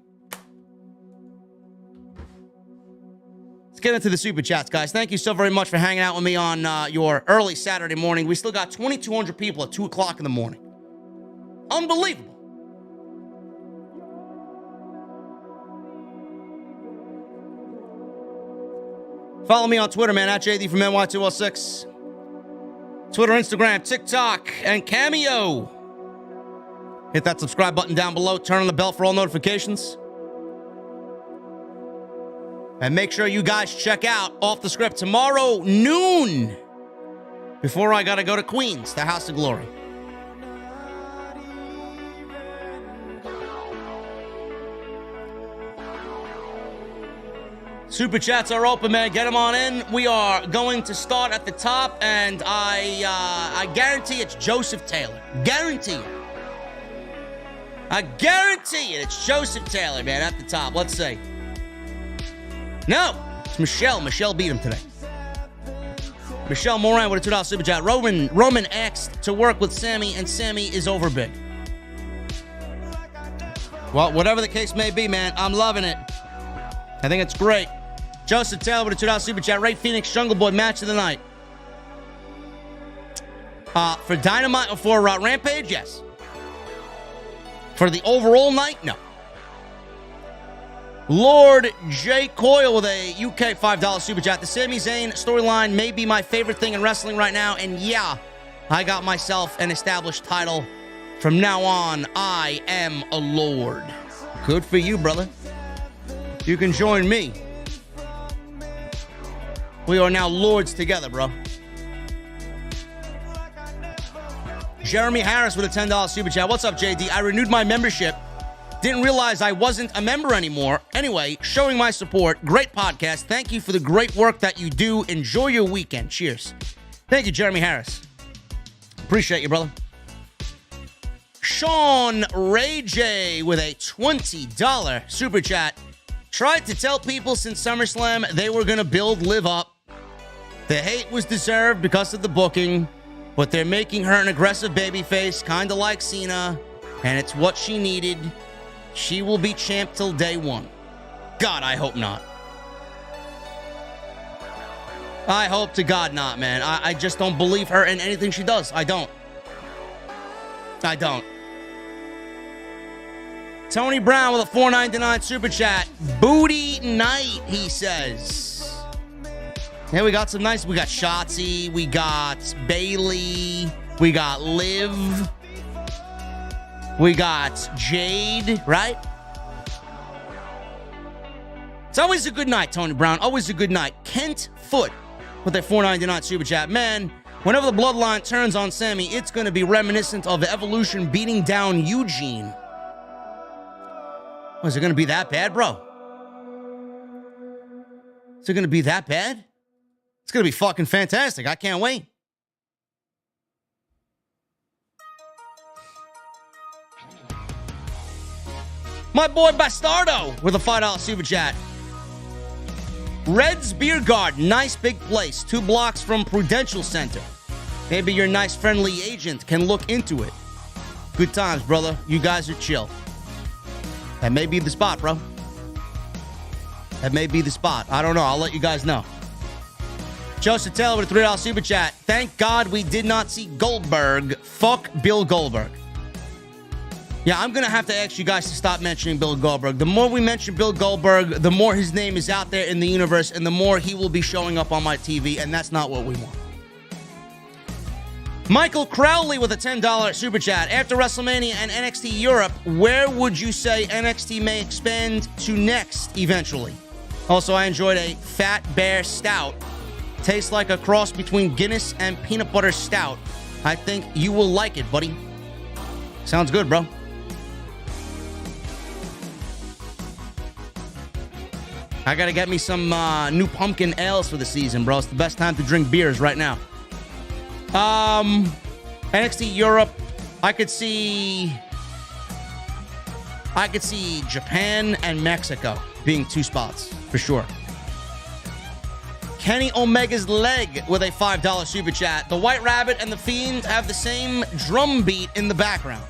Let's get into the super chats, guys. Thank you so very much for hanging out with me on your early Saturday morning. We still got 2,200 people at 2 o'clock in the morning. Unbelievable. Follow me on Twitter, man, at JDfromNY206. Twitter, Instagram, TikTok, and Cameo. Hit that subscribe button down below. Turn on the bell for all notifications. And make sure you guys check out Off the Script tomorrow noon. Before I gotta go to Queens, the House of Glory. Super chats are open, man. Get them on in. We are going to start at the top, and I guarantee it's Joseph Taylor. Guarantee it. I guarantee it. It's Joseph Taylor, man, at the top. Let's see. No, it's Michelle. Michelle beat him today. Michelle Moran with a $2 super chat. Roman asked to work with Sami, and Sami is over big. Well, whatever the case may be, man, I'm loving it. I think it's great. Joseph Taylor with a $2 super chat. Rey Fenix, Jungle Boy, match of the night. For Dynamite or for Rampage, yes. For the overall night, no. Lord J. Coyle with a UK $5 super chat. The Sami Zayn storyline may be my favorite thing in wrestling right now. And yeah, I got myself an established title. From now on, I am a Lord. Good for you, brother. You can join me. We are now Lords together, bro. Jeremy Harris with a $10 super chat. What's up, JD? I renewed my membership. Didn't realize I wasn't a member anymore. Anyway, showing my support. Great podcast. Thank you for the great work that you do. Enjoy your weekend. Cheers. Thank you, Jeremy Harris. Appreciate you, brother. Sean Ray J with a $20 super chat. Tried to tell people since SummerSlam they were going to build Liv up. The hate was deserved because of the booking, but they're making her an aggressive babyface, kind of like Cena, and it's what she needed. She will be champ till day one. God, I hope not. I hope to God not, man. I just don't believe her in anything she does. I don't. Tony Brown with a $4.99 super chat. Booty night, he says. Yeah, we got some nice. We got Shotzi. We got Bailey. We got Liv. We got Jade, right? It's always a good night, Tony Brown. Always a good night. Kent Foot with a $4.99 super chat. Man, whenever the bloodline turns on Sami, it's going to be reminiscent of Evolution beating down Eugene. Oh, is it going to be that bad, bro? Is it going to be that bad? It's going to be fucking fantastic. I can't wait. My boy Bastardo with a $5 super chat. Red's Beer Garden, nice big place, 2 blocks from Prudential Center. Maybe your nice friendly agent can look into it. Good times, brother. You guys are chill. That may be the spot, bro. That may be the spot. I don't know. I'll let you guys know. Joseph Taylor with a $3 super chat. Thank God we did not see Goldberg. Fuck Bill Goldberg. Yeah, I'm going to have to ask you guys to stop mentioning Bill Goldberg. The more we mention Bill Goldberg, the more his name is out there in the universe, and the more he will be showing up on my TV, and that's not what we want. Michael Crowley with a $10 super chat. After WrestleMania and NXT Europe, where would you say NXT may expand to next eventually? Also, I enjoyed a Fat Bear Stout. Tastes like a cross between Guinness and peanut butter stout. I think you will like it, buddy. Sounds good, bro. I gotta get me some new pumpkin ales for the season, bro. It's the best time to drink beers right now. NXT Europe, I could see Japan and Mexico being 2 spots for sure. Kenny Omega's leg with a $5 super chat. The White Rabbit and the Fiend have the same drum beat in the background.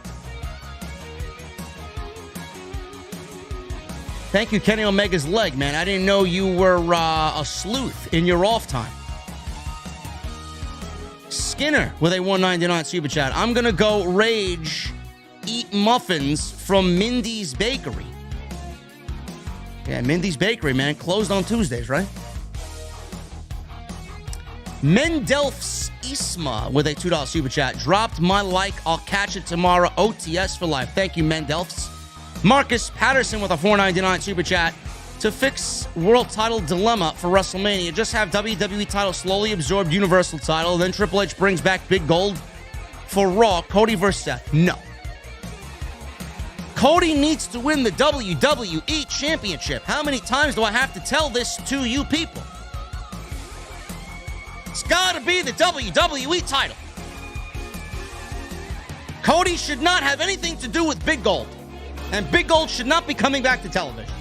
Thank you, Kenny Omega's leg, man. I didn't know you were a sleuth in your off time. Skinner with a $1.99 super chat. I'm gonna go Rage eat muffins from Mindy's Bakery. Yeah, Mindy's Bakery, man. Closed on Tuesdays, right? Mendelf's Isma with a $2 super chat. Dropped my like. I'll catch it tomorrow. OTS for life. Thank you, Mendelf's. Marcus Patterson with a $4.99 super chat. To fix world title dilemma for WrestleMania, just have WWE title slowly absorb Universal title, then Triple H brings back Big Gold for Raw, Cody versus Seth. No. Cody needs to win the WWE Championship. How many times do I have to tell this to you people? It's gotta be the WWE title. Cody should not have anything to do with Big Gold. And Big Gold should not be coming back to television.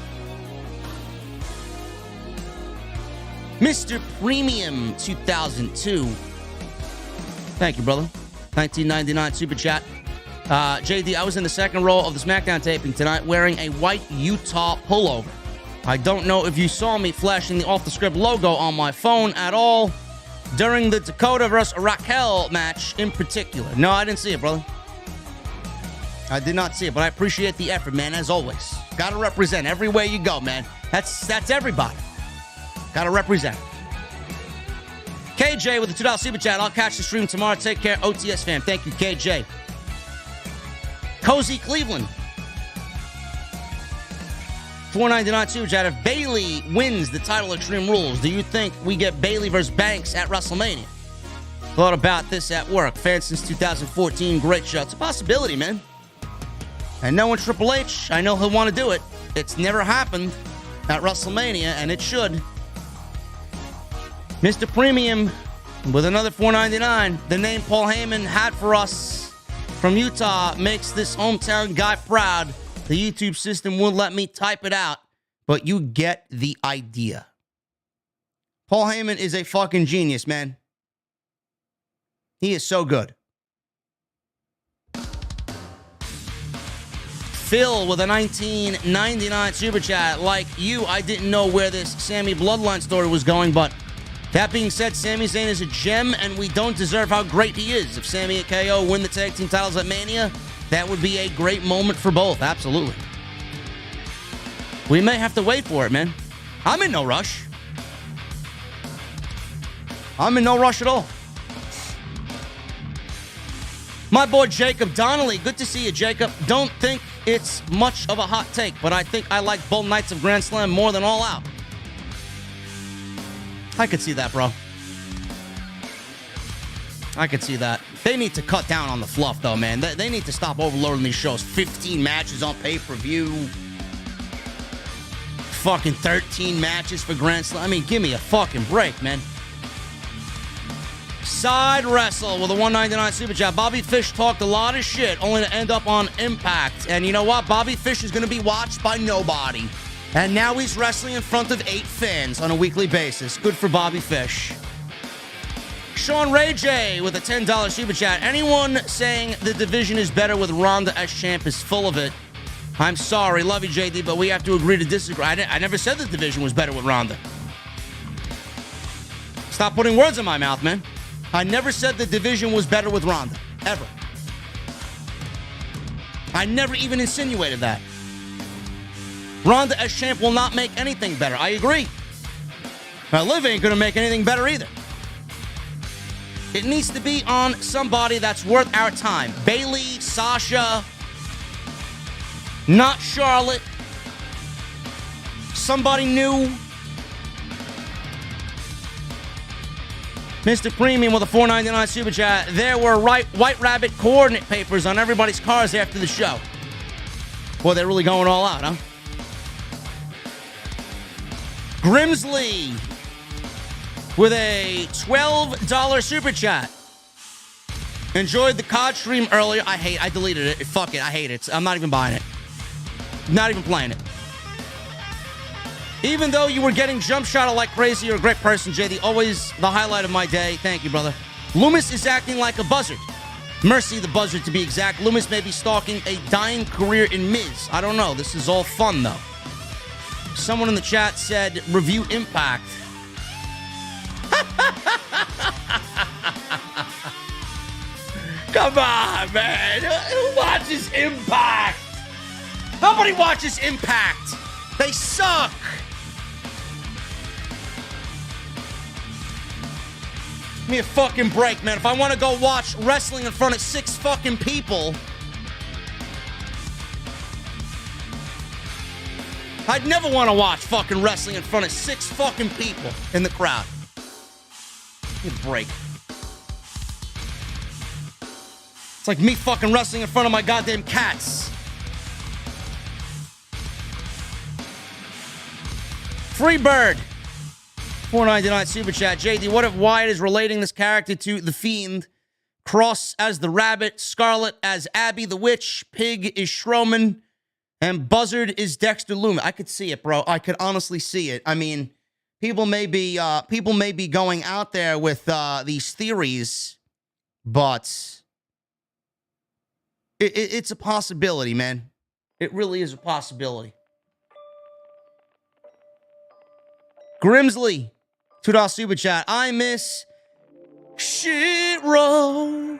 Mr. Premium 2002. Thank you, brother. $19.99 super chat. JD, I was in the second row of the SmackDown taping tonight wearing a white Utah pullover. I don't know if you saw me flashing the off-the-script logo on my phone at all during the Dakota versus Raquel match in particular. No, I didn't see it, brother. I did not see it, but I appreciate the effort, man, as always. Gotta represent everywhere you go, man. That's everybody. Gotta represent. KJ with the $2 super chat. I'll catch the stream tomorrow. Take care, OTS fam. Thank you, KJ. Cozy Cleveland. $4.99 super chat. If Bayley wins the title of Extreme Rules, do you think we get Bayley versus Banks at WrestleMania? Thought about this at work. Fan since 2014. Great show. It's a possibility, man. And knowing Triple H, I know he'll want to do it. It's never happened at WrestleMania, and it should. Mr. Premium with another $4.99. The name Paul Heyman had for us from Utah makes this hometown guy proud. The YouTube system won't let me type it out, but you get the idea. Paul Heyman is a fucking genius, man. He is so good. Phil with a $19.99 super chat. Like you, I didn't know where this Sami bloodline story was going, but that being said, Sami Zayn is a gem, and we don't deserve how great he is. If Sami and KO win the tag team titles at Mania, that would be a great moment for both. Absolutely. We may have to wait for it, man. I'm in no rush. I'm in no rush at all. My boy Jacob Donnelly. Good to see you, Jacob. Don't think it's much of a hot take, but I think I like both nights of Grand Slam more than All Out. I could see that, bro. I could see that. They need to cut down on the fluff, though, man. They need to stop overloading these shows. 15 matches on pay-per-view. Fucking 13 matches for Grand Slam. I mean, give me a fucking break, man. Side Wrestle with a $1.99 super chat. Bobby Fish talked a lot of shit, only to end up on Impact. And you know what? Bobby Fish is going to be watched by nobody. And now he's wrestling in front of 8 fans on a weekly basis. Good for Bobby Fish. Sean Ray J with a $10 super chat. Anyone saying the division is better with Ronda as champ is full of it. I'm sorry. Love you, JD, but we have to agree to disagree. I never said the division was better with Ronda. Stop putting words in my mouth, man. I never said the division was better with Ronda. Ever. I never even insinuated that. Ronda as champ will not make anything better. I agree. Now, Liv ain't going to make anything better either. It needs to be on somebody that's worth our time. Bayley, Sasha, not Charlotte. Somebody new. Mr. Premium with a $4.99 super chat. There were White Rabbit coordinate papers on everybody's cars after the show. Boy, they're really going all out, huh? Grimsley with a $12 super chat. Enjoyed the COD stream earlier. I deleted it. Fuck it. I hate it. I'm not even buying it. Not even playing it. Even though you were getting jump shot like crazy, you're a great person, JD. Always the highlight of my day. Thank you, brother. Loomis is acting like a buzzard. Mercy the buzzard, to be exact. Loomis may be stalking a dying career in Miz. I don't know. This is all fun, though. Someone in the chat said, review Impact. Come on, man. Who watches Impact? Nobody watches Impact. They suck. Give me a fucking break, man. If I want to go watch wrestling in front of 6 fucking people, I'd never want to watch fucking wrestling in front of 6 fucking people in the crowd. Give me a break. It's like me fucking wrestling in front of my goddamn cats. Freebird. $4.99 super chat. JD, what if Wyatt is relating this character to The Fiend? Kross as the Rabbit, Scarlet as Abby the Witch, Pig is Strowman, and Buzzard is Dexter Lumis. I could see it, bro. I could honestly see it. I mean, people may be going out there with these theories, but it's a possibility, man. It really is a possibility. Grimsley, $2 super chat. I miss Shiro.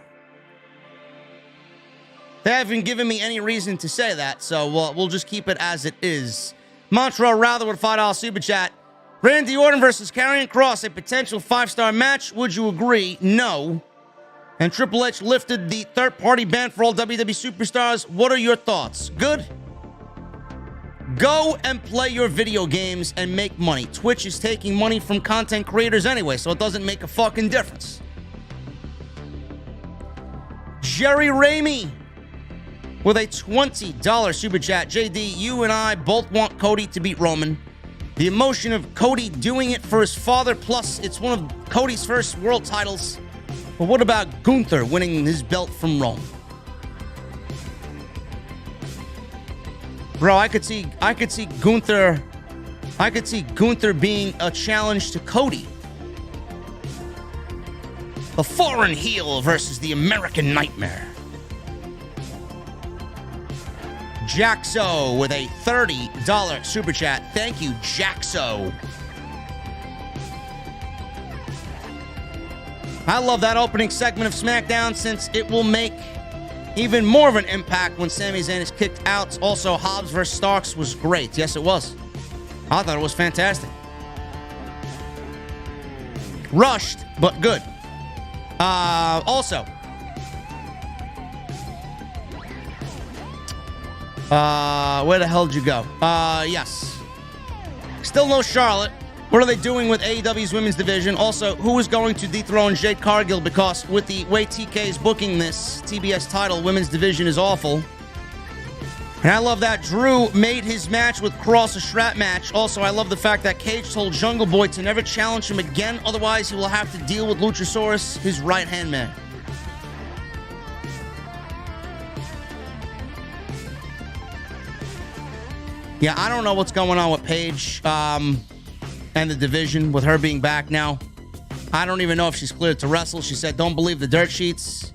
They haven't given me any reason to say that, so we'll just keep it as it is. Mantra Rather with $5 super chat. Randy Orton versus Karrion Kross, a potential 5-star match. Would you agree? No. And Triple H lifted the third-party ban for all WWE superstars. What are your thoughts? Good? Go and play your video games and make money. Twitch is taking money from content creators anyway, so it doesn't make a fucking difference. Jerry Ramey with a $20 super chat. JD, you and I both want Cody to beat Roman. The emotion of Cody doing it for his father, plus it's one of Cody's first world titles. But what about Gunther winning his belt from Rome? Bro, I could see Gunther being a challenge to Cody. A foreign heel versus the American Nightmare. Jaxo with a $30 super chat. Thank you, Jaxo. I love that opening segment of SmackDown since it will make even more of an impact when Sami Zayn is kicked out. Also, Hobbs versus Starks was great. Yes, it was. I thought it was fantastic. Rushed, but good. Also, where the hell did you go? Yes. Still no Charlotte. What are they doing with AEW's women's division? Also, who is going to dethrone Jade Cargill? Because with the way TK is booking this TBS title, women's division is awful. And I love that Drew made his match with Kross a strap match. Also, I love the fact that Cage told Jungle Boy to never challenge him again. Otherwise, he will have to deal with Luchasaurus, his right-hand man. Yeah, I don't know what's going on with Paige. And the division with her being back now. I don't even know if she's cleared to wrestle. She said, don't believe the dirt sheets.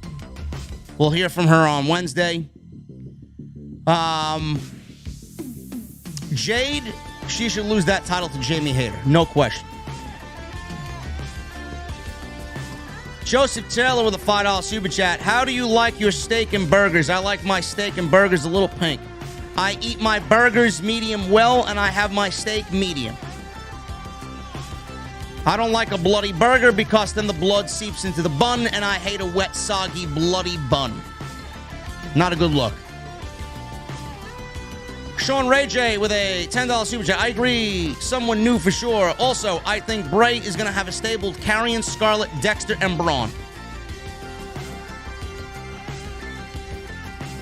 We'll hear from her on Wednesday. Jade, she should lose that title to Jamie Hayter. No question. Joseph Taylor with a $5 super chat. How do you like your steak and burgers? I like my steak and burgers a little pink. I eat my burgers medium well, and I have my steak medium. I don't like a bloody burger because then the blood seeps into the bun, and I hate a wet, soggy, bloody bun. Not a good look. Sean Ray J with a $10 super chat. I agree. Someone new for sure. Also, I think Bray is going to have a stable Karrion, Scarlett, Dexter, and Braun.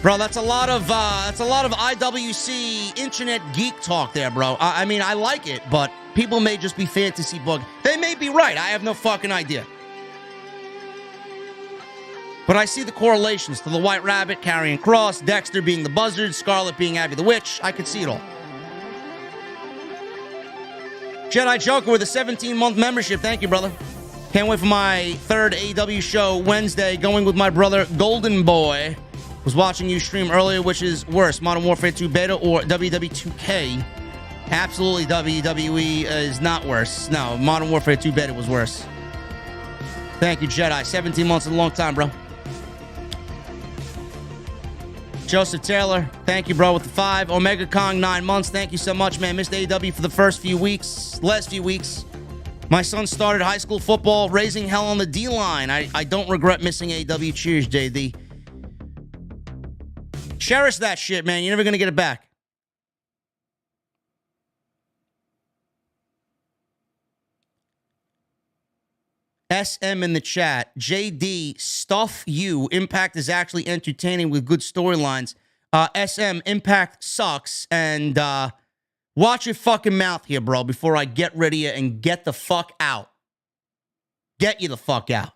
Bro, that's a lot of IWC internet geek talk there, bro. I mean, I like it, but people may just be fantasy bug. They may be right. I have no fucking idea. But I see the correlations to the White Rabbit, Karrion Kross, Dexter being the Buzzard, Scarlett being Abby the Witch. I could see it all. Jedi Joker with a 17-month membership. Thank you, brother. Can't wait for my third AEW show Wednesday, going with my brother Golden Boy. Was watching you stream earlier, which is worse, Modern Warfare 2 Beta or WWE 2K? Absolutely, WWE is not worse. No, Modern Warfare 2 Beta was worse. Thank you, Jedi. 17 months is a long time, bro. Joseph Taylor, thank you, bro, with the 5. Omega Kong, 9 months. Thank you so much, man. Missed AEW for the last few weeks. My son started high school football, raising hell on the D-line. I don't regret missing AEW. Cheers, JD. Cherish that shit, man. You're never going to get it back. SM in the chat. JD, stuff you. Impact is actually entertaining with good storylines. SM, Impact sucks. And watch your fucking mouth here, bro, before I get rid of you and get the fuck out. Get you the fuck out.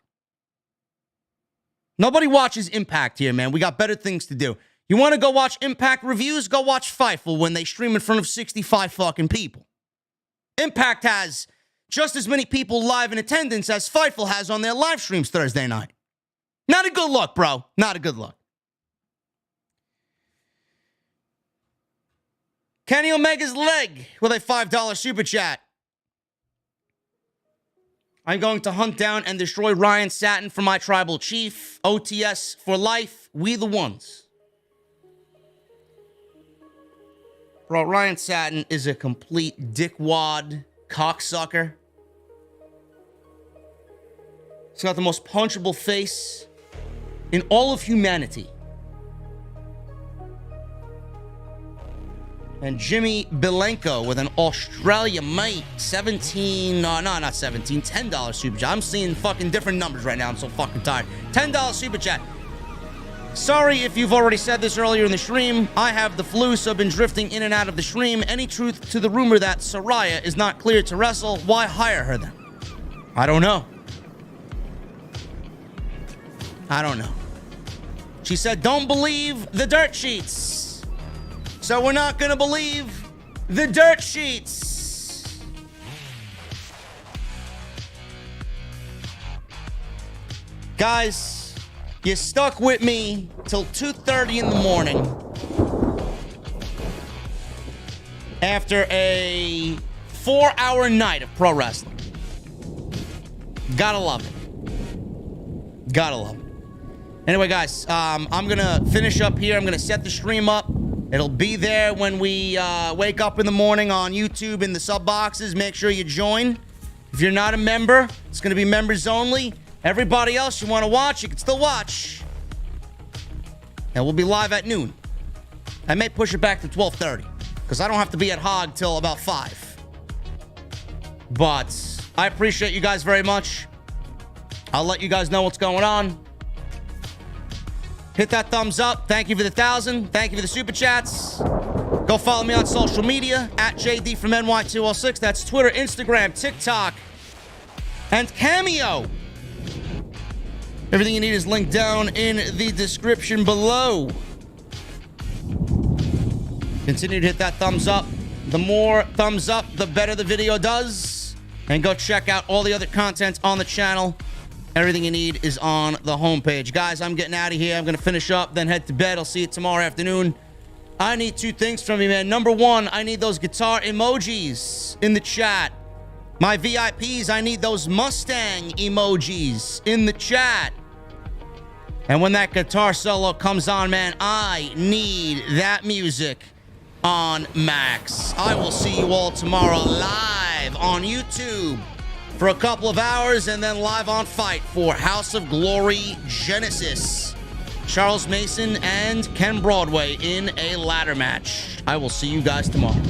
Nobody watches Impact here, man. We got better things to do. You want to go watch Impact reviews? Go watch Fightful when they stream in front of 65 fucking people. Impact has just as many people live in attendance as Fightful has on their live streams Thursday night. Not a good look, bro. Not a good look. Kenny Omega's leg with a $5 super chat. I'm going to hunt down and destroy Ryan Satin for my tribal chief. OTS for life. We the ones. Bro, Ryan Satin is a complete dickwad cocksucker. He's got the most punchable face in all of humanity. And Jimmy Belenko with an Australia mate. $10 super chat. I'm seeing fucking different numbers right now. I'm so fucking tired. $10 super chat. Sorry if you've already said this earlier in the stream. I have the flu, so I've been drifting in and out of the stream. Any truth to the rumor that Saraya is not cleared to wrestle? Why hire her then? I don't know. She said, don't believe the dirt sheets. So we're not going to believe the dirt sheets. Guys, you stuck with me till 2:30 in the morning after a 4-hour night of pro wrestling. Gotta love it. Gotta love it. Anyway, guys, I'm going to finish up here. I'm going to set the stream up. It'll be there when we wake up in the morning on YouTube in the sub boxes. Make sure you join. If you're not a member, it's going to be members only. Everybody else you want to watch, you can still watch. And we'll be live at noon. I may push it back to 12:30 because I don't have to be at Hog till about 5. But I appreciate you guys very much. I'll let you guys know what's going on. Hit that thumbs up. Thank you for the 1,000. Thank you for the super chats. Go follow me on social media at JDfromNY206. That's Twitter, Instagram, TikTok, and Cameo. Everything you need is linked down in the description below. Continue to hit that thumbs up. The more thumbs up, the better the video does. And go check out all the other content on the channel. Everything you need is on the homepage. Guys, I'm getting out of here. I'm going to finish up, then head to bed. I'll see you tomorrow afternoon. I need 2 things from you, man. Number 1, I need those guitar emojis in the chat. My VIPs, I need those Mustang emojis in the chat. And when that guitar solo comes on, man, I need that music on max. I will see you all tomorrow live on YouTube for a couple of hours, and then live on Fight for House of Glory Genesis. Charles Mason and Ken Broadway in a ladder match. I will see you guys tomorrow.